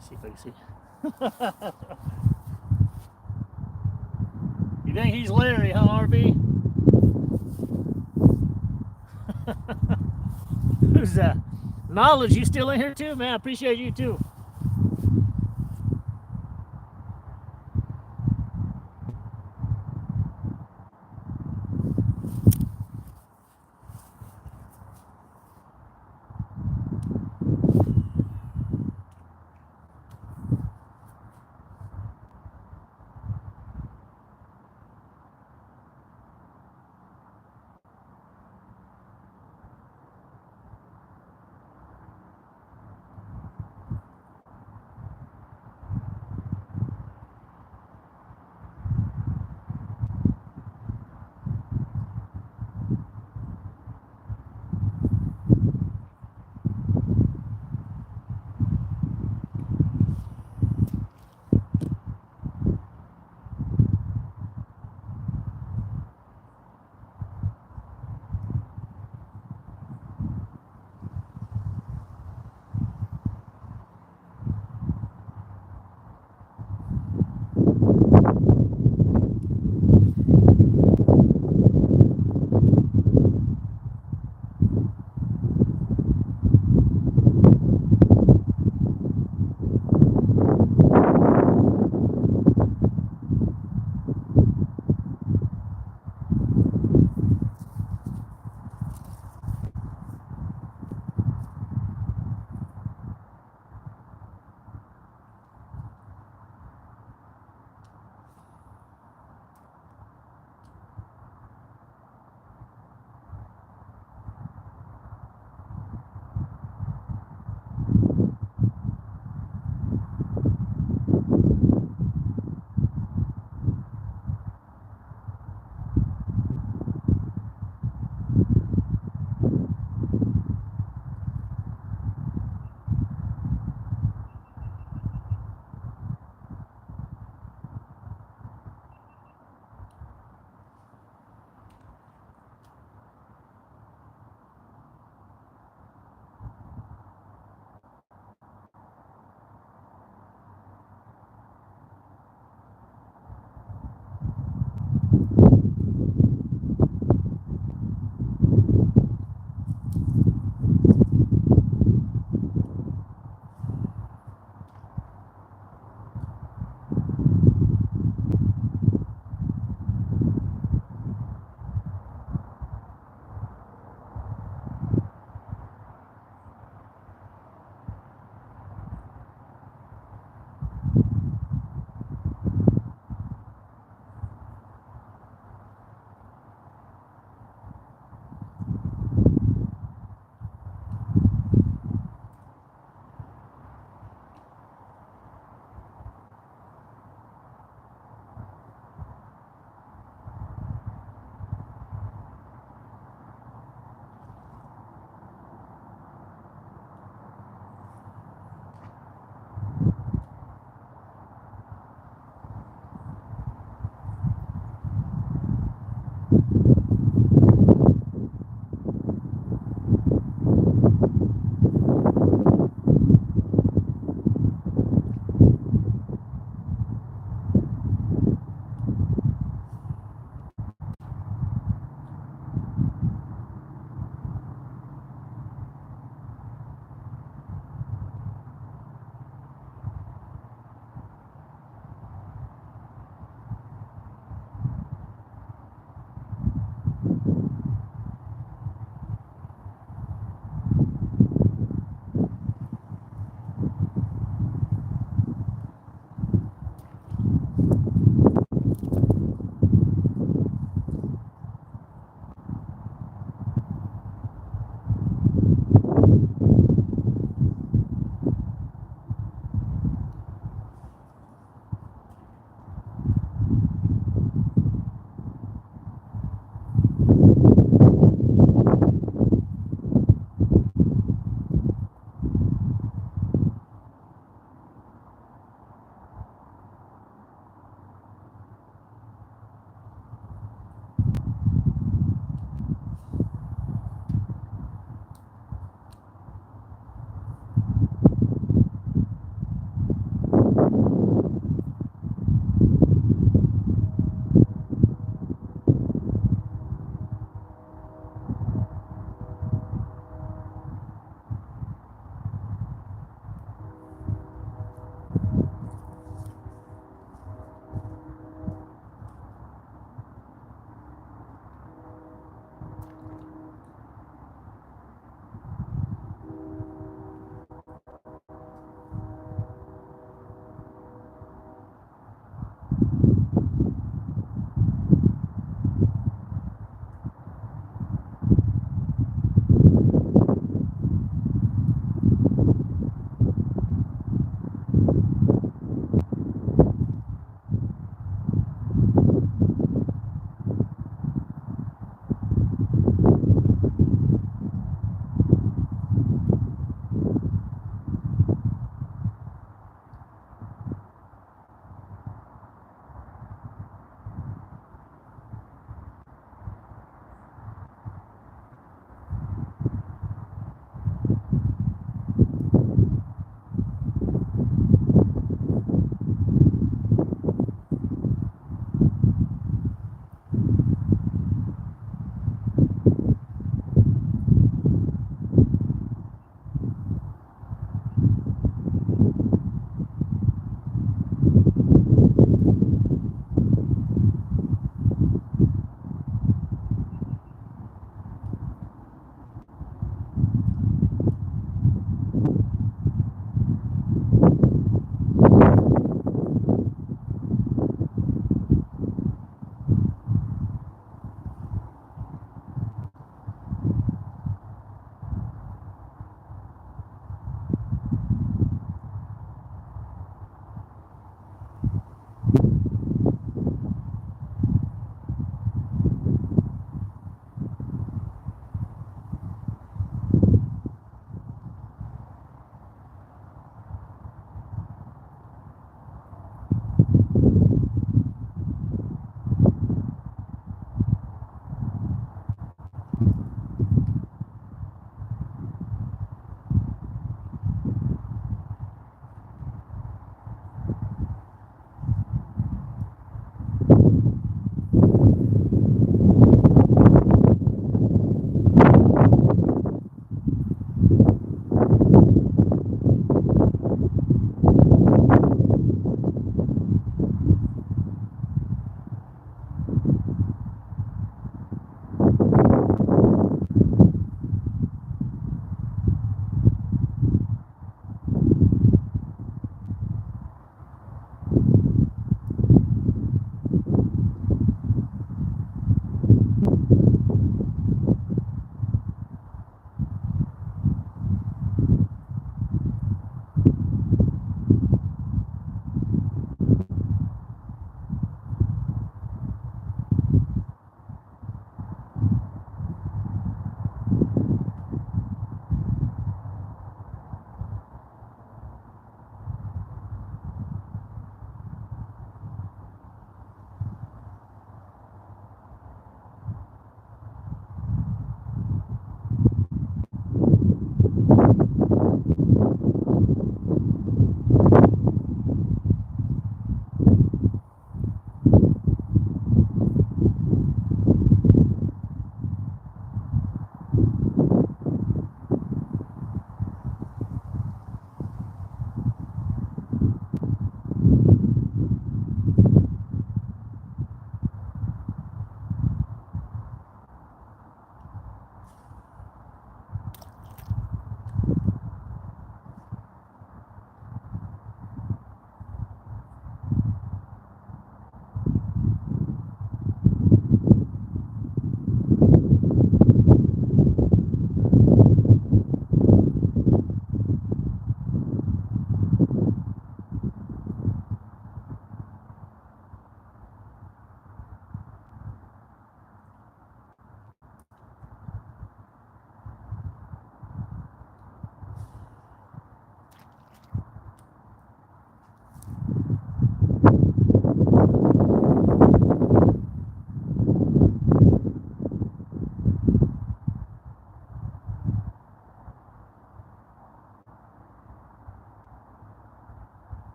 See if I can see. You think he's Larry, huh, RB? Who's that? Knowledge, you still in here too, man? I appreciate you too.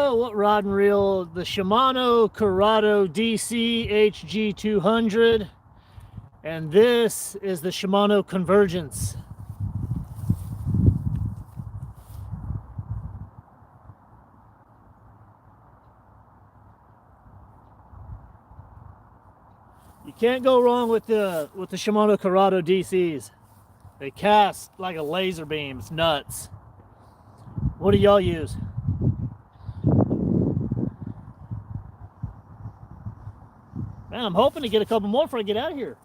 What rod and reel? The Shimano Corrado DC HG200. And this is the Shimano Convergence. You can't go wrong with the Shimano Corrado DCs. They cast like a laser beam. It's nuts. What do y'all use? Man, I'm hoping to get a couple more before I get out of here.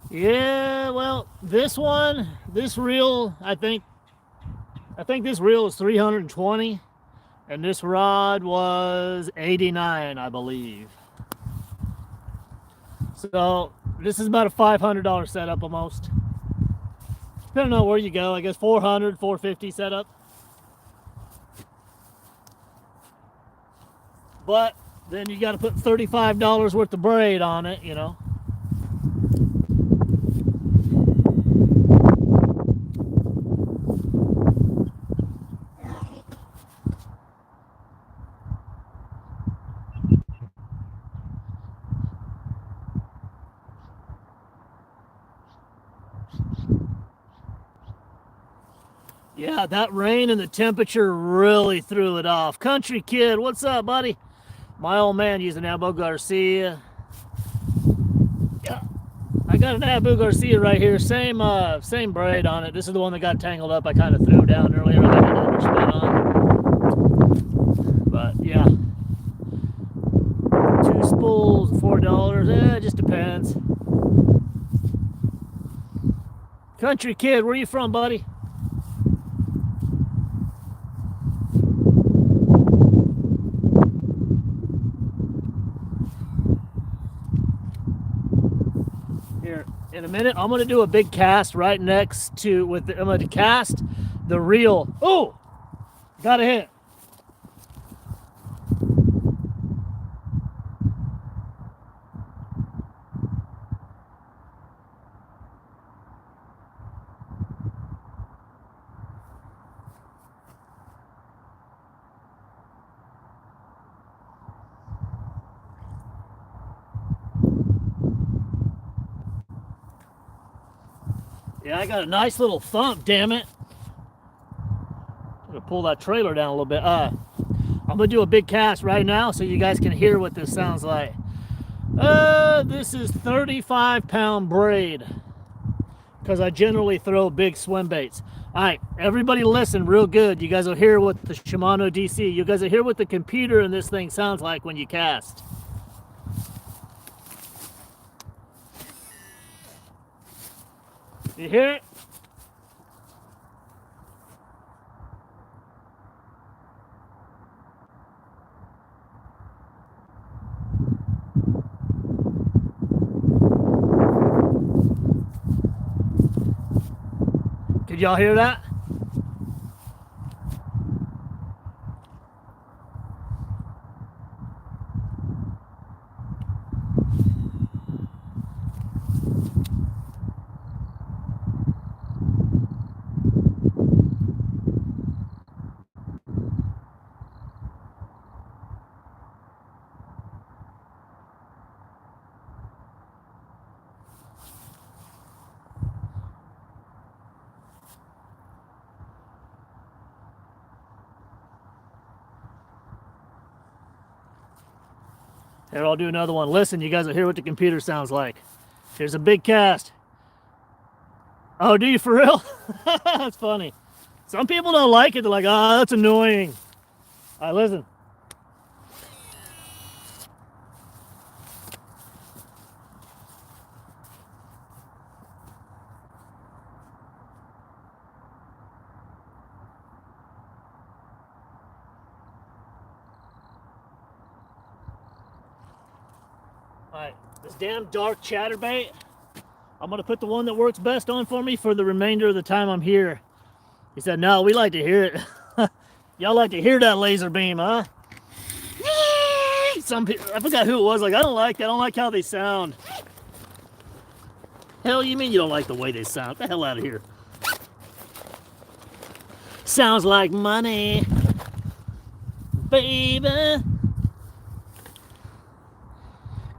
Yeah, well, this reel, I think this reel is 320, and this rod was 89, I believe. So this is about a $500 setup almost. Depending on where you go, I guess 400, 450 setup. But then you got to put $35 worth of braid on it, you know. Yeah, that rain and the temperature really threw it off. Country Kid, what's up, buddy? My old man using Abu Garcia. Yeah, I got an Abu Garcia right here. Same braid on it. This is the one that got tangled up. I kind of threw down earlier. I had an underspin on. But yeah, 2 spools, $4. It just depends. Country Kid, where you from, buddy? In a minute, I'm going to do a big cast right next to, I'm going to cast the reel. Oh, got a hit. Yeah, I got a nice little thump, damn it. I'm gonna pull that trailer down a little bit. I'm gonna do a big cast right now so you guys can hear what this sounds like. This is 35-pound braid because I generally throw big swim baits. All right, everybody listen real good. You guys will hear what the Shimano DC, you guys will hear what the computer in this thing sounds like when you cast. You hear it? Did y'all hear that? Here, I'll do another one. Listen, you guys will hear what the computer sounds like. Here's a big cast. Oh, do you for real? That's funny. Some people don't like it. They're like, oh, that's annoying. All right, listen. All right, this damn dark chatterbait, I'm gonna put the one that works best on for me for the remainder of the time I'm here. He said, no, we like to hear it. Y'all like to hear that laser beam, huh? Some people, I forgot who it was, like, I don't like that. I don't like how they sound. Hell, you mean you don't like the way they sound? Get the hell out of here. Sounds like money, baby.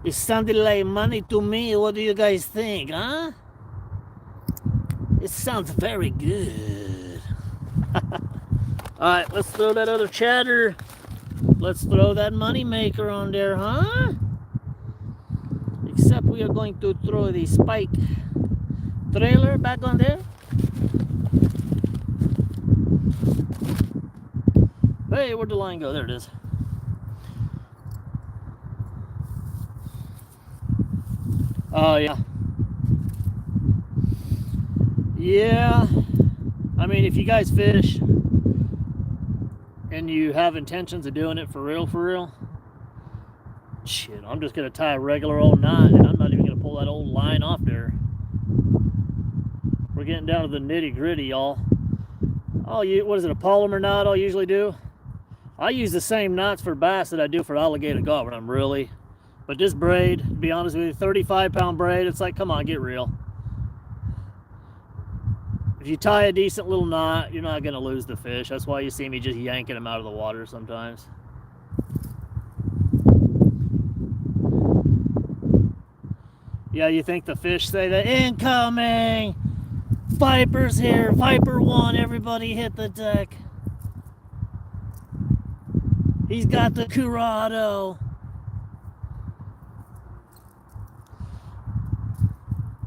It sounded like money to me. What do you guys think, huh? It sounds very good. All right, let's throw that other chatter. Let's throw that money maker on there, huh? Except we are going to throw the spike trailer back on there. Hey, where'd the line go? There it is. Oh, yeah. Yeah. I mean, if you guys fish and you have intentions of doing it for real, shit, I'm just going to tie a regular old knot, and I'm not even going to pull that old line off there. We're getting down to the nitty gritty, y'all. Oh, what is it, a polymer knot I'll usually do? I use the same knots for bass that I do for alligator gar when I'm really... But this braid, to be honest with you, 35-pound braid, it's like, come on, get real. If you tie a decent little knot, you're not going to lose the fish. That's why you see me just yanking them out of the water sometimes. Yeah, you think the fish say that, incoming! Viper's here, Viper 1, everybody hit the deck. He's got the Curado.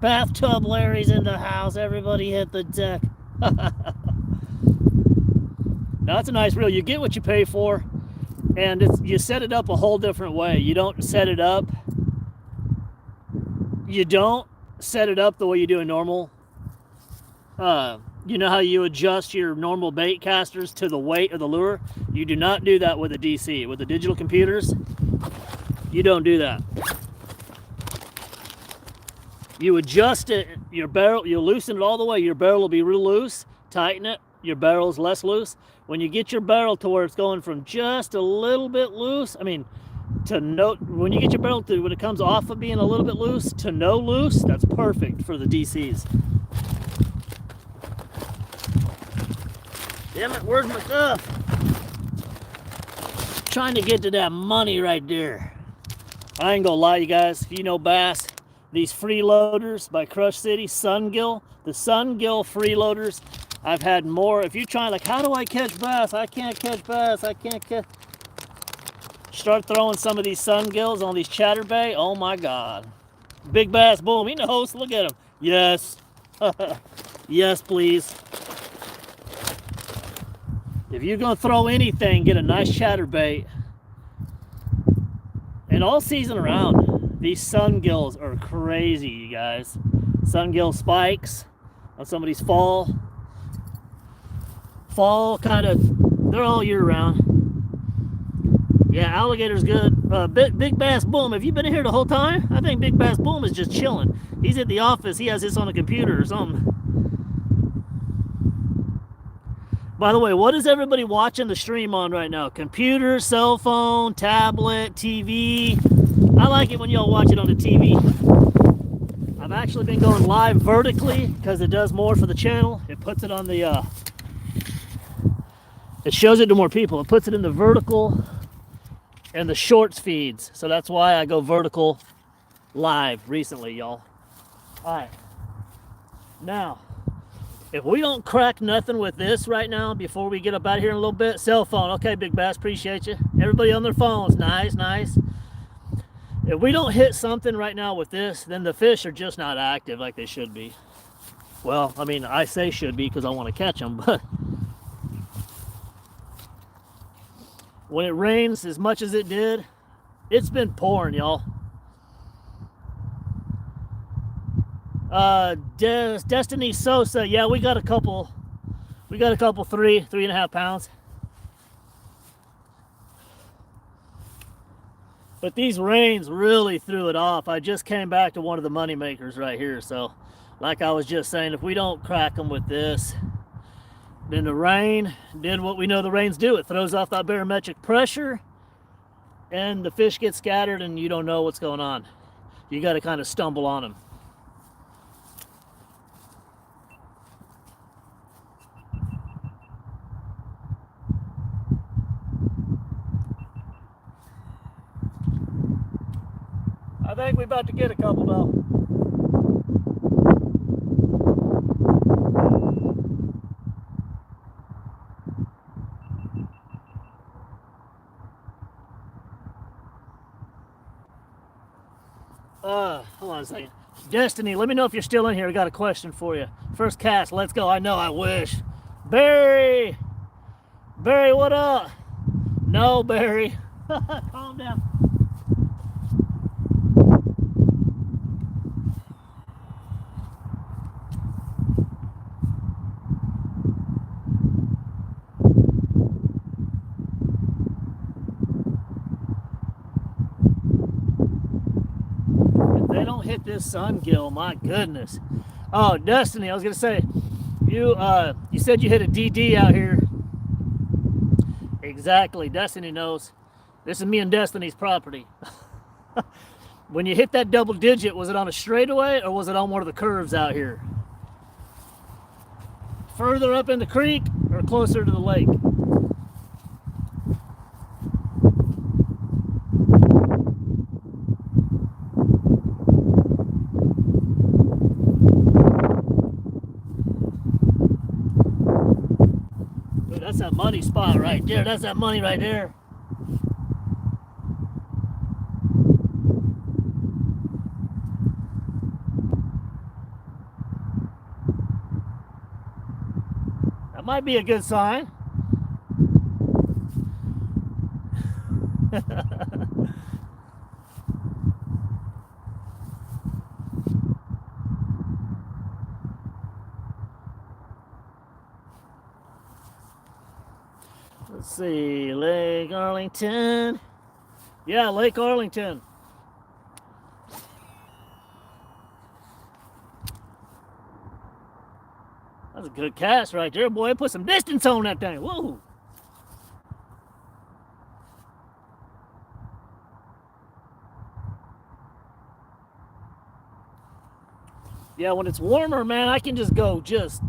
Bathtub Larry's in the house. Everybody hit the deck. Now that's a nice reel. You get what you pay for, and you set it up a whole different way. You don't set it up. You don't set it up the way you do a normal. You know how you adjust your normal bait casters to the weight of the lure? You do not do that with a DC. With the digital computers, you don't do that. You adjust it, your barrel, you loosen it all the way. Your barrel will be real loose, tighten it, your barrel's less loose. When you get your barrel to where it's going from just a little bit loose, I mean, when you get your barrel to, when it comes off of being a little bit loose to no loose, that's perfect for the DCs. Damn it, where's my stuff? Trying to get to that money right there. I ain't gonna lie, you guys, if you know bass, these freeloaders by Crush City, Sungill, the Sungill freeloaders, I've had more. If you're trying, like, how do I catch bass? I can't catch bass. I can't catch. Start throwing some of these Sungills on these Chatterbait. Oh my God. Big bass, boom. He knows. Look at him. Yes. Yes, please. If you're going to throw anything, get a nice Chatterbait. And all season around, these Sungills are crazy, you guys. Sungill spikes on some of these fall kind of, they're all year round. Yeah, alligator's good. Big Bass Boom, have you been here the whole time? I think Big Bass Boom is just chilling. He's at the office. He has this on a computer or something. By the way, what is everybody watching the stream on right now? Computer, cell phone, tablet, TV. I like it when y'all watch it on the TV. I've actually been going live vertically because it does more for the channel. It puts it on the, it shows it to more people. It puts it in the vertical and the shorts feeds. So that's why I go vertical live recently, y'all. All right. Now, if we don't crack nothing with this right now before we get up out of here in a little bit, cell phone. Okay, Big Bass, appreciate you. Everybody on their phones. Nice, nice. If we don't hit something right now with this, then the fish are just not active like they should be. Well, I mean, I say should be because I want to catch them, but when it rains as much as it did, it's been pouring, y'all. Destiny Sosa, yeah, we got a couple 3.5 pounds. But these rains really threw it off. I just came back to one of the money makers right here. So like I was just saying, if we don't crack them with this, then the rain did what we know the rains do. It throws off that barometric pressure and the fish get scattered and you don't know what's going on. You got to kind of stumble on them. I think we're about to get a couple though. Hold on a second. Destiny, let me know if you're still in here. I got a question for you. First cast, let's go. I know, I wish. Barry! Barry, what up? No, Barry. Calm down. They don't hit this sun gill, my goodness. Oh, Destiny, I was gonna say, you said you hit a DD out here. Exactly, Destiny knows. This is me and Destiny's property. When you hit that double digit, was it on a straightaway or was it on one of the curves out here? Further up in the creek or closer to the lake? That's that money spot right there. That's that money right there. That might be a good sign. Let's see, Lake Arlington. Yeah, Lake Arlington. That's a good cast right there, boy. Put some distance on that thing. Whoa. Yeah, when it's warmer, man, I can just go just.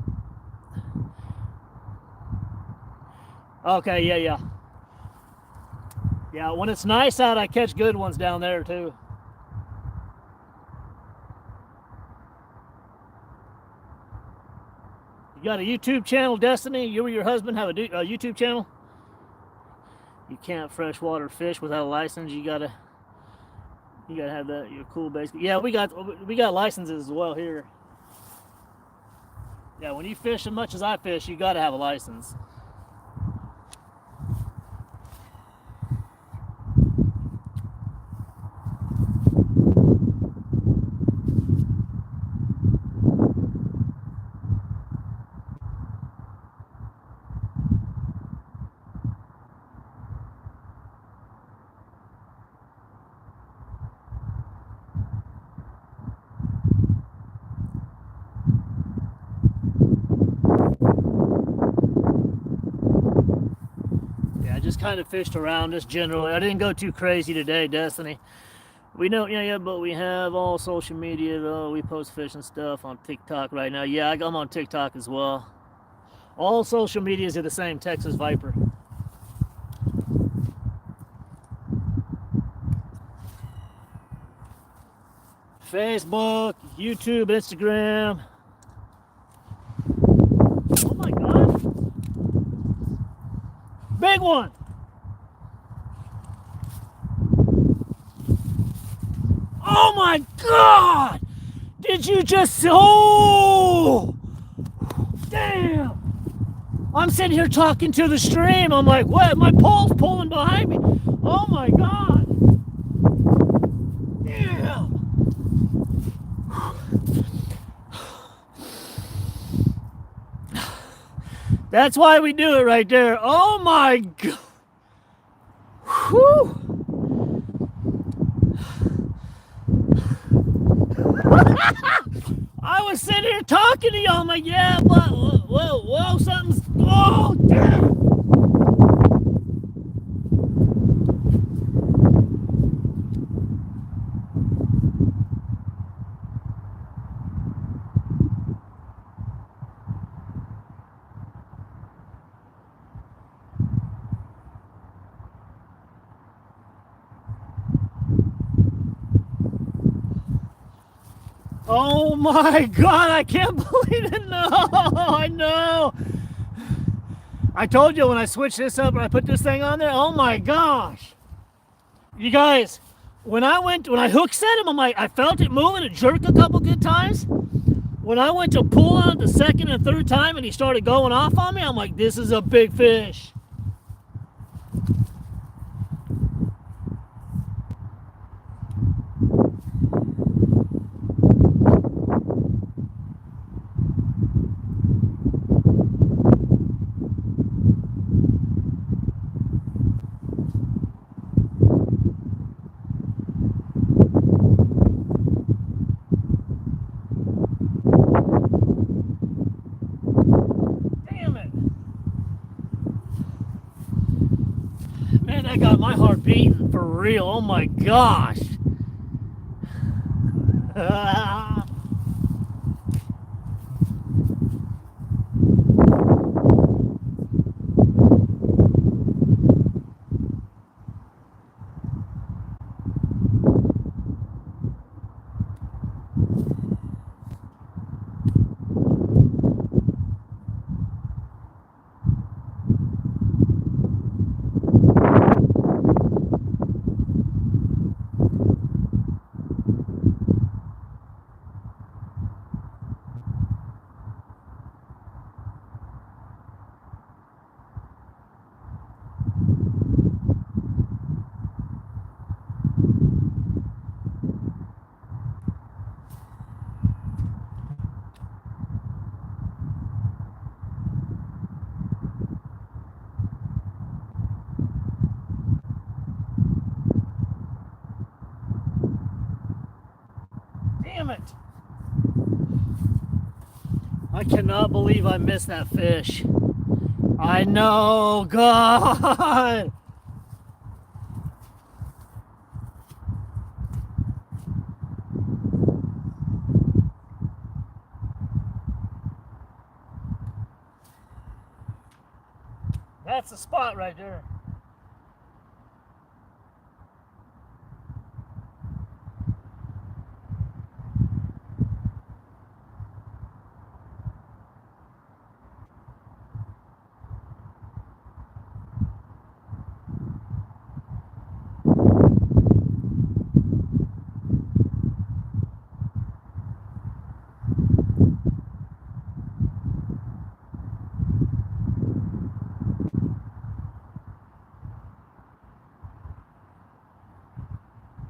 Okay, yeah. Yeah, when it's nice out, I catch good ones down there, too. You got a YouTube channel, Destiny? You or your husband have a YouTube channel? You can't freshwater fish without a license. You gotta have that. You're cool, basically. Yeah, we got licenses as well here. Yeah, when you fish as much as I fish, you gotta have a license. Just kind of fished around just generally. I didn't go too crazy today, Destiny. We know, yeah, but we have all social media though. We post fishing stuff on TikTok right now. Yeah, I'm on TikTok as well. All social medias are the same, Texas Viper. Facebook, YouTube, Instagram. Oh my God. Big one. my God! Did you just, oh! Damn! I'm sitting here talking to the stream. I'm like, what? My pole's pulling behind me. Oh my God! Damn! That's why we do it right there. Oh my God! Whew! I was sitting here talking to y'all. I'm like, yeah, but whoa, something's. Oh, damn! Oh my God, I can't believe it. No, I know. I told you when I switched this up and I put this thing on there, oh my gosh. You guys, when I hook set him, I'm like, I felt it moving, it jerked a couple good times. When I went to pull on it the second and third time and he started going off on me, I'm like, this is a big fish. Man, that got my heart beating for real. Oh my gosh. Damn it. I cannot believe I missed that fish. I know, God. That's the spot right there.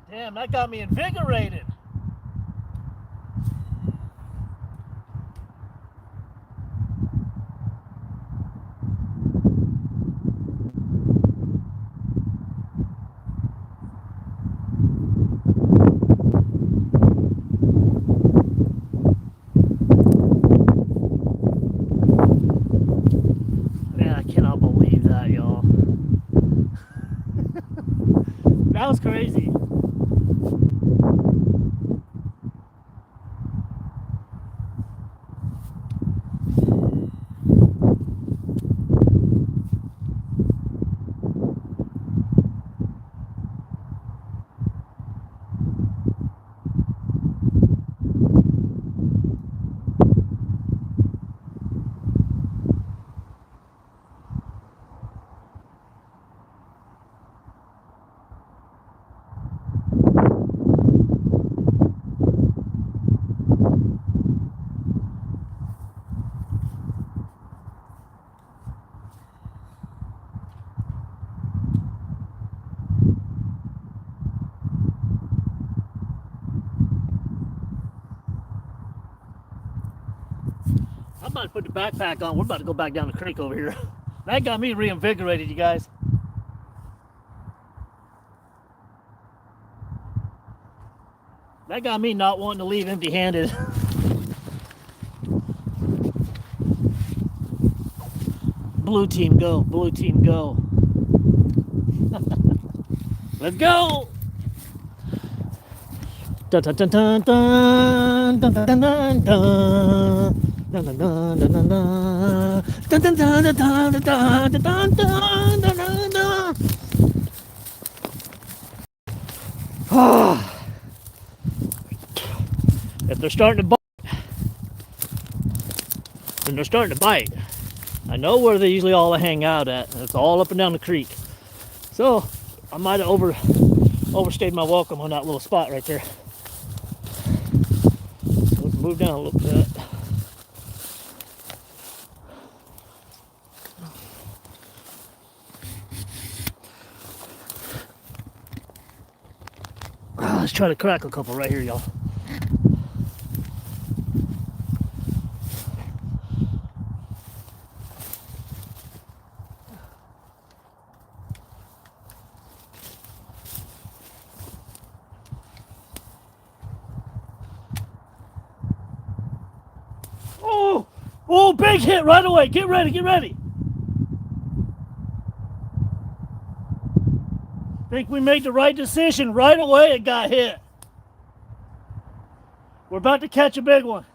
Damn, that got me invigorated. Man, I cannot believe that, y'all. That was crazy. about to put the backpack on. We're about to go back down the creek over here. That got me reinvigorated, you guys. That got me not wanting to leave empty-handed. Blue team go, blue team go. Let's go. Dun dun dun dun dun dun dun dun dun. Dun dun dun dun dun dun. Dun dun dun dun dun dun dun dun dun dun. If they're starting to bite, then they're starting to bite. I know where they usually all hang out at. It's all up and down the creek. So I might have overstayed my welcome on that little spot right there. Let's move down a little bit. Let's try to crack a couple right here, y'all. Oh, big hit right away. Get ready, get ready. Think we made the right decision. Right away it got hit. We're about to catch a big one.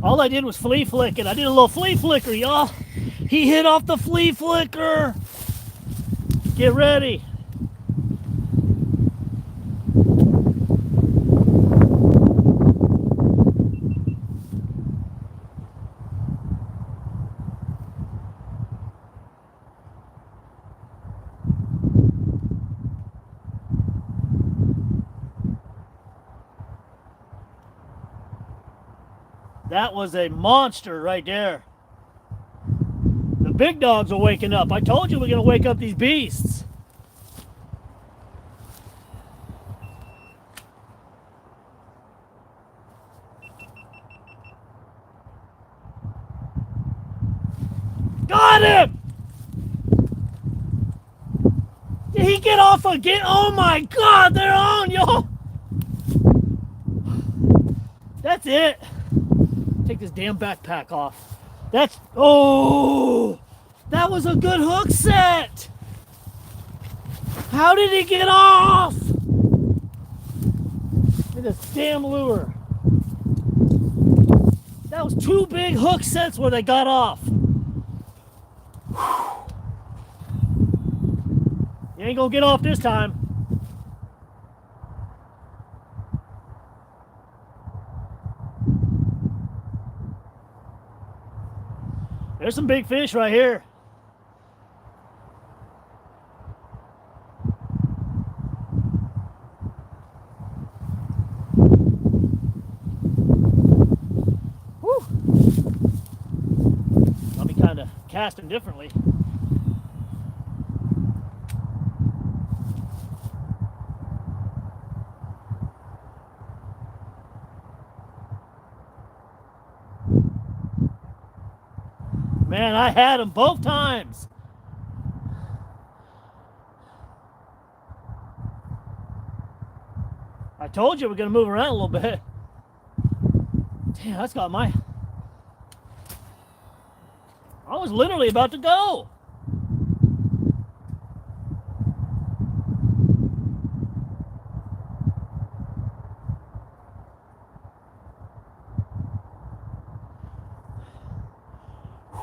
All I did was flea flick it. I did a little flea flicker, y'all. He hit off the flea flicker. Get ready. That was a monster right there. The big dogs are waking up. I told you we're going to wake up these beasts. Got him! Did he get off again? Oh my God, they're on, y'all. That's it. Take this damn backpack off. Oh, that was a good hook set. How did he get off? Look at this damn lure. That was 2 big hook sets where they got off. You ain't gonna get off this time. There's some big fish right here. Woo! I'll be kind of casting differently. Man, I had him both times. I told you we're going to move around a little bit. Damn, that's got my... I was literally about to go.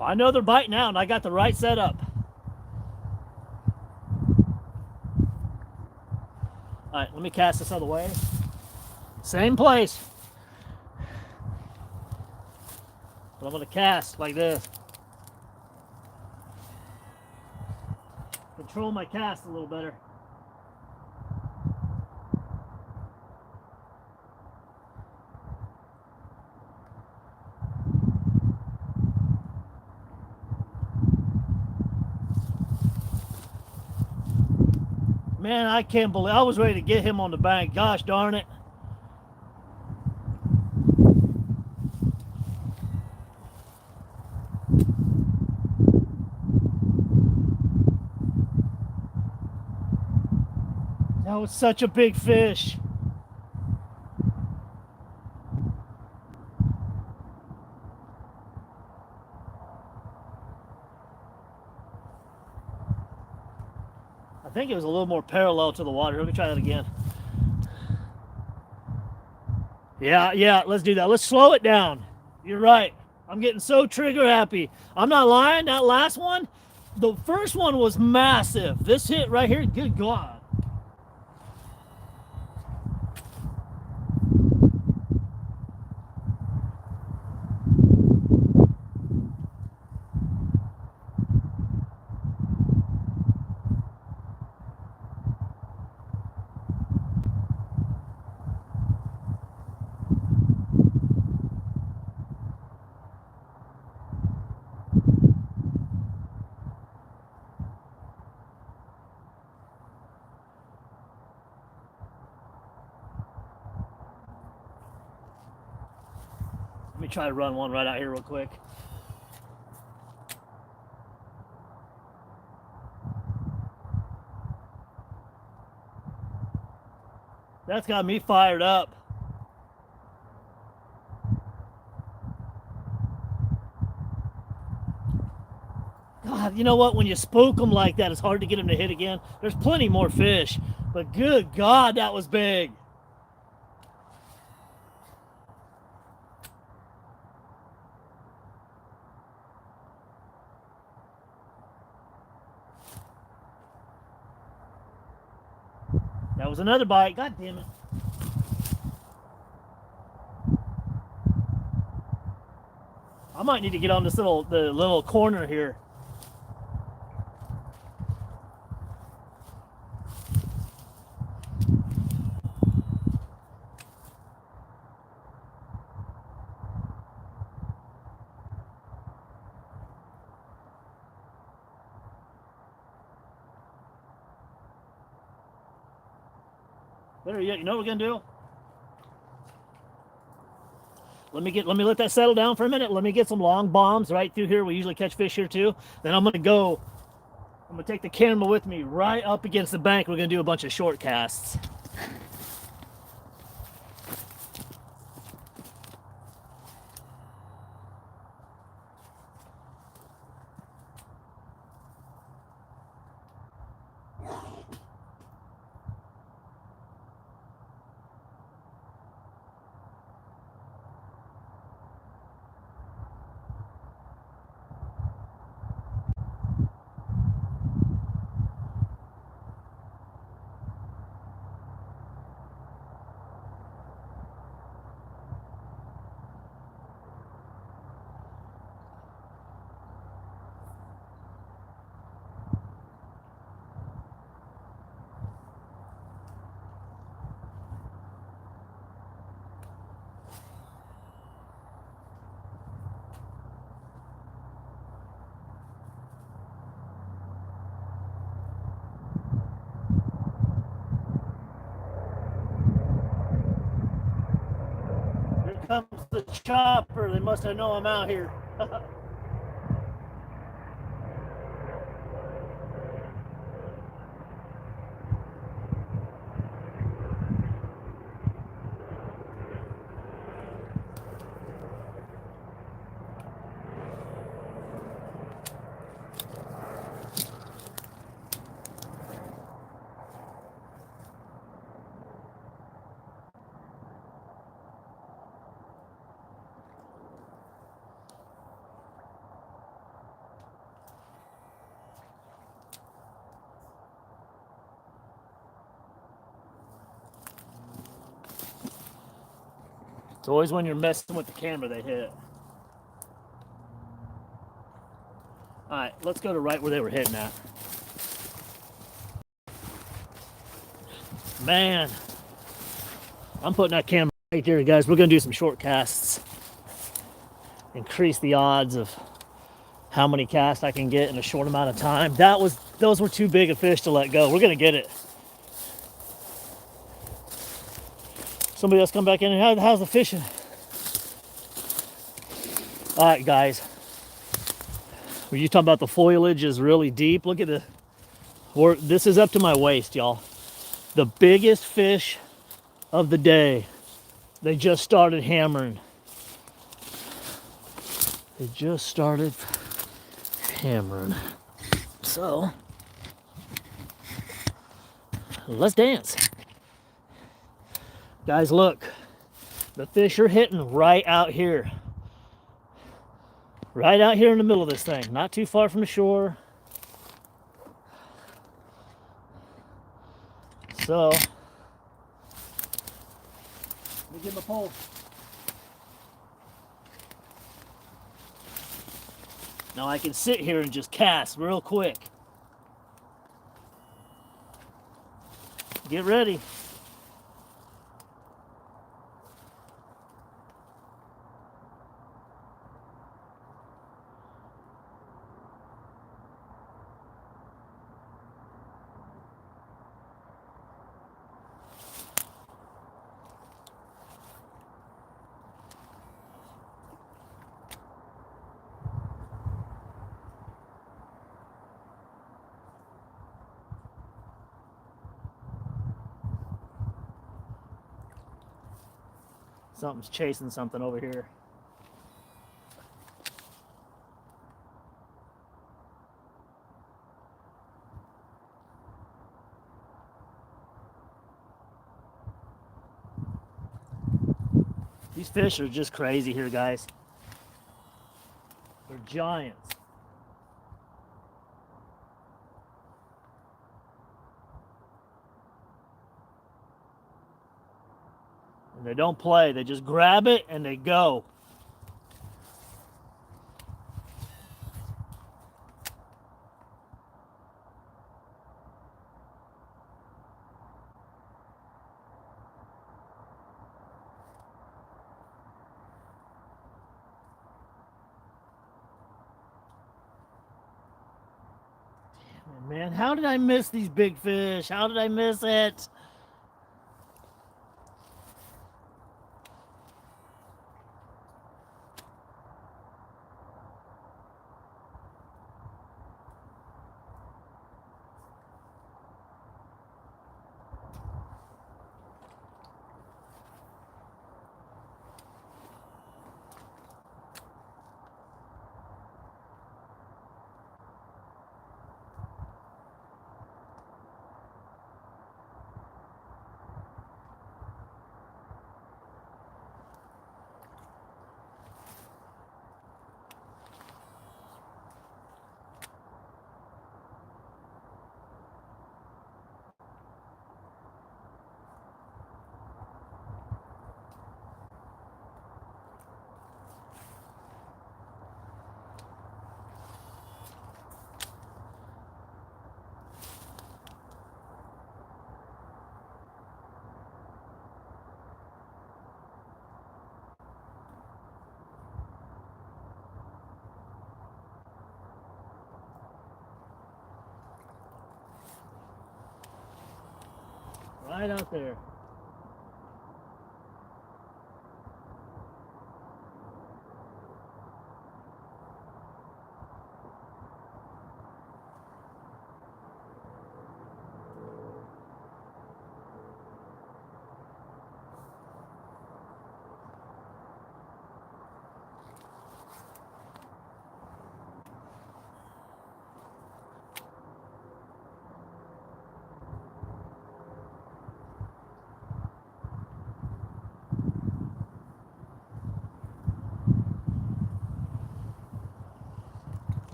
I know they're biting out, and I got the right setup. All right, let me cast this other way. Same place. But I'm going to cast like this. Control my cast a little better. Man, I can't believe I was ready to get him on the bank. Gosh darn it. That was such a big fish. I think it was a little more parallel to the water. Let me try that again. Yeah, let's do that. Let's slow it down. You're right. I'm getting so trigger happy. I'm not lying. That last one, the first one was massive. This hit right here, good God. Let me try to run one right out here real quick. That's got me fired up. God, you know what? When you spook them like that, it's hard to get them to hit again. There's plenty more fish, but good God, that was big. That was another bite. God damn it. I might need to get on this little corner here. Better yet, you know what we're gonna do? Let me let that settle down for a minute. Let me get some long bombs right through here. We usually catch fish here too. Then I'm gonna take the camera with me right up against the bank. We're gonna do a bunch of short casts. Here comes the chopper. They must have known I'm out here. It's always when you're messing with the camera they hit. All right, let's go to right where they were hitting at. Man, I'm putting that camera right there, guys. We're gonna do some short casts. Increase the odds of how many casts I can get in a short amount of time. Those were too big a fish to let go. We're gonna get it. Somebody else come back in and how's the fishing? All right, guys. Were you talking about the foliage is really deep? Look at this is up to my waist, y'all. The biggest fish of the day. They just started hammering. They just started hammering. So, let's dance. Guys, look. The fish are hitting right out here. Right out here in the middle of this thing. Not too far from the shore. So, let me get my pole. Now I can sit here and just cast real quick. Get ready. Something's chasing something over here. These fish are just crazy here, guys. They're giants. And they don't play. They just grab it and they go. Man, how did I miss these big fish? How did I miss it? Right out there.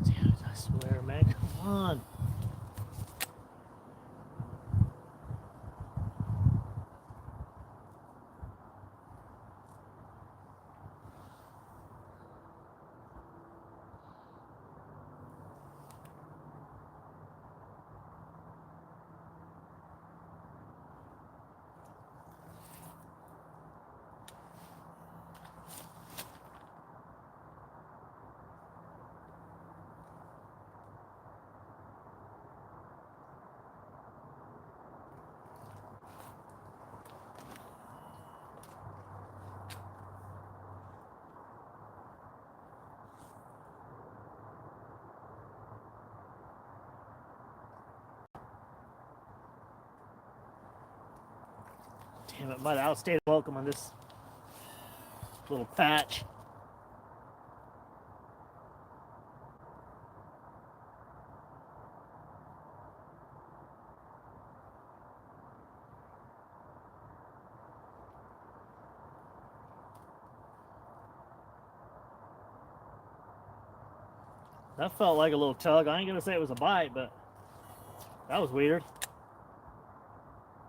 Dude, I swear, man, come on. Damn, it might have outstayed welcome on this little patch. That felt like a little tug. I ain't gonna say it was a bite, but that was weird.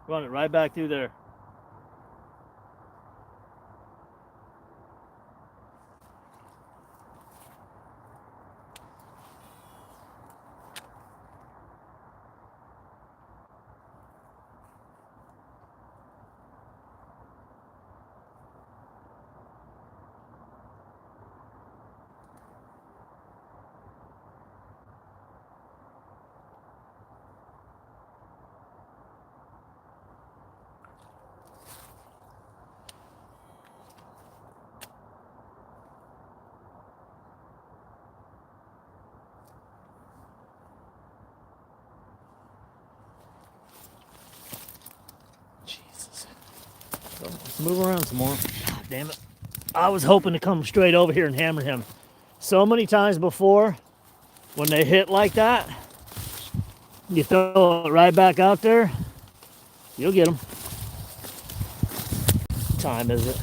Run it right back through there. Jesus. So, let's move around some more. God damn it. I was hoping to come straight over here and hammer him. So many times before, when they hit like that, you throw it right back out there, you'll get them. What time is it?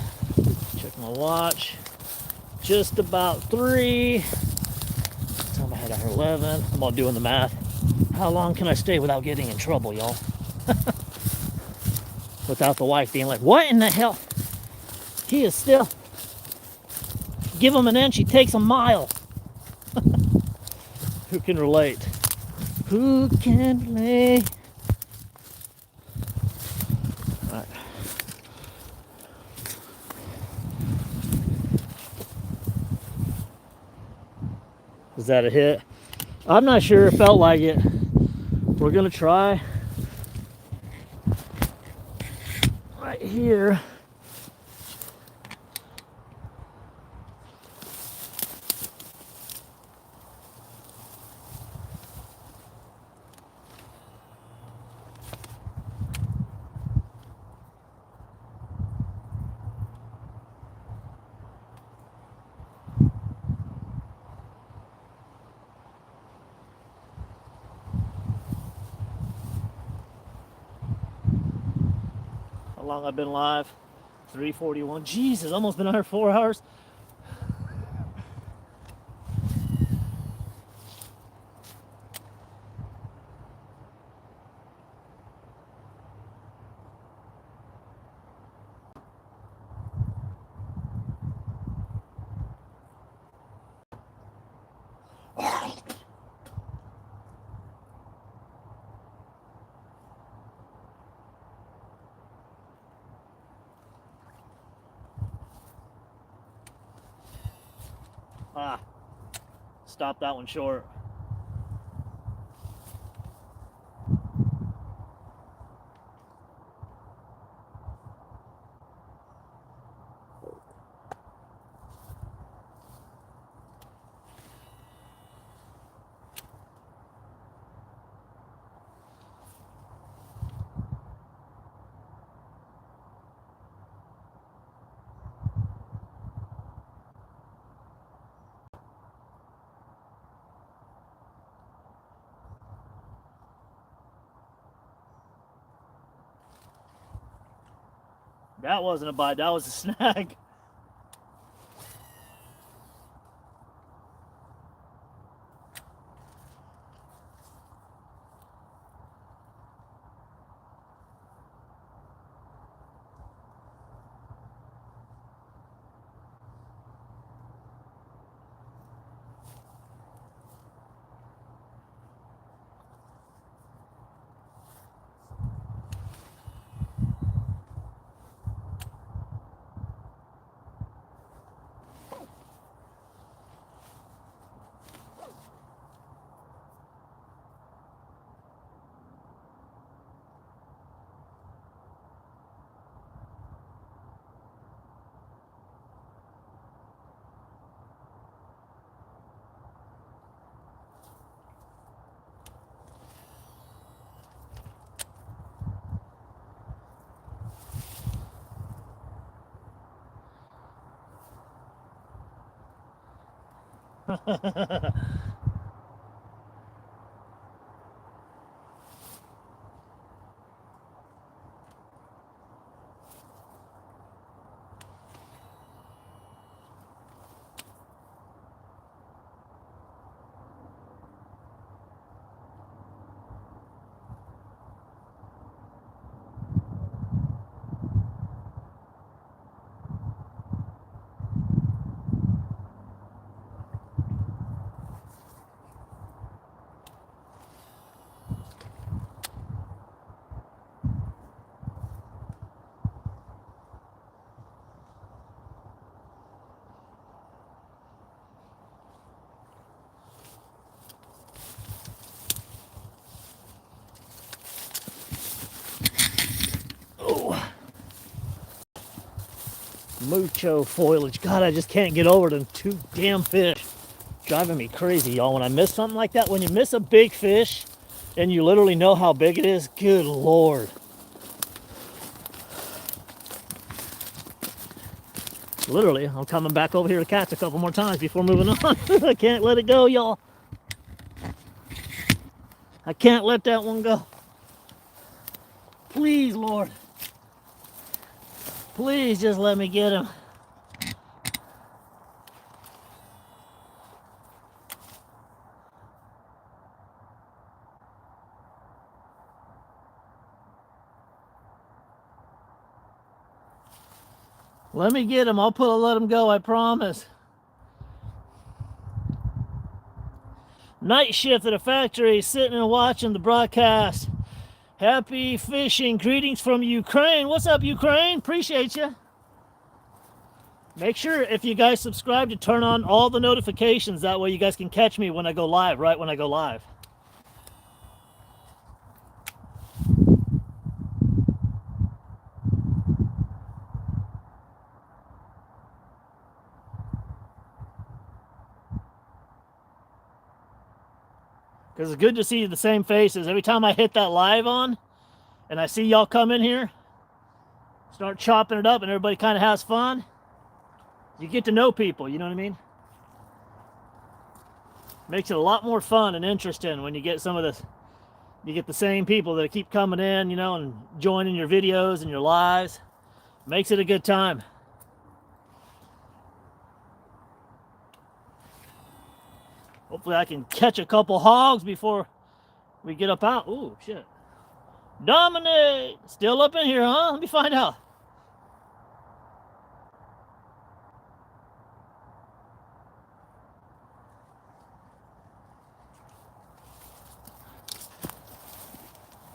Check my watch. Just about 3. What time I had out here? 11. I'm all doing the math. How long can I stay without getting in trouble, y'all? Without the wife being like, what in the hell? He is still. Give him an inch, he takes a mile. Who can relate? Who can relate? All right. Is that a hit? I'm not sure. It felt like it. We're gonna try right here. How long I've been live? 3:41. Jesus, almost been under 4 hours. Ah, stop that one short. That wasn't a bite, that was a snag. Mucho foliage. God, I just can't get over them two damn fish. Driving me crazy, y'all. When I miss something like that, when you miss a big fish and you literally know how big it is, good Lord. Literally, I'm coming back over here to catch a couple more times before moving on. I can't let it go, y'all. I can't let that one go. Please, Lord. Please just let me get him. Let me get him. I'll let him go, I promise. Night shift at a factory, sitting and watching the broadcast. Happy fishing. Greetings from Ukraine. What's up, Ukraine? Appreciate you. Make sure, if you guys subscribe, to turn on all the notifications. That way you guys can catch me when I go live, right when I go live. Because it's good to see the same faces. Every time I hit that live on and I see y'all come in here, start chopping it up and everybody kind of has fun, you get to know people, you know what I mean? Makes it a lot more fun and interesting when you get some of this, you get the same people that keep coming in, you know, and joining your videos and your lives. Makes it a good time. Hopefully I can catch a couple hogs before we get up out. Ooh, shit. Dominic! Still up in here, huh? Let me find out.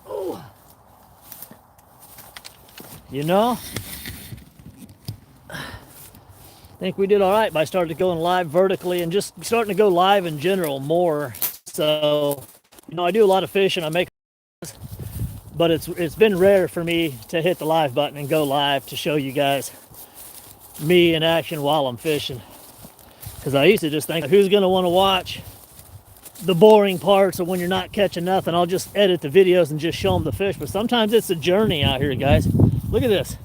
Oh. You know, I think we did all right by starting going live vertically and just starting to go live in general more. So, you know, I do a lot of fishing. I make, but it's been rare for me to hit the live button and go live to show you guys me in action while I'm fishing. Because I used to just think, who's going to want to watch the boring parts of when you're not catching nothing? I'll just edit the videos and just show them the fish. But sometimes it's a journey out here, guys. Look at this.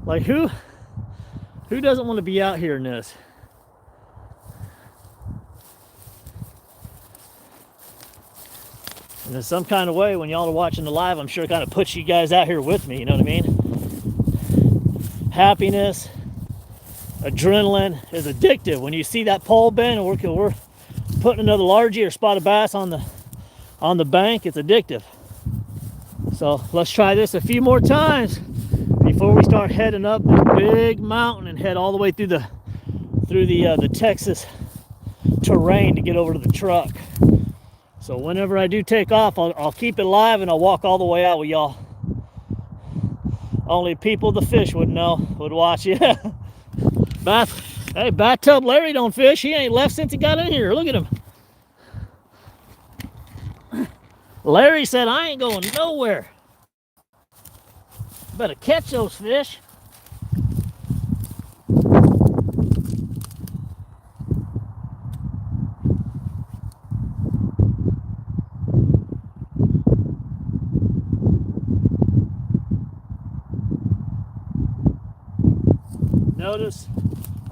Like, who doesn't want to be out here in this? And in some kind of way, when y'all are watching the live, I'm sure it kind of puts you guys out here with me, you know what I mean? Happiness, adrenaline is addictive. When you see that pole bend and we're putting another largie or spotted bass on the bank, it's addictive. So let's try this a few more times before we start heading up this big mountain and head all the way through the Texas terrain to get over to the truck. So whenever I do take off, I'll keep it live and I'll walk all the way out with y'all. Only people the fish would know, would watch. Yeah. Hey, Bathtub Larry don't fish. He ain't left since he got in here. Look at him. Larry said, I ain't going nowhere. Better catch those fish. Notice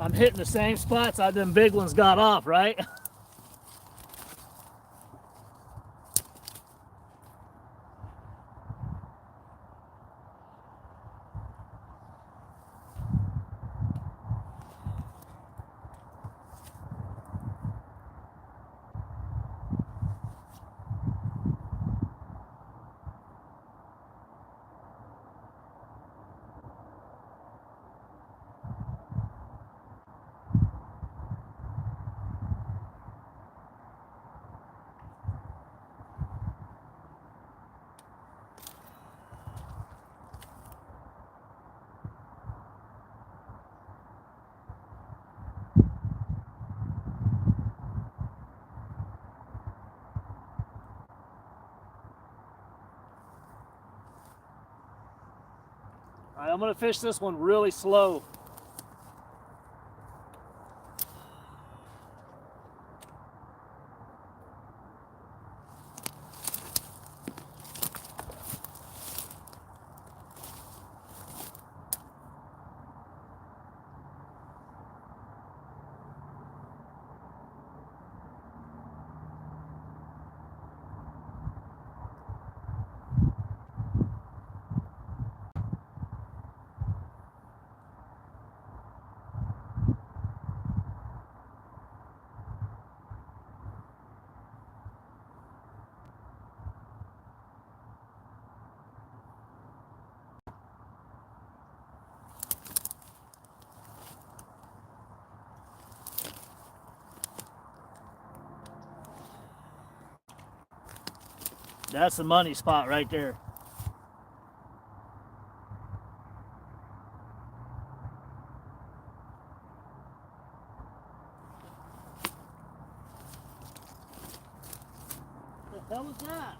I'm hitting the same spots them big ones got off, right? All right, I'm gonna fish this one really slow. That's the money spot right there. What the hell was that?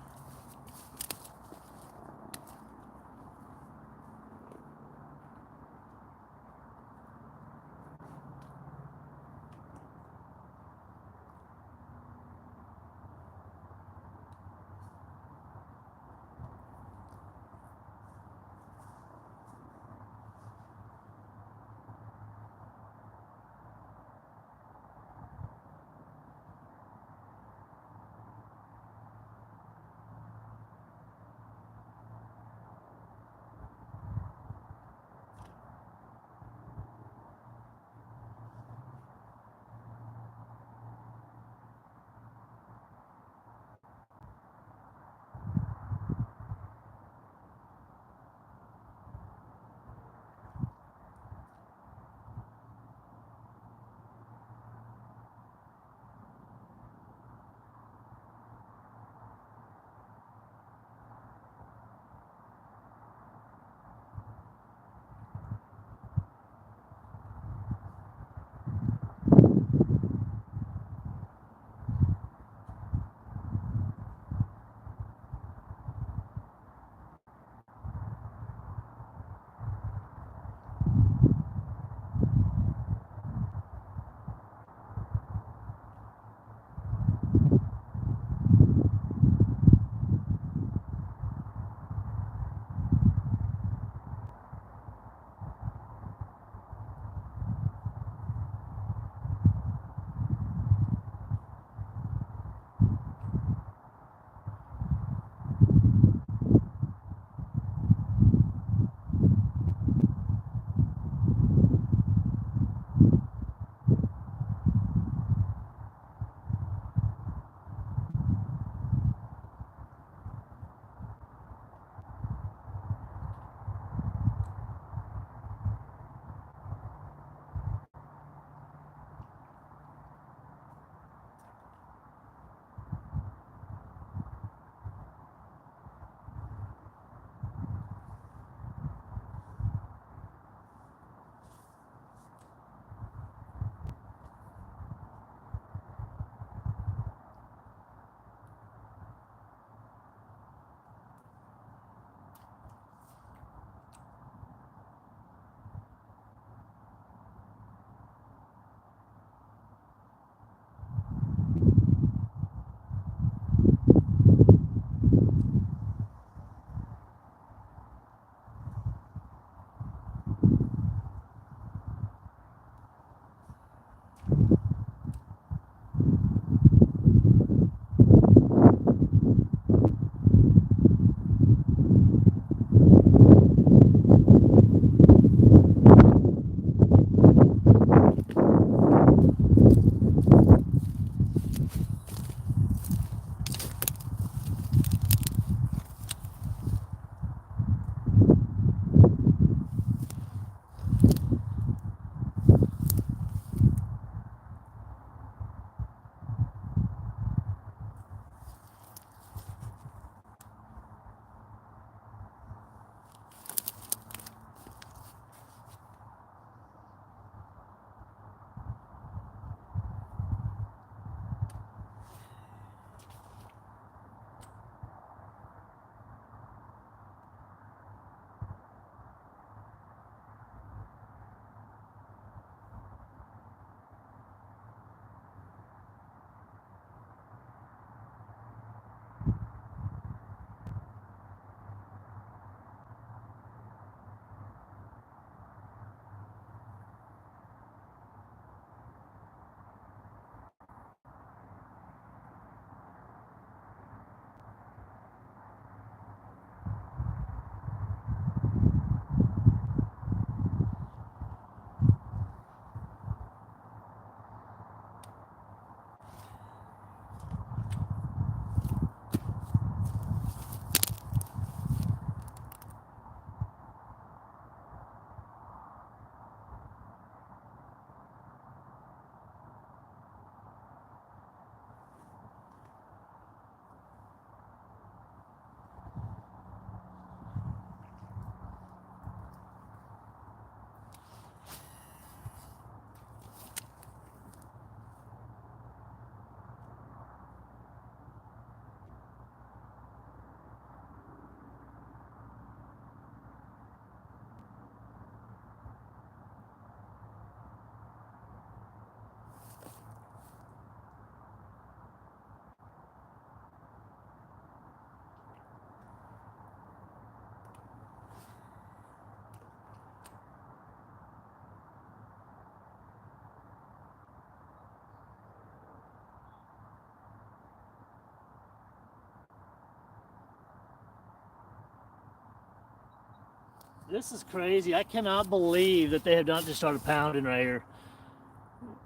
This is crazy. I cannot believe that they have not just started pounding right here.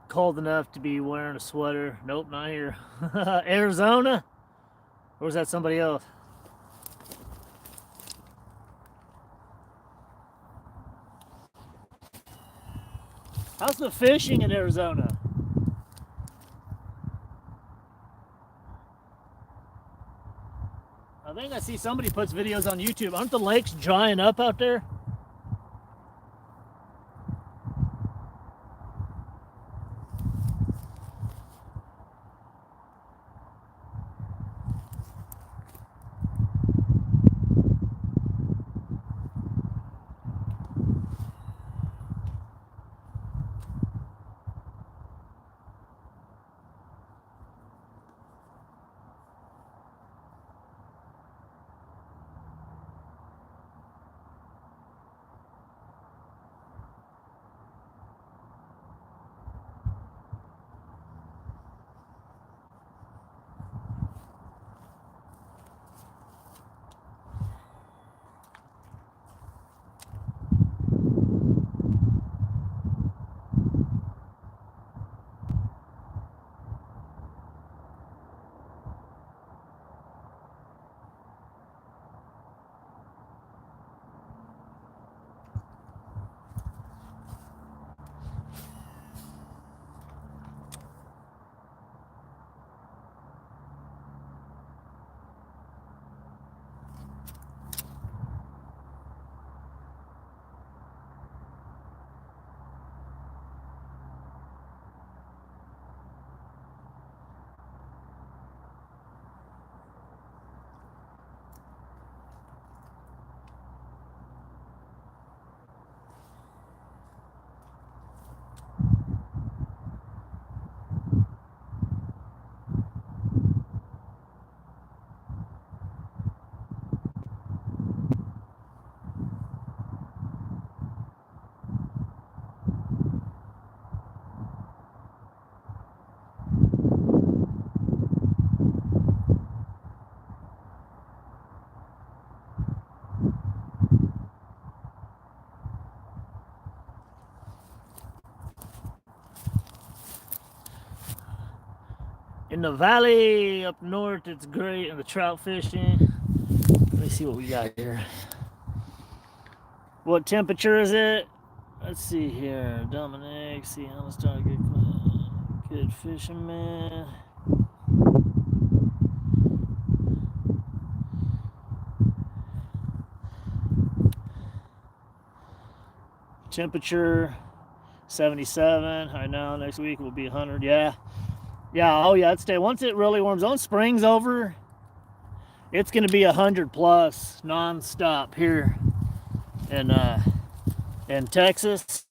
Cold enough to be wearing a sweater. Nope, not here. Arizona? Or was that somebody else? How's the fishing in Arizona? I think I see somebody puts videos on YouTube. Aren't the lakes drying up out there? In the valley up north, it's great, and the trout fishing. Let me see what we got here. What temperature is it? Let's see here. Dominic, see how it's starting to get good fishing, man. Temperature 77. I know next week will be 100. Yeah. Yeah, oh yeah, it's stay. Once it really warms on, spring's over, it's gonna be 100 plus non-stop here in Texas.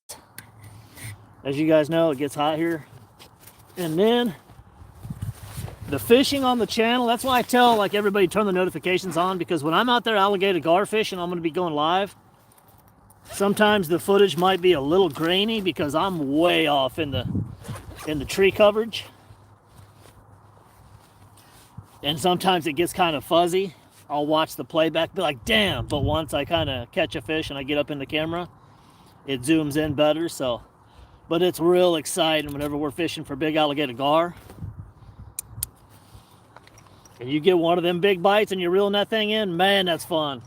As you guys know, it gets hot here. And then the fishing on the channel, that's why I tell like everybody turn the notifications on, because when I'm out there alligator gar fishing, I'm gonna be going live. Sometimes the footage might be a little grainy because I'm way off in the tree coverage. And sometimes it gets kind of fuzzy. I'll watch the playback, be like, damn. But once I kind of catch a fish and I get up in the camera, it zooms in better. So, but it's real exciting whenever we're fishing for big alligator gar. And you get one of them big bites and you're reeling that thing in, man, that's fun.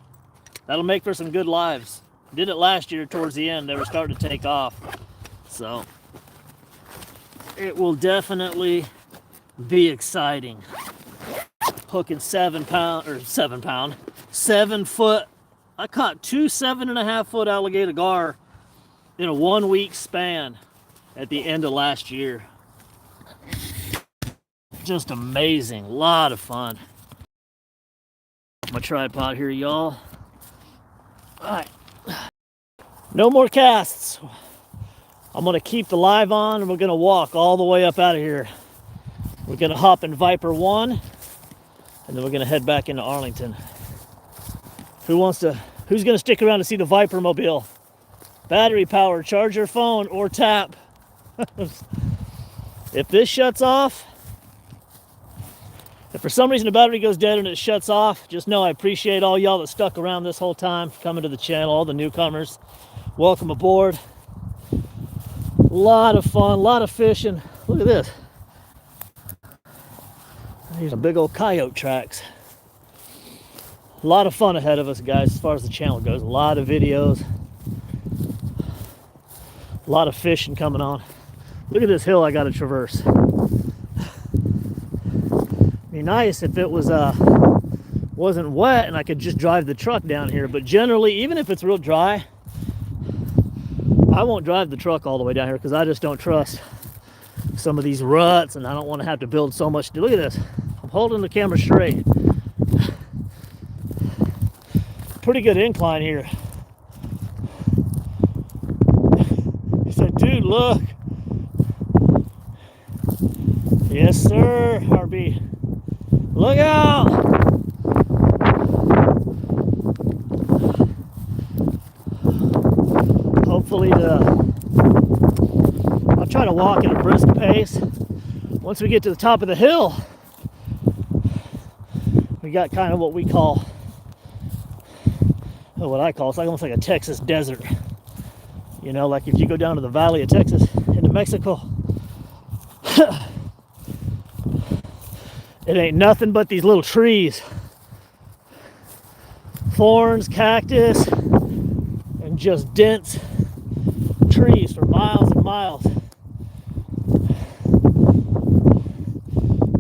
That'll make for some good lives. Did it last year towards the end. They were starting to take off. So, it will definitely be exciting. Hooking 7 foot. I caught 2 7.5 foot alligator gar in a 1 week span at the end of last year. Just amazing, a lot of fun. My tripod here, y'all. All right, no more casts. I'm gonna keep the live on and we're gonna walk all the way up out of here. We're gonna hop in Viper 1. And then we're gonna head back into Arlington. Who's gonna stick around to see the Viper mobile? Battery power, charge your phone or tap. If this shuts off, If for some reason the battery goes dead and it shuts off, just know I appreciate all y'all that stuck around this whole time, coming to the channel, all the newcomers. Welcome aboard. A lot of fun, a lot of fishing. Look at this. These are big old coyote tracks. A lot of fun ahead of us, guys, as far as the channel goes. A lot of videos. A lot of fishing coming on. Look at this hill I got to traverse. It'd be nice if it was wasn't wet and I could just drive the truck down here, but generally, even if it's real dry, I won't drive the truck all the way down here because I just don't trust some of these ruts, and I don't want to have to build so much. Look at this. I'm holding the camera straight. Pretty good incline here. He said, dude, look. Yes, sir, RB. Look out! Hopefully I'll try to walk at a brisk pace. Once we get to the top of the hill, we got kind of what we call, what I call, it's like almost like a Texas desert. You know, like if you go down to the valley of Texas into Mexico, it ain't nothing but these little trees. Thorns, cactus, and just dense trees for miles and miles.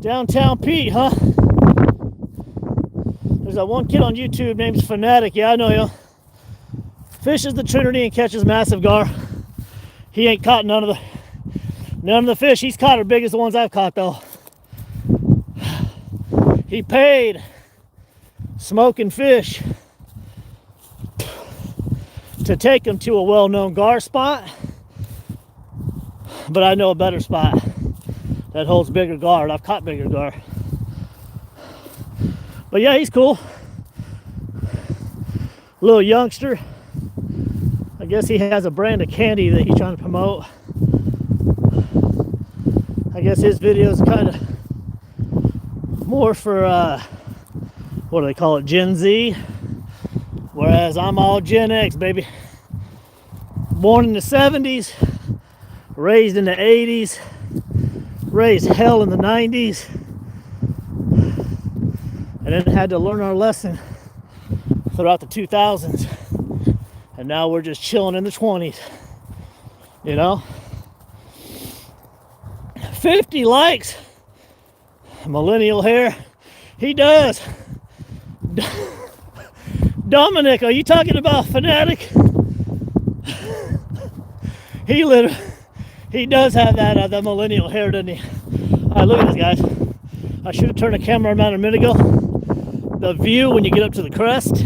Downtown Pete, huh? There's that one kid on YouTube named Fanatic. Yeah, I know him. Fishes the Trinity and catches massive gar. He ain't caught none of the fish he's caught are big as the ones I've caught though. He paid smoking fish to take him to a well-known gar spot, but I know a better spot that holds bigger gar, and I've caught bigger gar. But yeah, he's cool. Little youngster. I guess he has a brand of candy that he's trying to promote. I guess his videos are kind of more for, what do they call it, Gen Z? Whereas I'm all Gen X, baby. Born in the 70s, raised in the 80s, raised hell in the 90s, and then had to learn our lesson throughout the 2000s. And now we're just chilling in the 20s, you know? 50 likes. Millennial hair. He does. Dominic, are you talking about Fanatic? He does have that the millennial hair, doesn't he? All right, look at this, guys. I should have turned the camera around a minute ago. The view when you get up to the crest.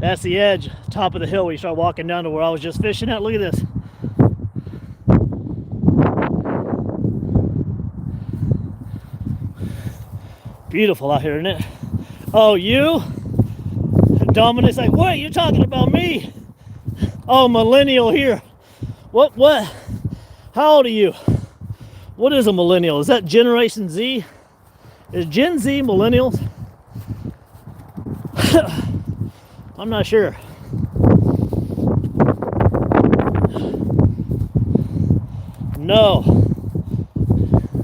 That's the edge, top of the hill where you start walking down to where I was just fishing at. Look at this. Beautiful out here, isn't it? Oh, you? Dominic's like, what? You're talking about me? Oh, millennial here. What? How old are you? What is a millennial? Is that Generation Z? Is Gen Z millennials? I'm not sure. No.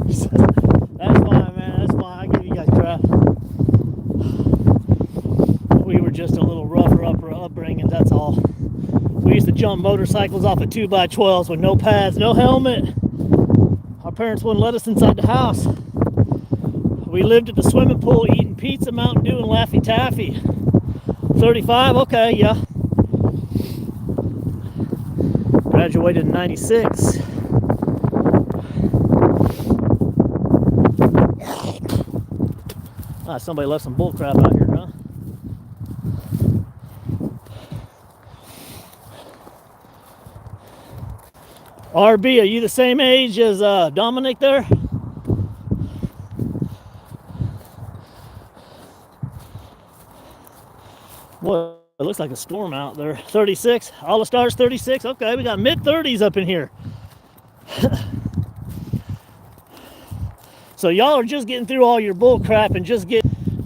That's fine, man. That's fine. I give you guys crap. We were just a little rougher upbringing, that's all. We used to jump motorcycles off of 2x12s with no pads, no helmet. Our parents wouldn't let us inside the house. We lived at the swimming pool eating pizza, Mountain Dew, and Laffy Taffy. 35, okay, yeah. Graduated in 96. Ah, somebody left some bull crap out here, huh? RB, are you the same age as Dominic there? Well, it looks like a storm out there. 36, all the stars 36. Okay, we got mid-30s up in here. So y'all are just getting through all your bull crap and you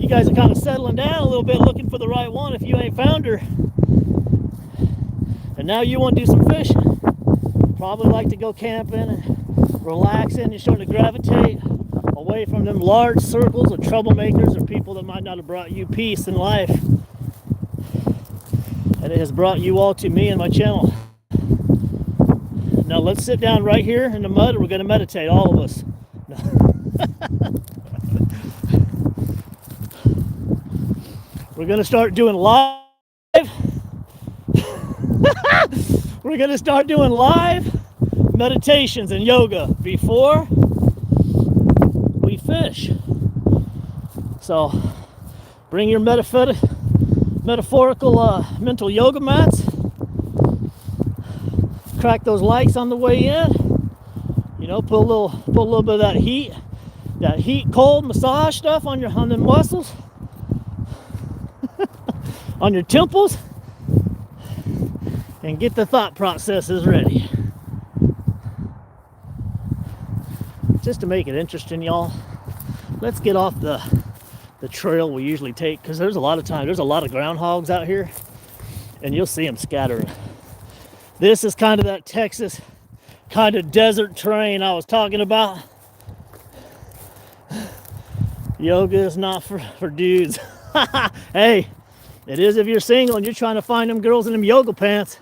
guys are kind of settling down a little bit, looking for the right one if you ain't found her. And now you want to do some fishing. Probably like to go camping and relaxing. You're starting to gravitate away from them large circles of troublemakers or people that might not have brought you peace in life. And it has brought you all to me and my channel. Now let's sit down right here in the mud and we're going to meditate, all of us. We're going to start doing live. We're going to start doing live meditations and yoga before we fish. So bring your metaphorical mental yoga mats. Crack those lights on the way in. You know, put a little bit of that heat cold massage stuff on the muscles, on your temples, and get the thought processes ready. Just to make it interesting, y'all, let's get off the trail we usually take, because there's a lot of groundhogs out here, and you'll see them scattering. This is kind of that Texas kind of desert terrain I was talking about. Yoga is not for dudes. Hey, it is if you're single and you're trying to find them girls in them yoga pants.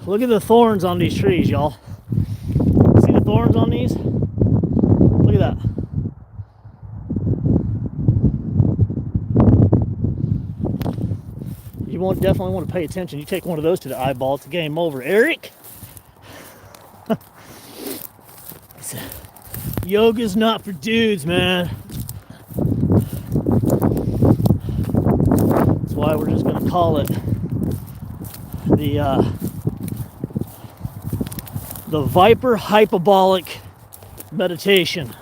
Look at the thorns on these trees, y'all. See the thorns on these? Look at that. You definitely want to pay attention. You take one of those to the eyeball, it's game over. Eric? Yoga's not for dudes, man. That's why we're just going to call it the Viper hyperbolic meditation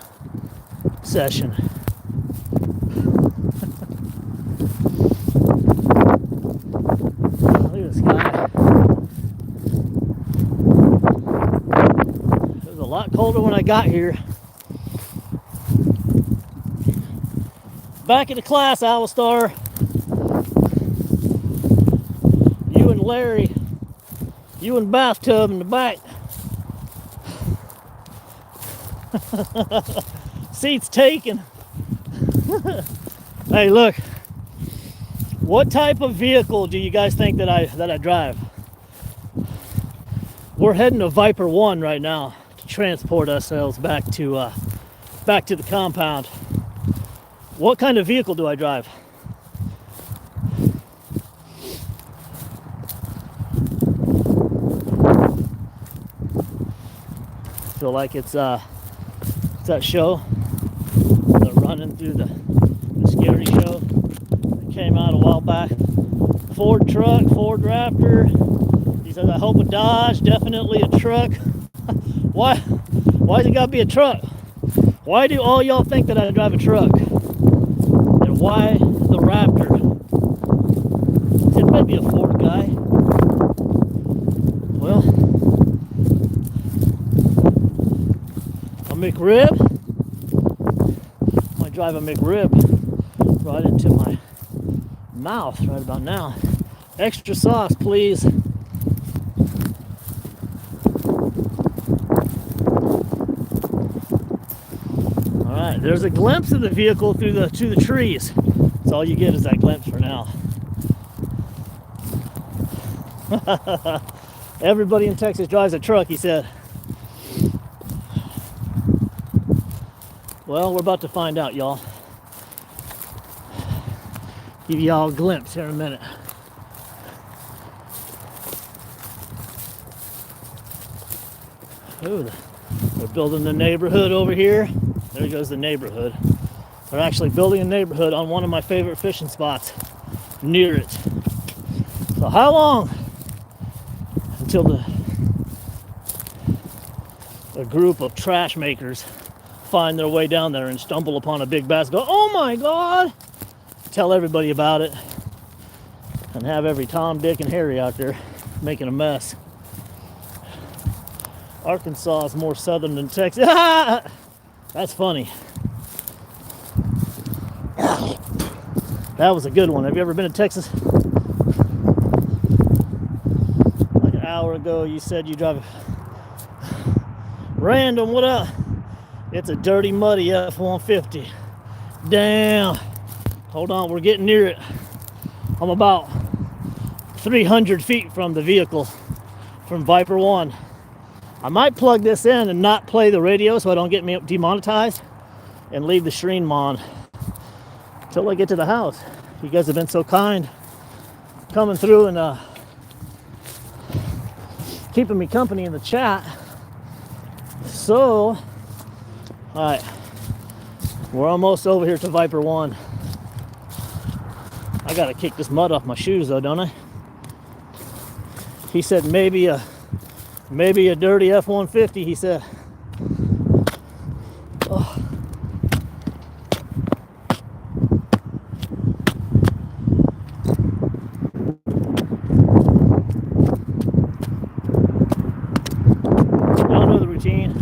session. Look at this guy. It was a lot colder when I got here. Back in the class, Alistar. You and Larry. You and Bathtub in the back. Seats taken. Hey, look. What type of vehicle do you guys think that I drive? We're heading to Viper 1 right now to transport ourselves back to the compound. What kind of vehicle do I drive? Feel like it's that show, the running through the scary show that came out a while back. Ford truck, Ford Raptor. He says, I hope a Dodge, definitely a truck. Why's it gotta be a truck? Why do all y'all think that I drive a truck? And why the Raptor? It might be a Ford guy. Well, a McRib. Might drive a McRib right into my mouth right about now. Extra sauce, please. Alright, there's a glimpse of the vehicle through the trees. That's all you get is that glimpse for now. Everybody in Texas drives a truck, he said. Well, we're about to find out, y'all. Give y'all a glimpse here in a minute. Ooh, they're building the neighborhood over here. There goes the neighborhood. They're actually building a neighborhood on one of my favorite fishing spots near it. So how long until a group of trash makers find their way down there and stumble upon a big bass, go, oh my God, tell everybody about it, and have every Tom, Dick, and Harry out there making a mess? Arkansas is more southern than Texas. That's funny. That was a good one. Have you ever been to Texas? Like an hour ago, you said you drive. Random, what up? It's a dirty, muddy F-150. Damn. Hold on, we're getting near it. I'm about 300 feet from the vehicle, from Viper 1. I might plug this in and not play the radio so I don't get me demonetized, and leave the stream on until I get to the house. You guys have been so kind coming through and keeping me company in the chat. So, all right, we're almost over here to Viper 1. I gotta kick this mud off my shoes though, don't I? He said maybe a dirty F-150, he said. Oh. Y'all know the routine.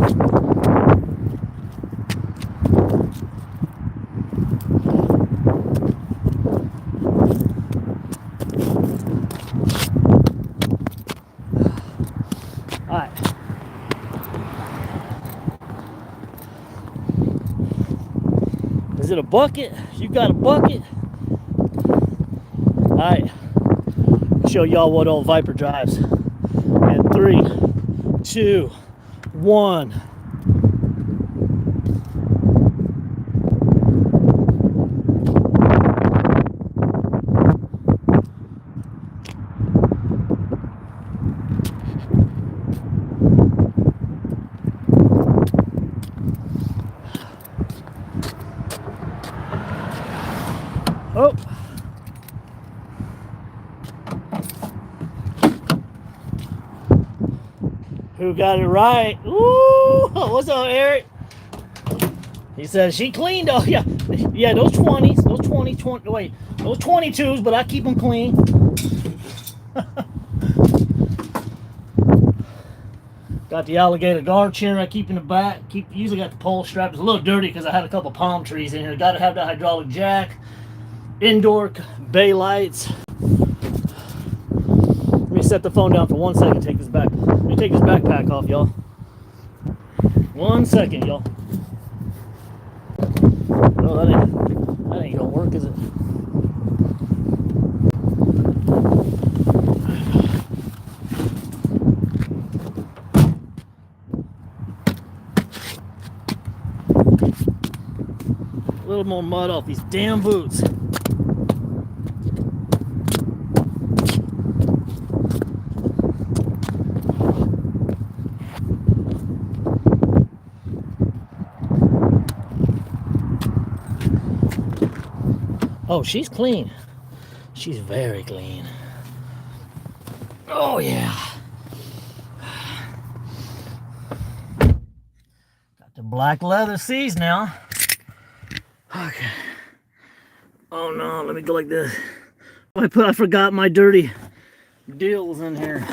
Is it a bucket? You got a bucket? All right, show y'all what old Viper drives. And 3, 2, 1. Oh. Who got it right? Ooh, what's up, Eric? He says she cleaned. Oh yeah, yeah. Those 20s, those 20, wait, those 22s, but I keep them clean. Got the alligator guard chair I keep in the back. Usually got the pole strap. It's a little dirty because I had a couple palm trees in here. Got to have that hydraulic jack. Indoor bay lights. Let me set the phone down for 1 second. Let me take this backpack off, y'all. 1 second, y'all. Oh, that ain't gonna work, is it? A little more mud off these damn boots. Oh, she's clean. She's very clean. Oh, yeah. Got the black leather seats now. Okay. Oh, no. Let me go like this. I forgot my dirty deals in here.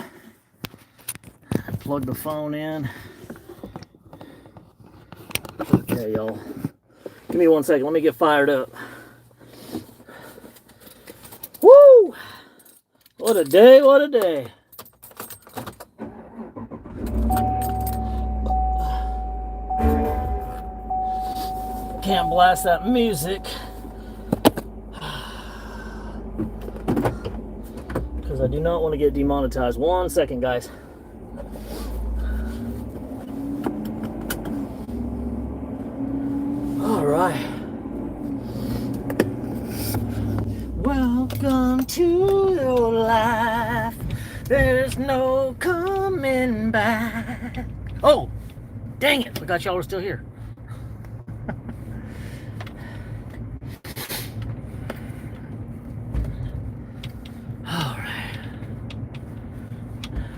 I plugged the phone in. Okay, y'all. Give me 1 second. Let me get fired up. Woo! What a day, what a day. Can't blast that music because I do not want to get demonetized. 1 second, guys. All right. Welcome to your life. There's no coming back. Oh, dang it. I forgot y'all were still here. All right.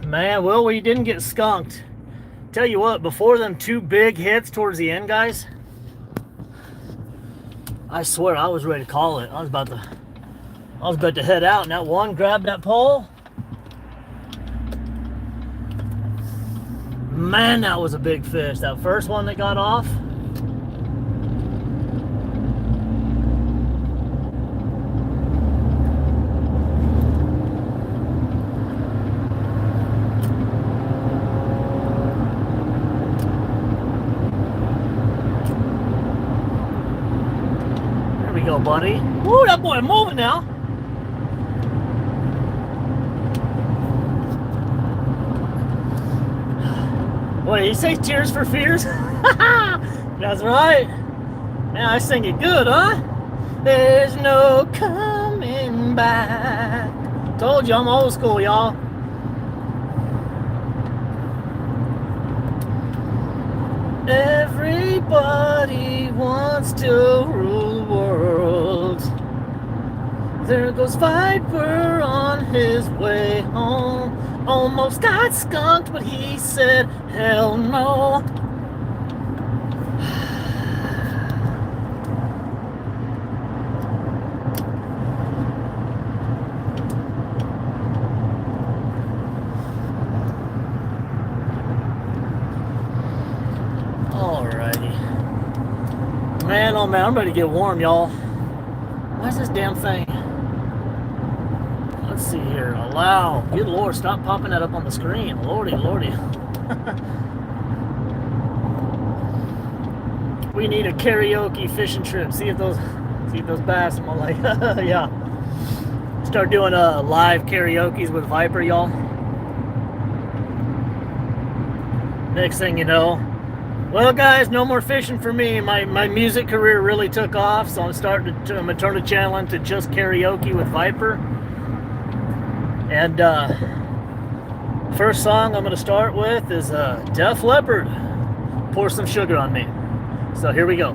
Man, well, we didn't get skunked. Tell you what, before them 2 big hits towards the end, guys, I swear I was ready to call it. I was about to head out, and that one grabbed that pole. Man, that was a big fish. That first one that got off. There we go, buddy. Woo, that boy moving now. What did he say? Tears for Fears? That's right. Man, I sing it good, huh? There's no coming back. Told you I'm old school, y'all. Everybody wants to rule the world. There goes Viper on his way home. Almost got skunked, but he said, hell no. Alrighty. Man, oh man, I'm ready to get warm, y'all. Why's this damn thing? Let's see here. Allow. Good Lord, stop popping that up on the screen. Lordy, lordy. We need a karaoke fishing trip. See if those bass. I'm like, yeah. Start doing live karaoke's with Viper, y'all. Next thing you know, well, guys, no more fishing for me. My music career really took off, so I'm gonna turn the channel into just karaoke with Viper. And first song I'm gonna start with is Def Leppard, Pour Some Sugar on Me. So here we go.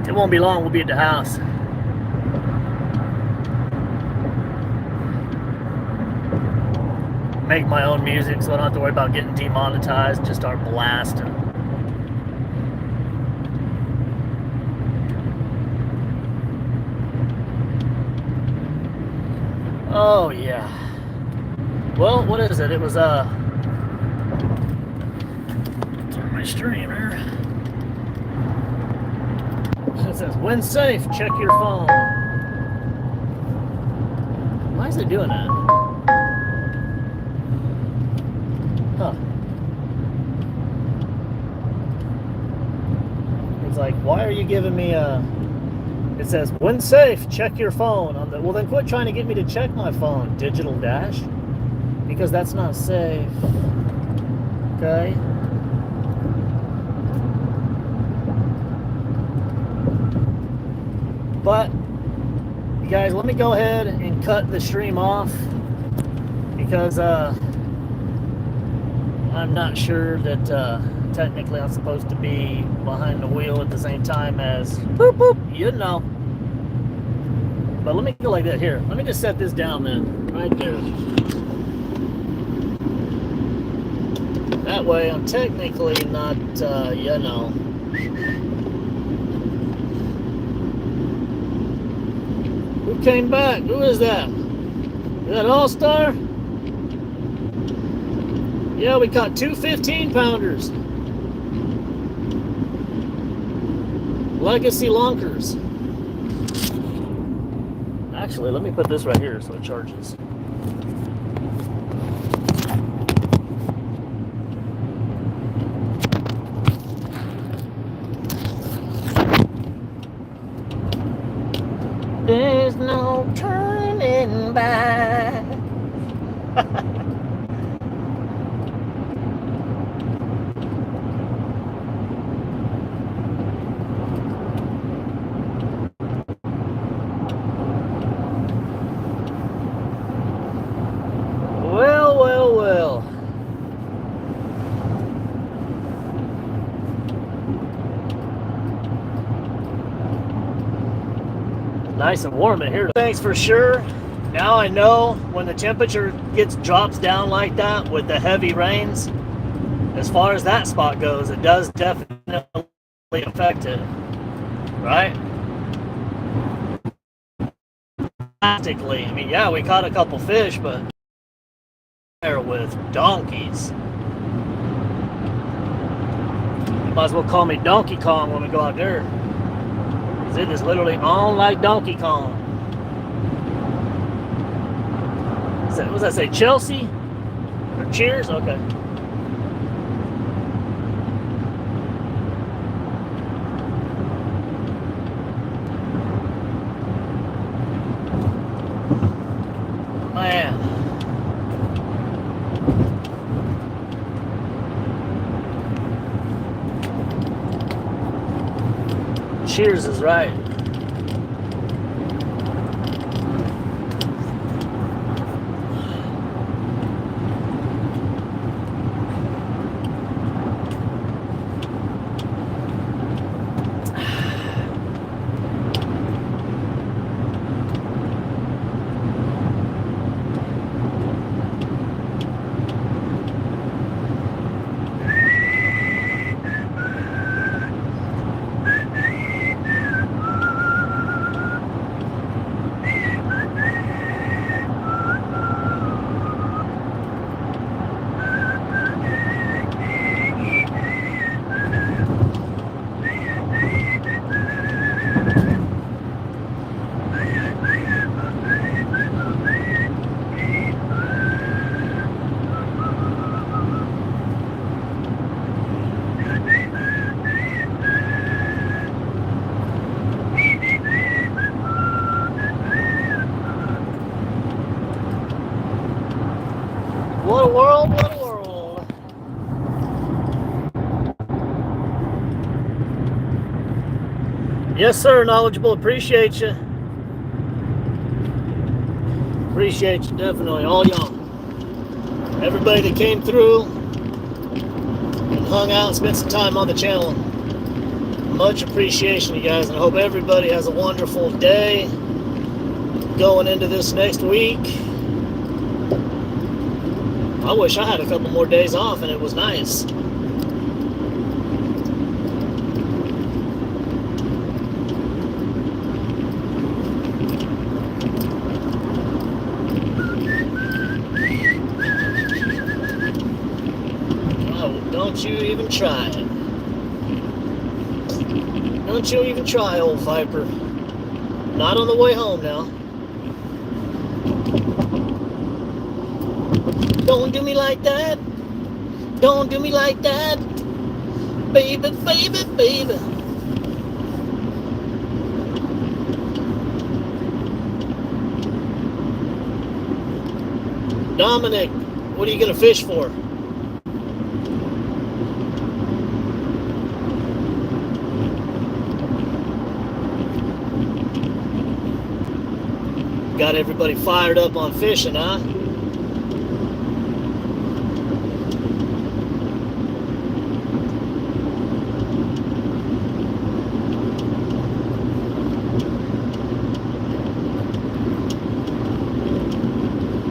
It won't be long, we'll be at the house. Make my own music so I don't have to worry about getting demonetized, just start blasting. Oh yeah. Well, what is it? It was turn my streamer. It says when safe, check your phone. Why is it doing that? Huh. It's like, why are you giving me a... It says, when safe, check your phone. Well, then quit trying to get me to check my phone, Digital Dash. Because that's not safe. Okay? But, you guys, let me go ahead and cut the stream off. Because, I'm not sure that technically I'm supposed to be behind the wheel at the same time as boop boop, you know. But let me go like that here. Let me just set this down then, right there. That way I'm technically not, you know. Who came back? Who is that? Is that All-Star? Yeah, we caught 2 15-pounders. Legacy lunkers. Actually, let me put this right here so it charges. There's no turning back. Nice and warm in here. Thanks for sure. Now I know when the temperature drops down like that with the heavy rains, as far as that spot goes, it does definitely affect it, right? drastically. I mean, yeah, we caught a couple fish, but there with donkeys. You might as well call me Donkey Kong when we go out there. It is literally on like Donkey Kong. What does that say? Chelsea? Or Cheers? Okay. Man. Cheers is right. What a world, what a world. Yes, sir, knowledgeable. Appreciate you. Appreciate you, definitely. All y'all. Everybody that came through and hung out and spent some time on the channel. Much appreciation, you guys. And I hope everybody has a wonderful day going into this next week. I wish I had a couple more days off and it was nice. Oh, don't you even try it. Don't you even try, old Viper. Not on the way home now. Don't do me like that. Don't do me like that. Baby, baby, baby. Dominic, what are you going to fish for? Got everybody fired up on fishing, huh?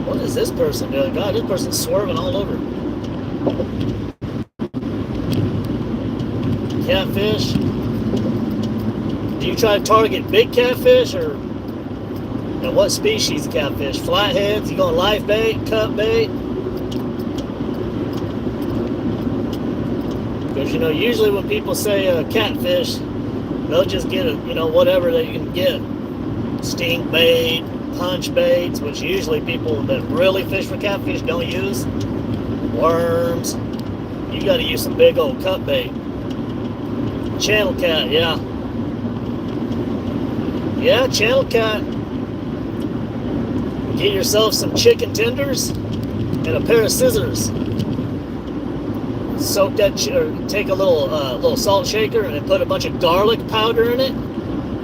What is this person doing? God, this person's swerving all over. Catfish. Do you try to target big catfish or and what species of catfish? Flatheads? You going live bait, cut bait? Because, you know, usually when people say catfish, they'll just get, whatever they can get. Stink bait, punch baits, which usually people that really fish for catfish don't use. Worms. You got to use some big old cut bait. Channel cat, yeah. Yeah, channel cat. Get yourself some chicken tenders and a pair of scissors. Soak that, or take a little salt shaker and then put a bunch of garlic powder in it.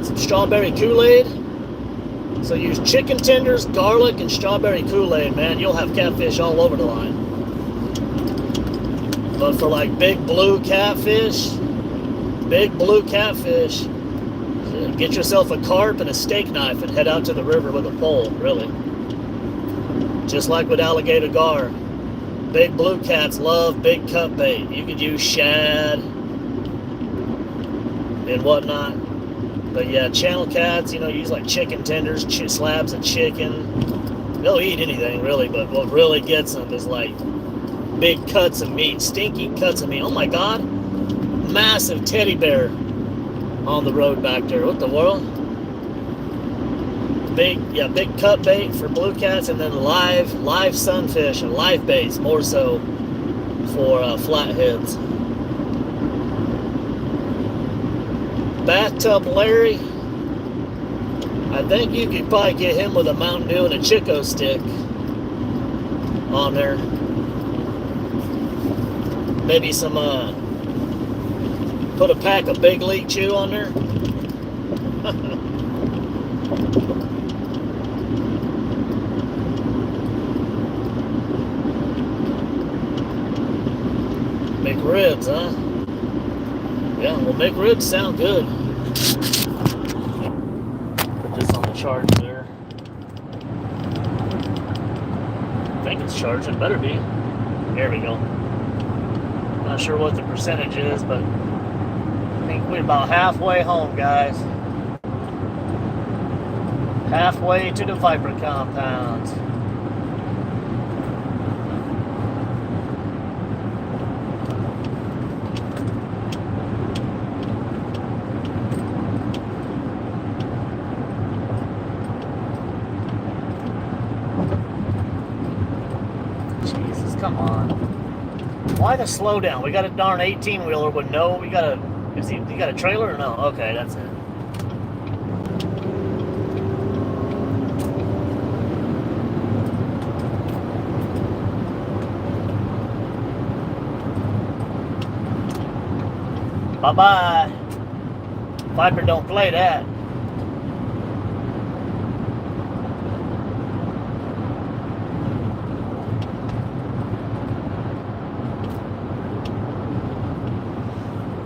Some strawberry Kool-Aid. So use chicken tenders, garlic, and strawberry Kool-Aid, man. You'll have catfish all over the line. But for like big blue catfish, get yourself a carp and a steak knife and head out to the river with a pole, really. Just like with alligator gar. Big blue cats love big cut bait. You could use shad and whatnot. But yeah, channel cats, you know, use like chicken tenders, slabs of chicken. They'll eat anything really, but what really gets them is like big cuts of meat, stinky cuts of meat. Oh my God, massive teddy bear on the road back there. What the world? Big cut bait for blue cats, and then live sunfish and live baits more so for flatheads. Bathtub Larry, I think you could probably get him with a Mountain Dew and a Chico stick on there. Maybe some, put a pack of Big League Chew on there. McRibs, huh? Yeah, well, McRibs sound good. Put this on the charge there. I think it's charging. Better be. There we go. Not sure what the percentage is, but I think we're about halfway home, guys. Halfway to the Viper compound. Jesus, come on. Why the slow down? We got a darn 18-wheeler with no, you got a trailer or no? Okay, that's it. Bye-bye. Viper don't play that.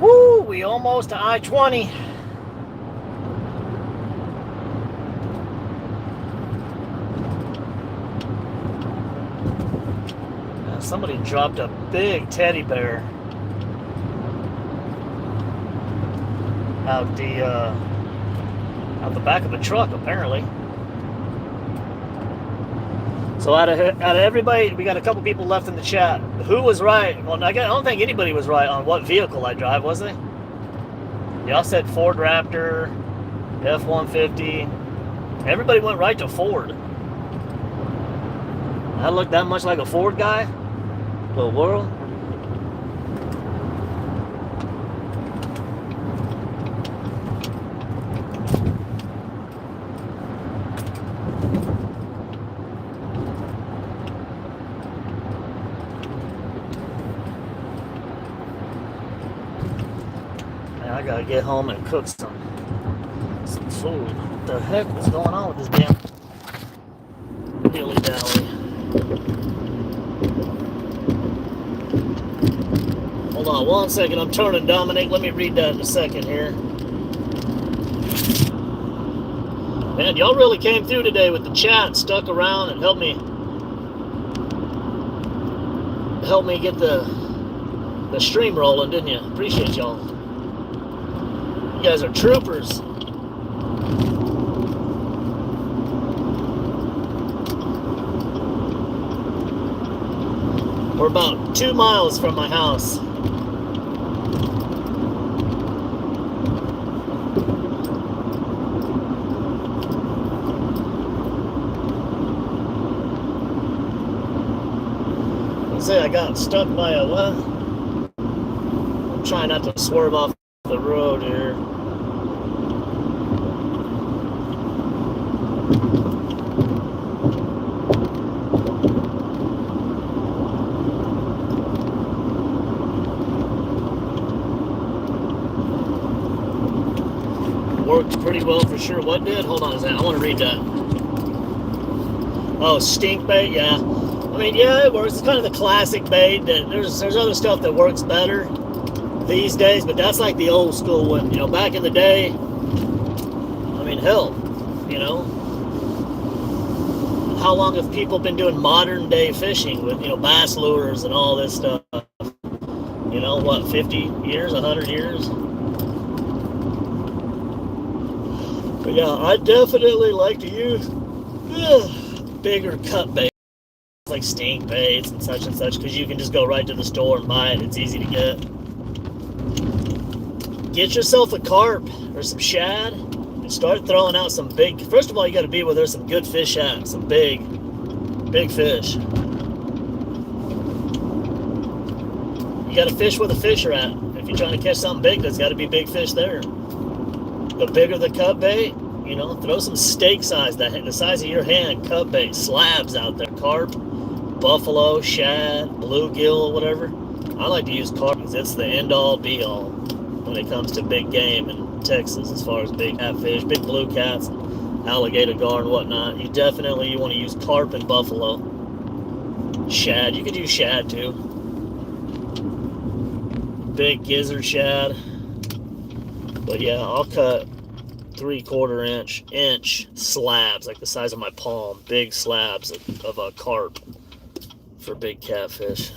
Woo, we almost to I-20. Somebody dropped a big teddy bear out the back of a truck, apparently. So out of everybody, we got a couple people left in the chat. Who was right? Well, I don't think anybody was right on what vehicle I drive, was they? Y'all said Ford Raptor, F-150. Everybody went right to Ford. I look that much like a Ford guy? The world? I gotta get home and cook some food. What the heck was going on with this damn dilly-dally? Hold on 1 second, I'm turning Dominic. Let me read that in a second here. Man, y'all really came through today with the chat, stuck around and helped me get the stream rolling, didn't you? Appreciate y'all. You guys are troopers. We're about 2 miles from my house. Let's say I got stuck by a what? I'm trying not to swerve off the road here. Worked pretty well for sure. What did? Hold on a second. I want to read that. Oh, stink bait, yeah. I mean, yeah, it works. It's kind of the classic bait. There's other stuff that works better these days, but that's like the old school one. You know, back in the day, I mean, hell, you know, how long have people been doing modern day fishing with, you know, bass lures and all this stuff? You know, what, 50 years, 100 years? But yeah, I definitely like to use bigger cut bait, like stink baits and such, because you can just go right to the store and buy it. It's easy to get. Get yourself a carp or some shad and start throwing out some big. First of all, you got to be where there's some good fish at, some big fish. You got to fish where the fish are at. If you're trying to catch something big, there's got to be big fish there. The bigger the cut bait, you know, throw some steak size, the size of your hand cut bait, slabs out there. Carp, buffalo, shad, bluegill, whatever. I like to use carp because it's the end-all, be-all when it comes to big game in Texas, as far as big catfish, big blue cats, alligator gar and whatnot. You want to use carp and buffalo. Shad, you could use shad too. Big gizzard shad. But yeah, I'll cut 3/4 inch slabs, like the size of my palm, big slabs of a carp for big catfish.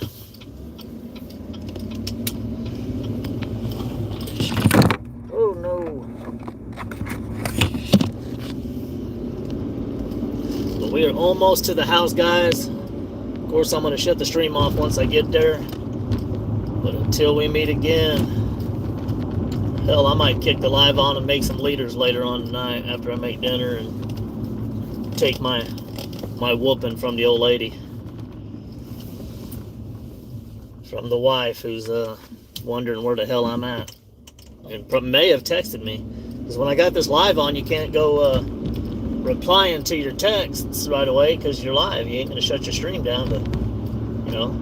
Oh no. But we are almost to the house, guys. Of course, I'm going to shut the stream off once I get there. But until we meet again, hell, I might kick the live on and make some leaders later on tonight after I make dinner and take my whooping from the old lady. From the wife who's wondering where the hell I'm at. And may have texted me. Because when I got this live on, you can't go replying to your texts right away because you're live. You ain't going to shut your stream down to, you know.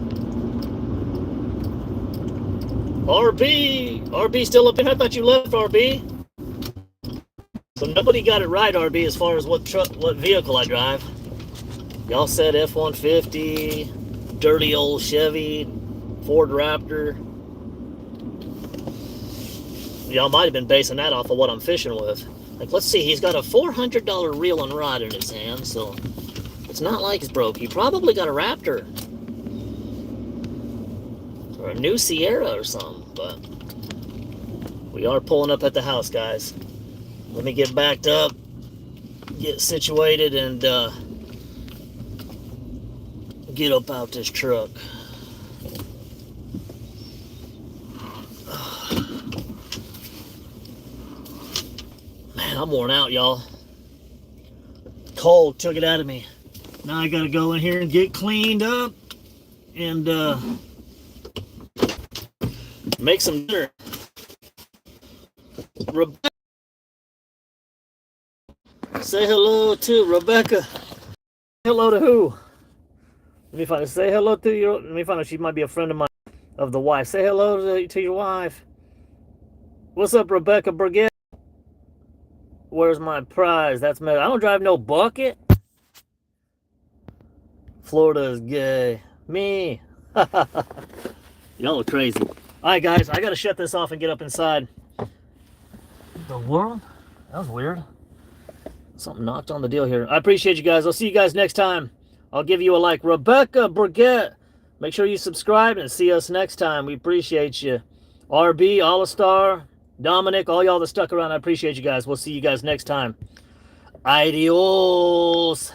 RB still up in? I thought you left, RB. So nobody got it right, RB, as far as what vehicle I drive. Y'all said F-150, dirty old Chevy, Ford Raptor. Y'all might have been basing that off of what I'm fishing with. Like, let's see, he's got a $400 reel and rod in his hand, so it's not like it's broke. He probably got a Raptor. Or a new Sierra or something, but we are pulling up at the house, guys. Let me get backed up, get situated, and get up out this truck. Man, I'm worn out, y'all. Cold took it out of me. Now I gotta go in here and get cleaned up and make some dinner. Rebecca, say hello to Rebecca. Hello to who? Let me find. Say hello to your. Let me find out. She might be a friend of mine, of the wife. Say hello to your wife. What's up, Rebecca Burgett? Where's my prize? That's me. I don't drive no bucket. Florida is gay. Me. Y'all are crazy. All right, guys. I gotta shut this off and get up inside. The world? That was weird. Something knocked on the deal here. I appreciate you guys. I'll see you guys next time. I'll give you a like. Rebecca Burgett, make sure you subscribe and see us next time. We appreciate you. RB, All-Star, Dominic, all y'all that stuck around, I appreciate you guys. We'll see you guys next time. Adios.